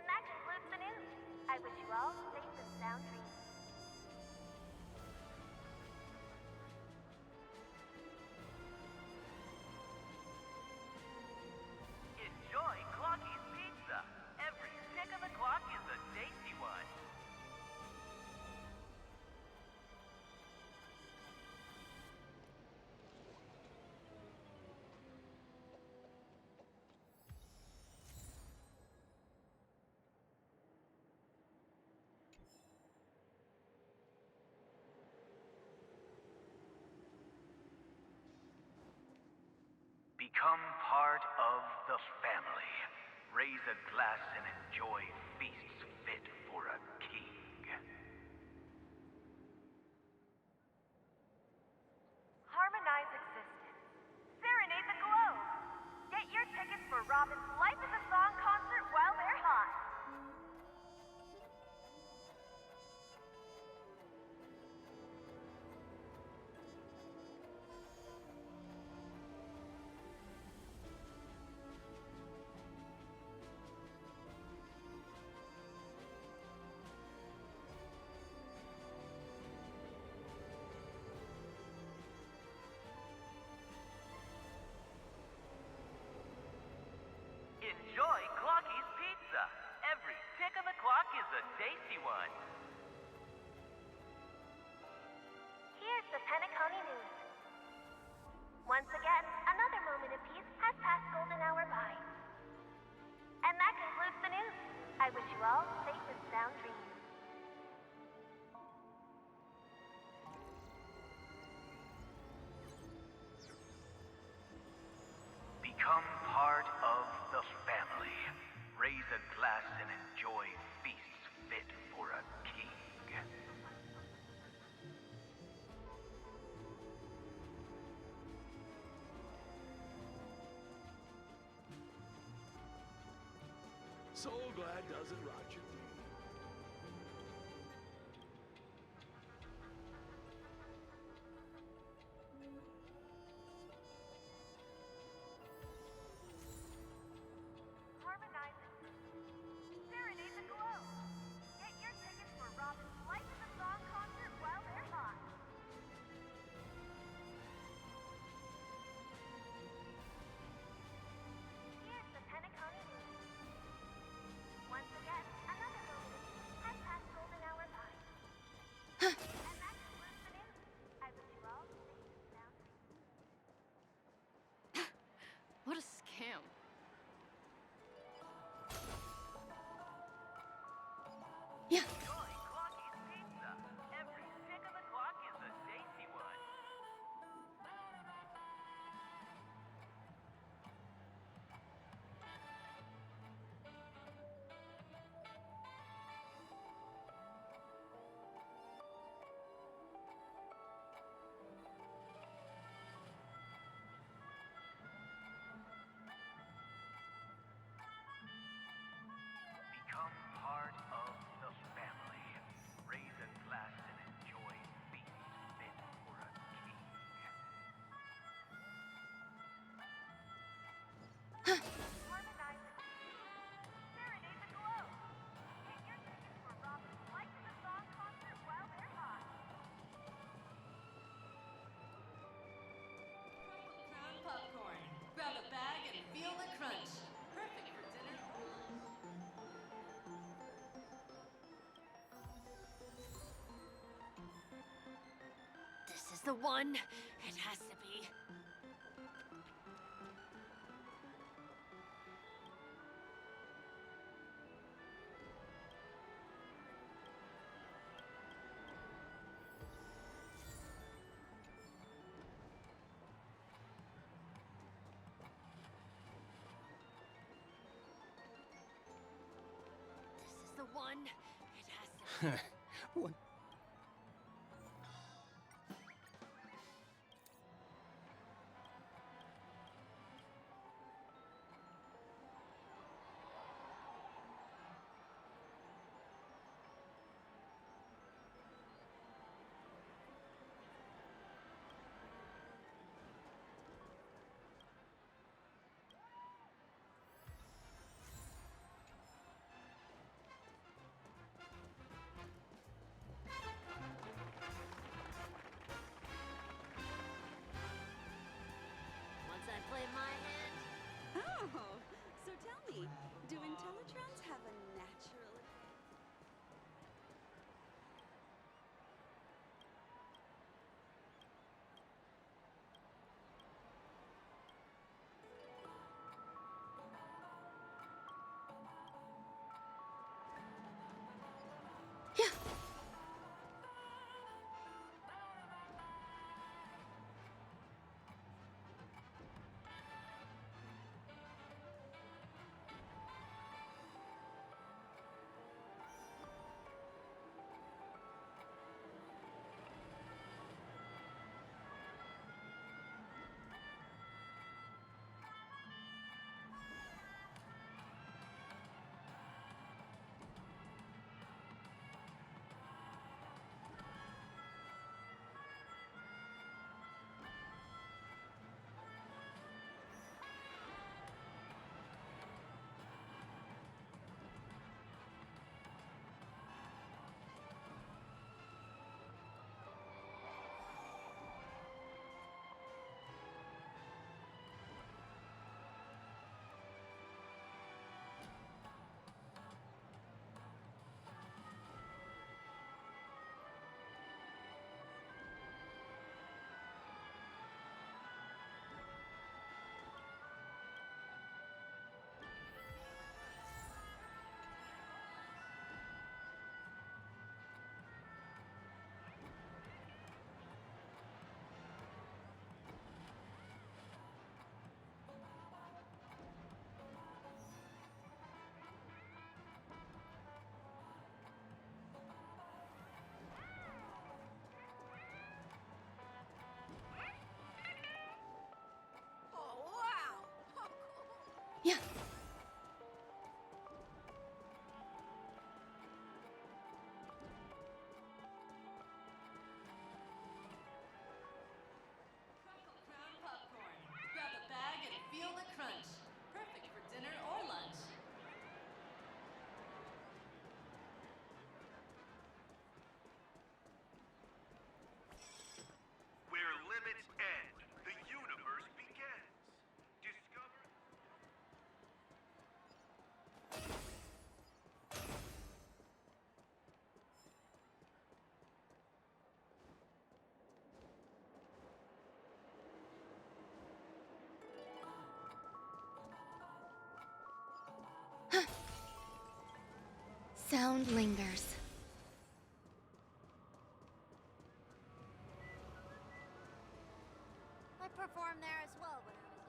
And that concludes the news. I wish you all safe and sound dreams. Enjoy Clocky's Pizza. Every tick of the clock is a tasty one. Become part of the family. Raise a glass and enjoy feasts fit for a king. Harmonize existence. Serenade the globe. Get your tickets for Robin's Life is a Song concert while they're hot. Enjoy Clocky's Pizza. Every tick of the clock is a tasty one. Here's the Penacony News. Once again, another moment of peace has passed golden hour by. And that concludes the news. I wish you all safe and sound dreams. Become part of the family. Raise a glass and enjoy feasts fit for a king. Soul Glad does it, Roger. Harmonize existence. Serenade the globe. Get your tickets for Robin's Life is a Song concert while they're hot. Here's the Penacony News. Once again, another moment of peace has passed golden hour by. And that concludes the news. I wish you all safe and sound dreams. What a scam. Yeah. Enjoy Clocky's Pizza. Every tick of the clock is a tasty one. Become part of the family. Raise a glass and enjoy feasts fit for a king. Harmonize existence. Serenade the globe. Get your tickets for Robin's Life is a Song concert while they're hot. Crown popcorn. Grab a bag and feel the crunch. Perfect for dinner. This is the one. It has to be. This is the one. It has to be. What? sound lingers. I performed there as well when I was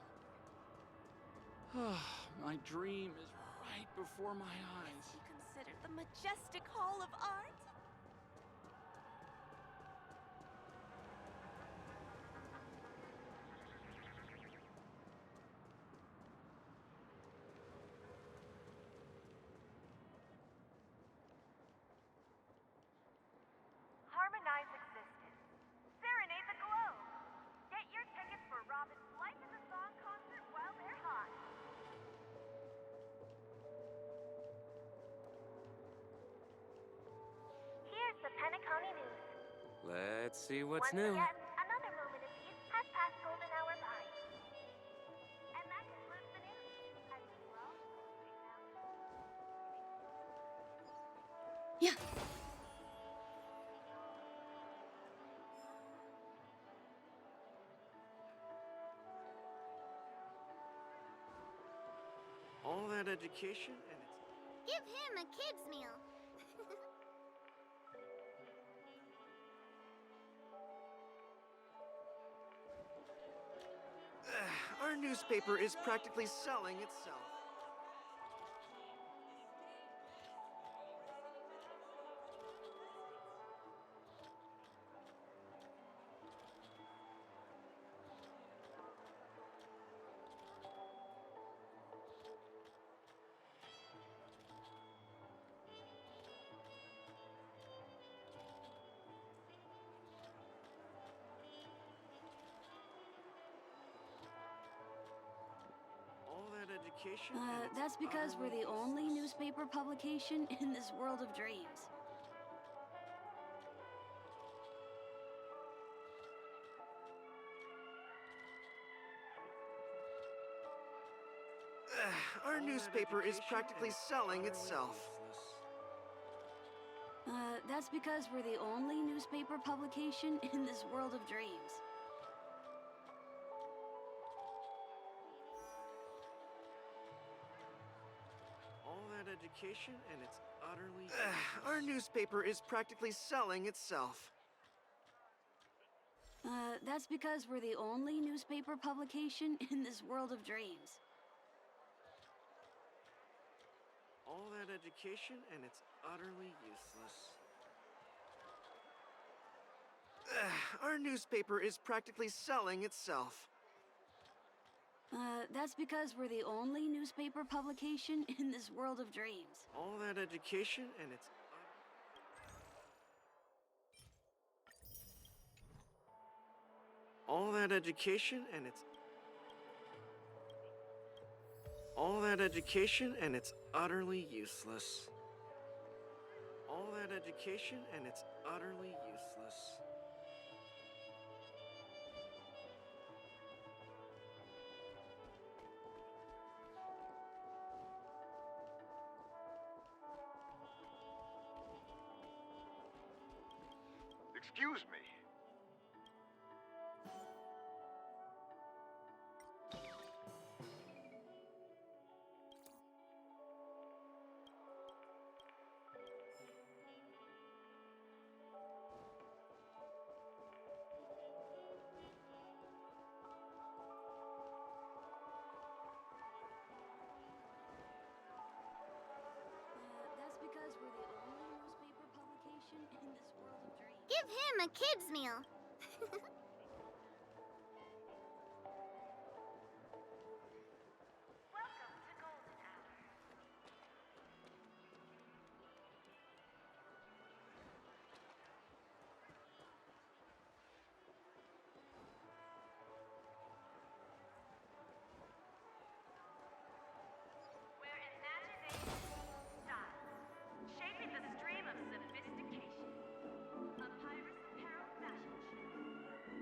younger. My dream is right before my eyes. You consider the majestic Hall of Art? Harmonize existence. Serenade the globe. Get your tickets for Robin's Life is a Song concert while they're hot. Here's the Penacony News. Let's see what's Once new. again, another moment of peace has passed golden hour by. And that concludes the news. I mean, well, Yeah. All that education and it's... Give him a kid's meal. Our newspaper is practically selling itself. All that education and it's That's because we're utterly the only newspaper publication in this world of dreams. Our newspaper is practically selling itself. That's because we're the only newspaper publication in this world of dreams. All that education and it's utterly... Our newspaper is practically selling itself. That's because we're the only newspaper publication in this world of dreams. All that education and it's utterly useless. Our newspaper is practically selling itself. That's because we're the only newspaper publication in this world of dreams. All that education and it's... All that education and it's... All that education and it's utterly useless. All that education and it's utterly useless. Excuse me. That's because we're the only newspaper publication in this world of dreams. Give him a kid's meal. welcome to Golden Hour. Where imagination meets style, shaping the stream of sophistication. A Pirate's Apparel fashion show.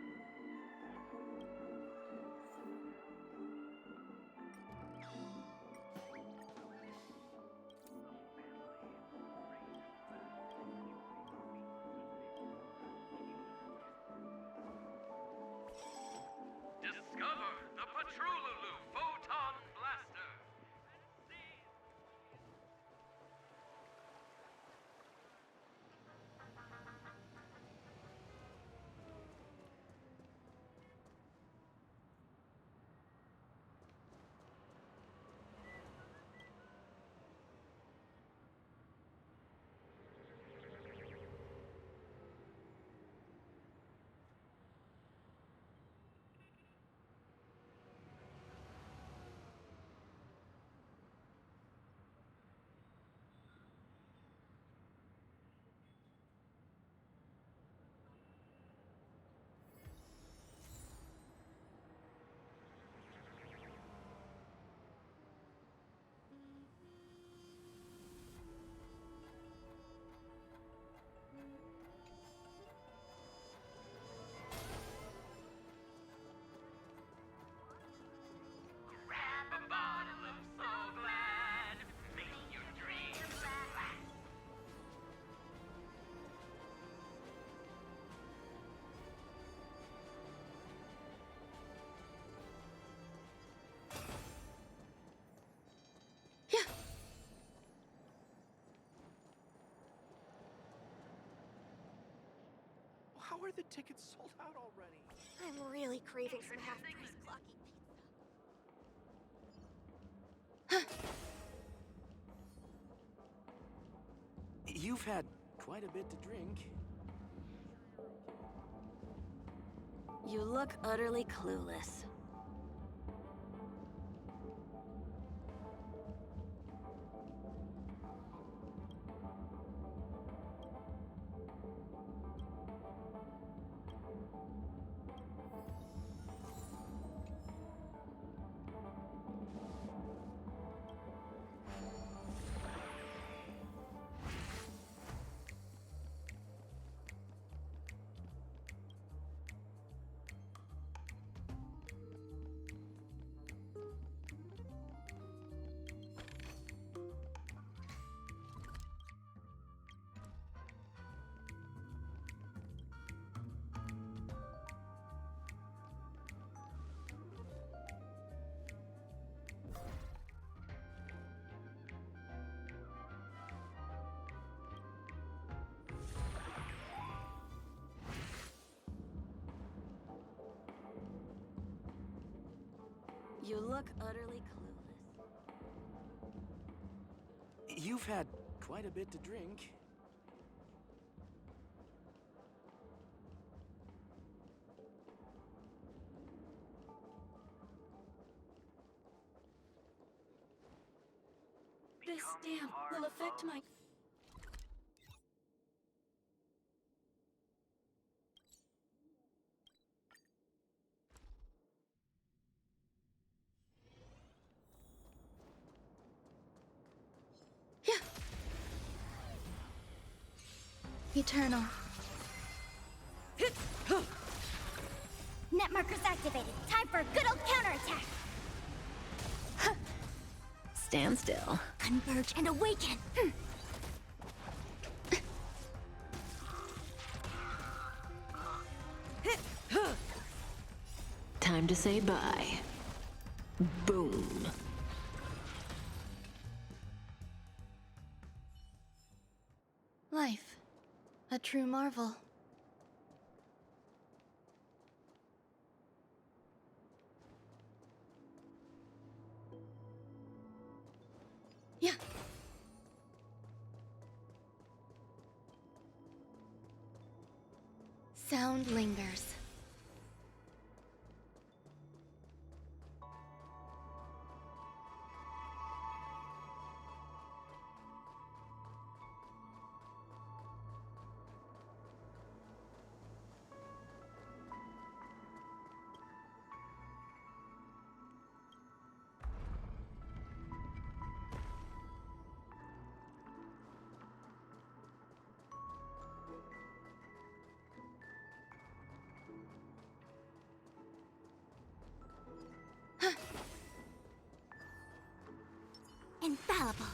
How are the tickets sold out already? I'm really craving some half-price clocky pizza. You've had quite a bit to drink. You look utterly clueless. You look utterly clueless. You've had quite a bit to drink. This stamp will affect my... Eternal. Net markers activated. Time for a good old counterattack. Stand still. Converge and awaken. Time to say bye. Boom. Life. A true marvel. Yeah. Sound lingers. Infallible.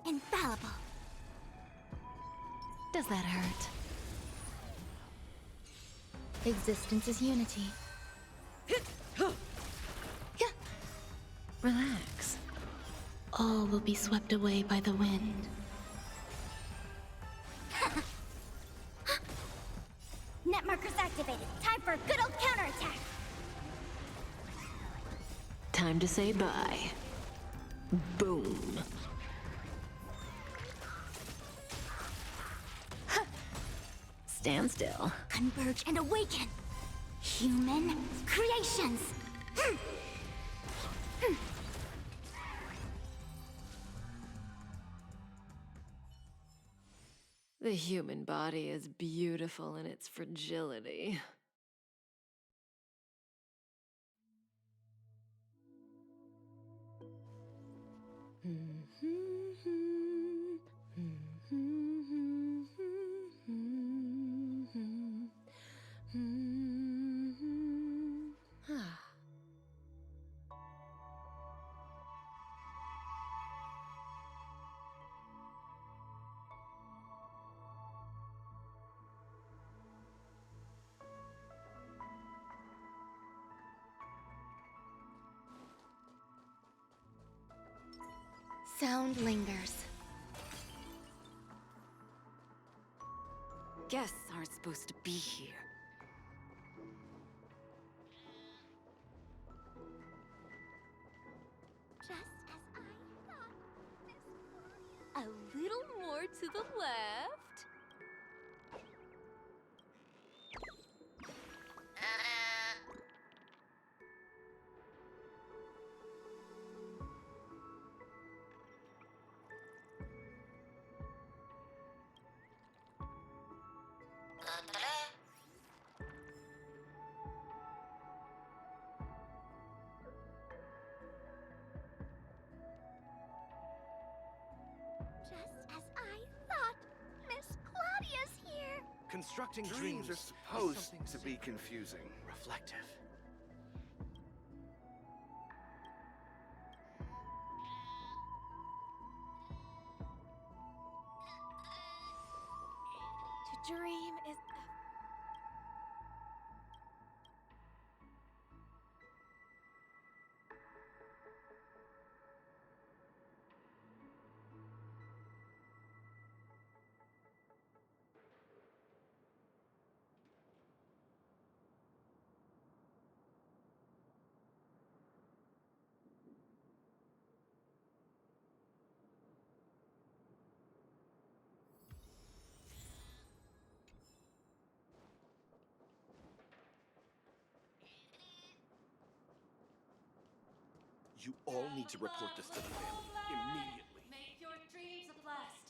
Infallible. Does that hurt? Existence is unity. Relax. All will be swept away by the wind. Net markers activated. Time for a good old counterattack. Time to say bye. Boom. Stand still. Converge and awaken. Human creations. The human body is beautiful in its fragility. sound lingers. Guests aren't supposed to be here. Just as I thought, Miss Claudia. A little more to the left. Just as I thought, Miss Claudia's here. Constructing Dreams dreams are supposed to be confusing. reflective. To dream is You all need to report this to the family immediately. Make your dreams a blast.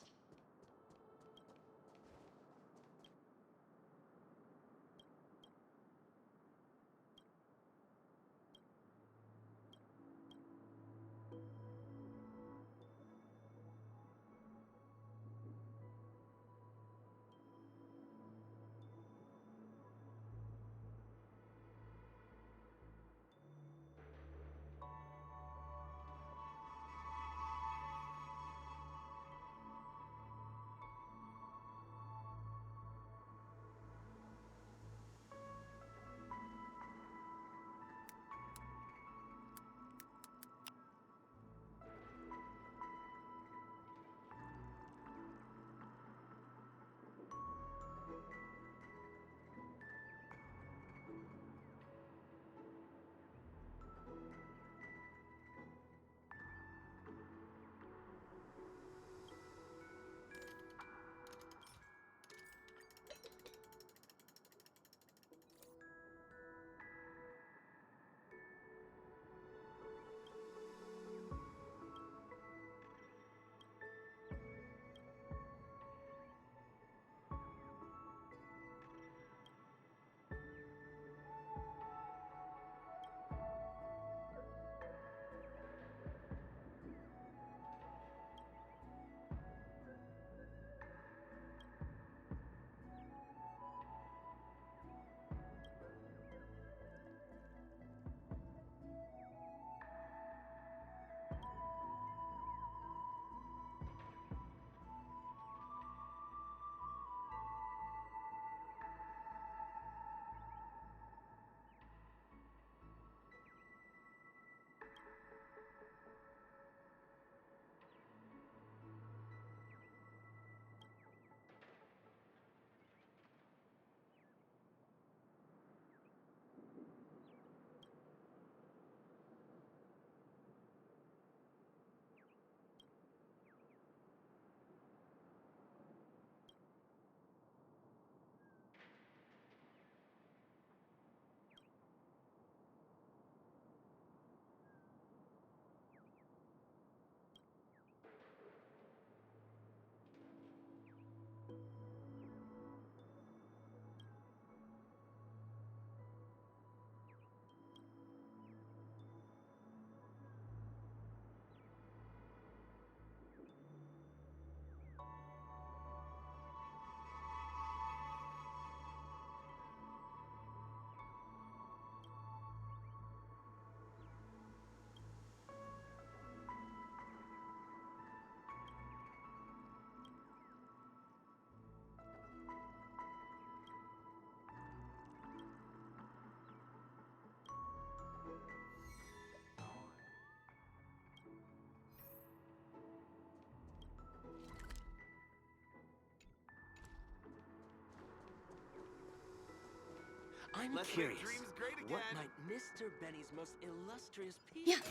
I'm Let's make curious. dreams great What again. might Mr. Benny's most illustrious piece Yeah. be?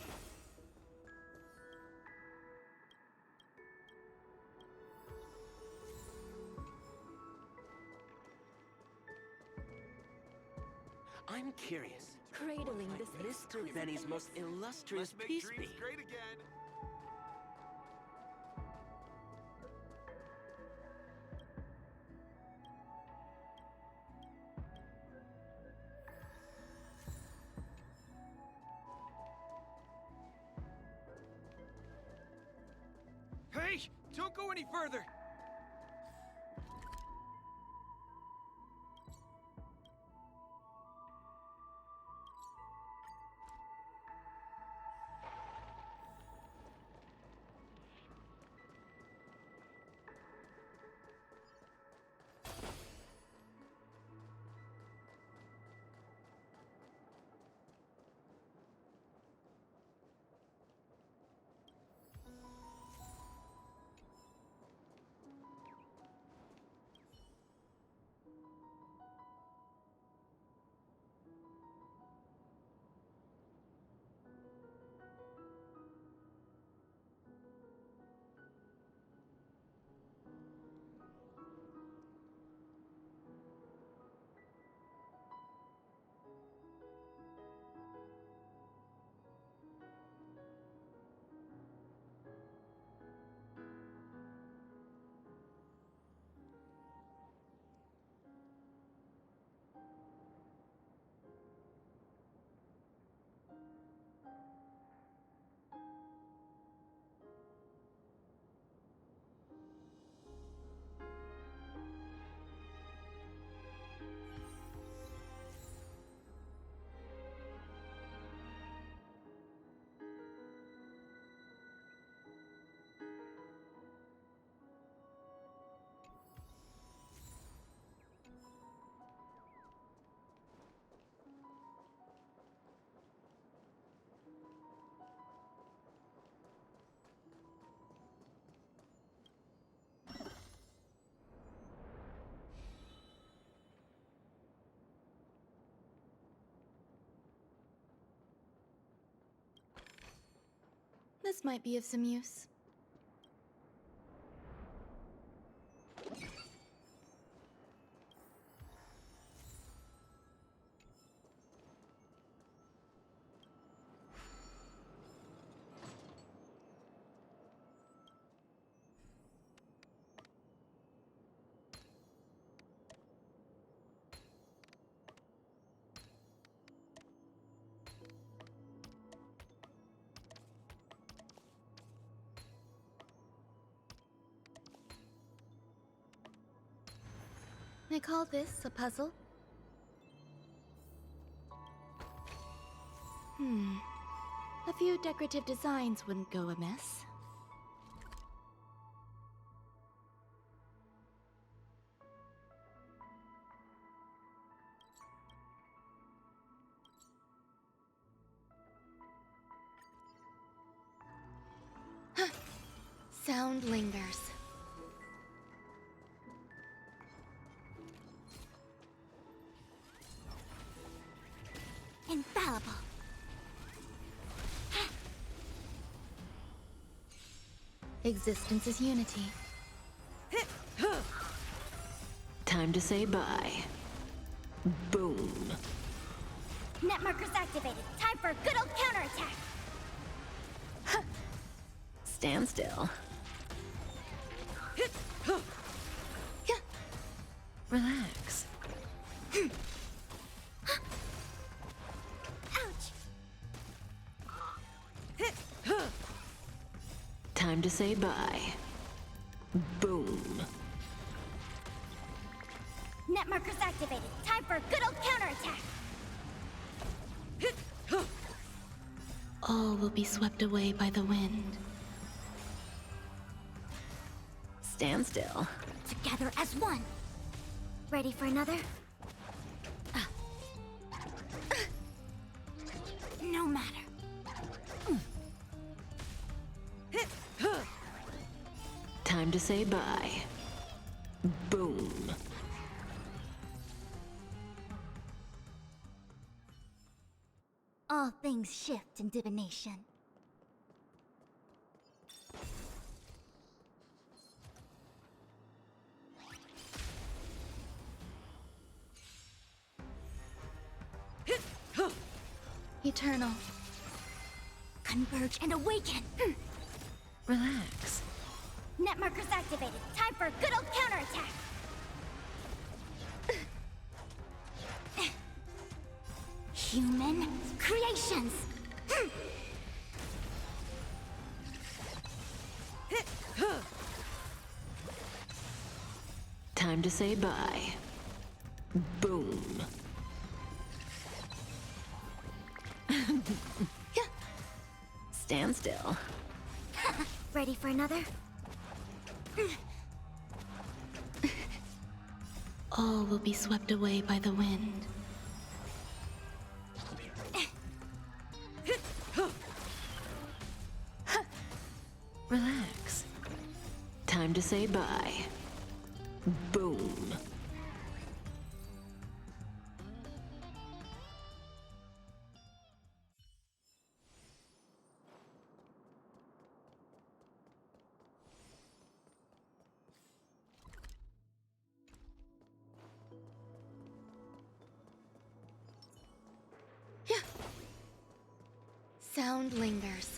I'm curious. Cradling What this might Mr. Benny's most illustrious Let's make piece dreams be? great again. Hey! Don't go any further! This might be of some use. I call this a puzzle. A few decorative designs wouldn't go amiss. Sound lingers. Infallible. Existence is unity. Time to say bye. Boom. Net markers activated. Time for a good old counterattack. Stand still. Relax. Ouch. Time to say bye. Boom. Net markers activated. Time for a good old counterattack. All will be swept away by the wind. Stand still. Together as one. Ready for another? No matter. Time to say bye. Boom. All things shift in divination. Eternal. Converge and awaken! Relax. Net markers activated. Time for a good old counterattack! Human creations! Time to say bye. Boom. Stand still. Ready for another? All will be swept away by the wind. Relax. Time to say bye. Boom. Sound lingers.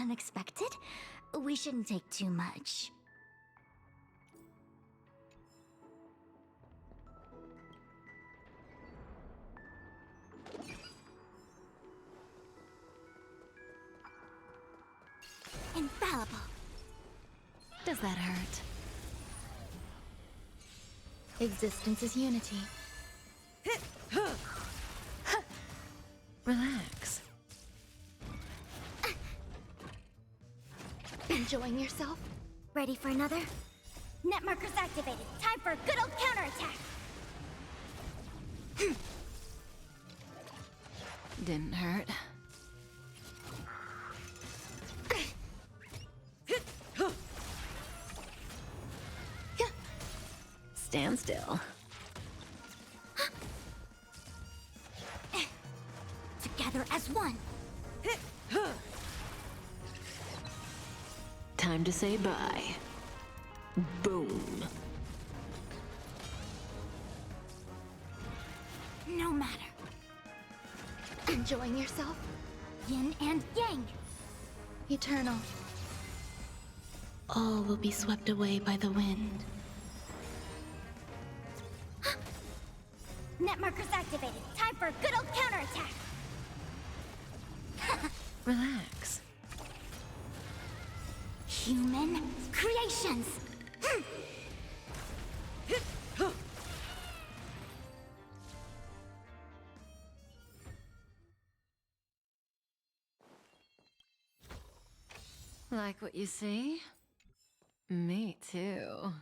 Unexpected? We shouldn't take too much. Infallible. Does that hurt? Existence is unity. Relax. Enjoying yourself? Ready for another? Net markers activated. Time for a good old counterattack. Didn't hurt. Stand still. Together as one. Time to say bye. Boom. No matter. Enjoying yourself? Yin and yang. Eternal. All will be swept away by the wind. Net markers activated. Time for a good old counterattack. Relax. Human creations. Like what you see? Me too.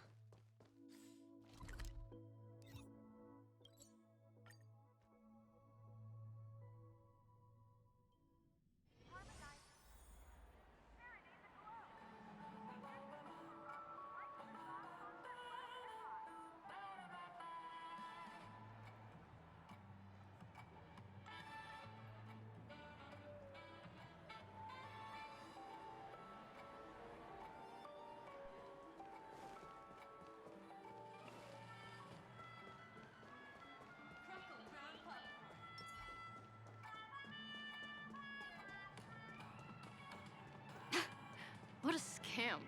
What a scam.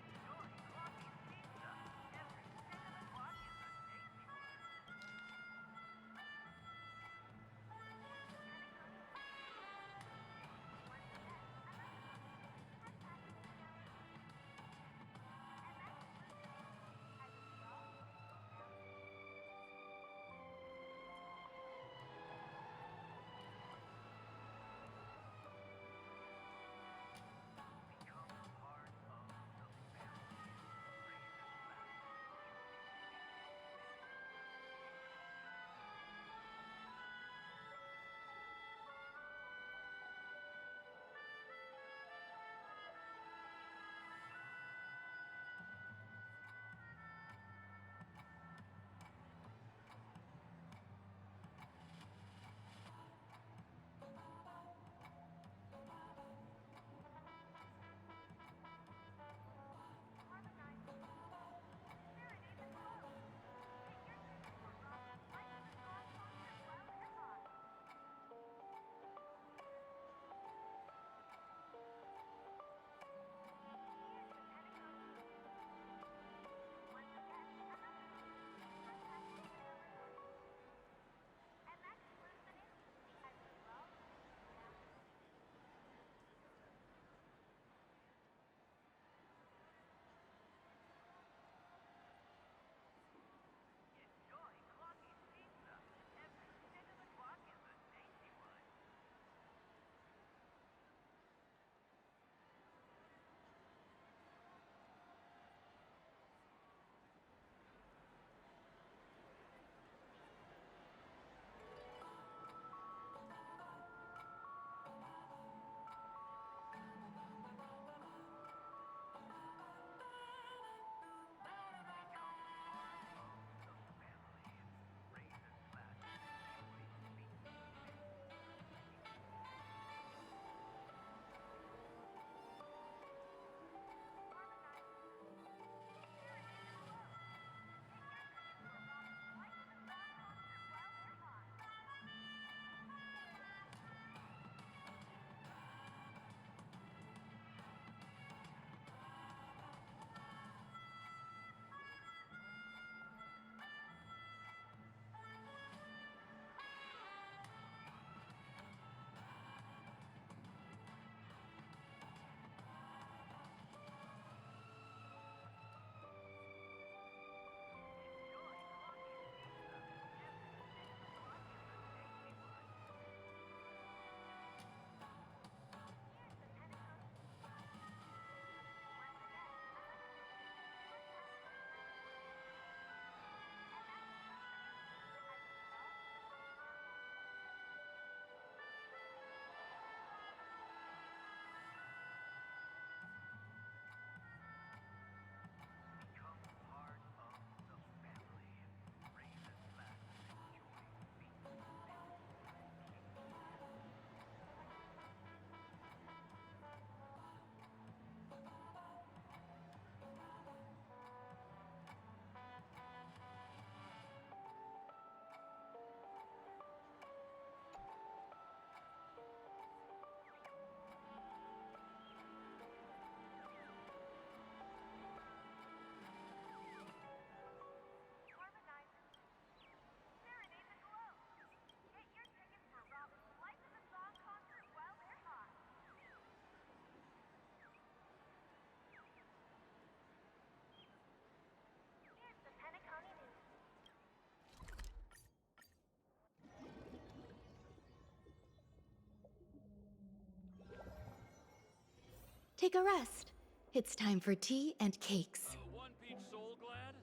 Take a rest. It's time for tea and cakes. One peach soul glad?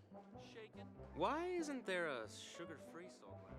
Shaken? Why isn't there a sugar-free soul glad?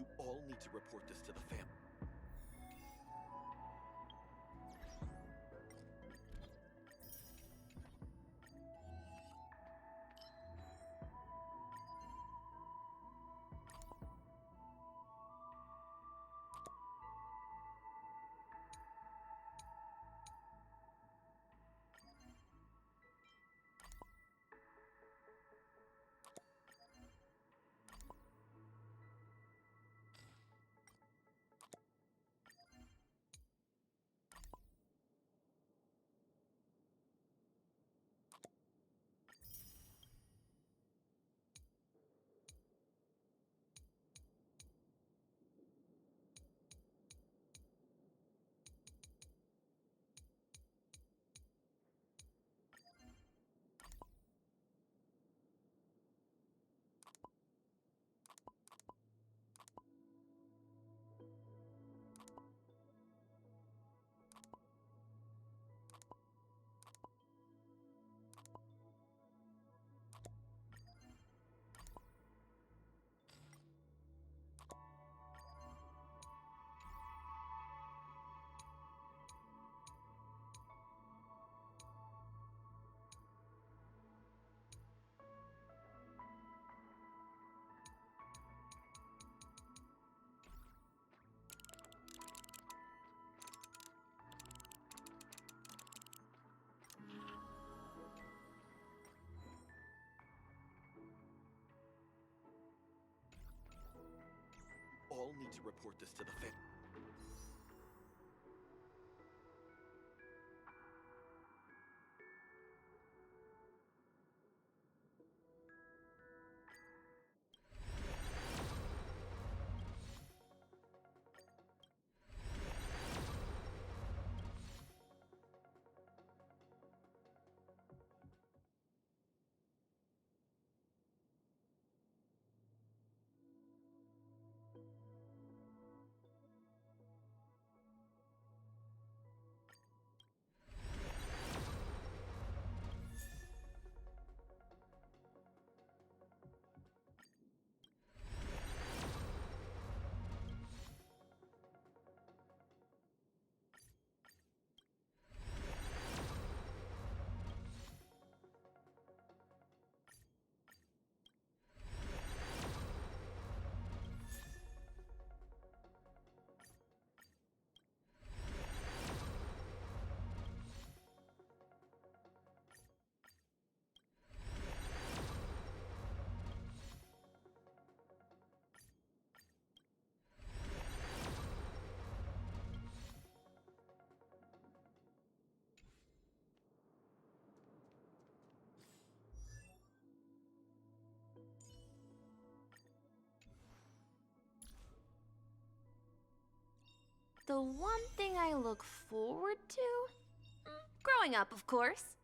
You all need to report this to the family. All need to report this to the family. The one thing I look forward to? Growing up, of course.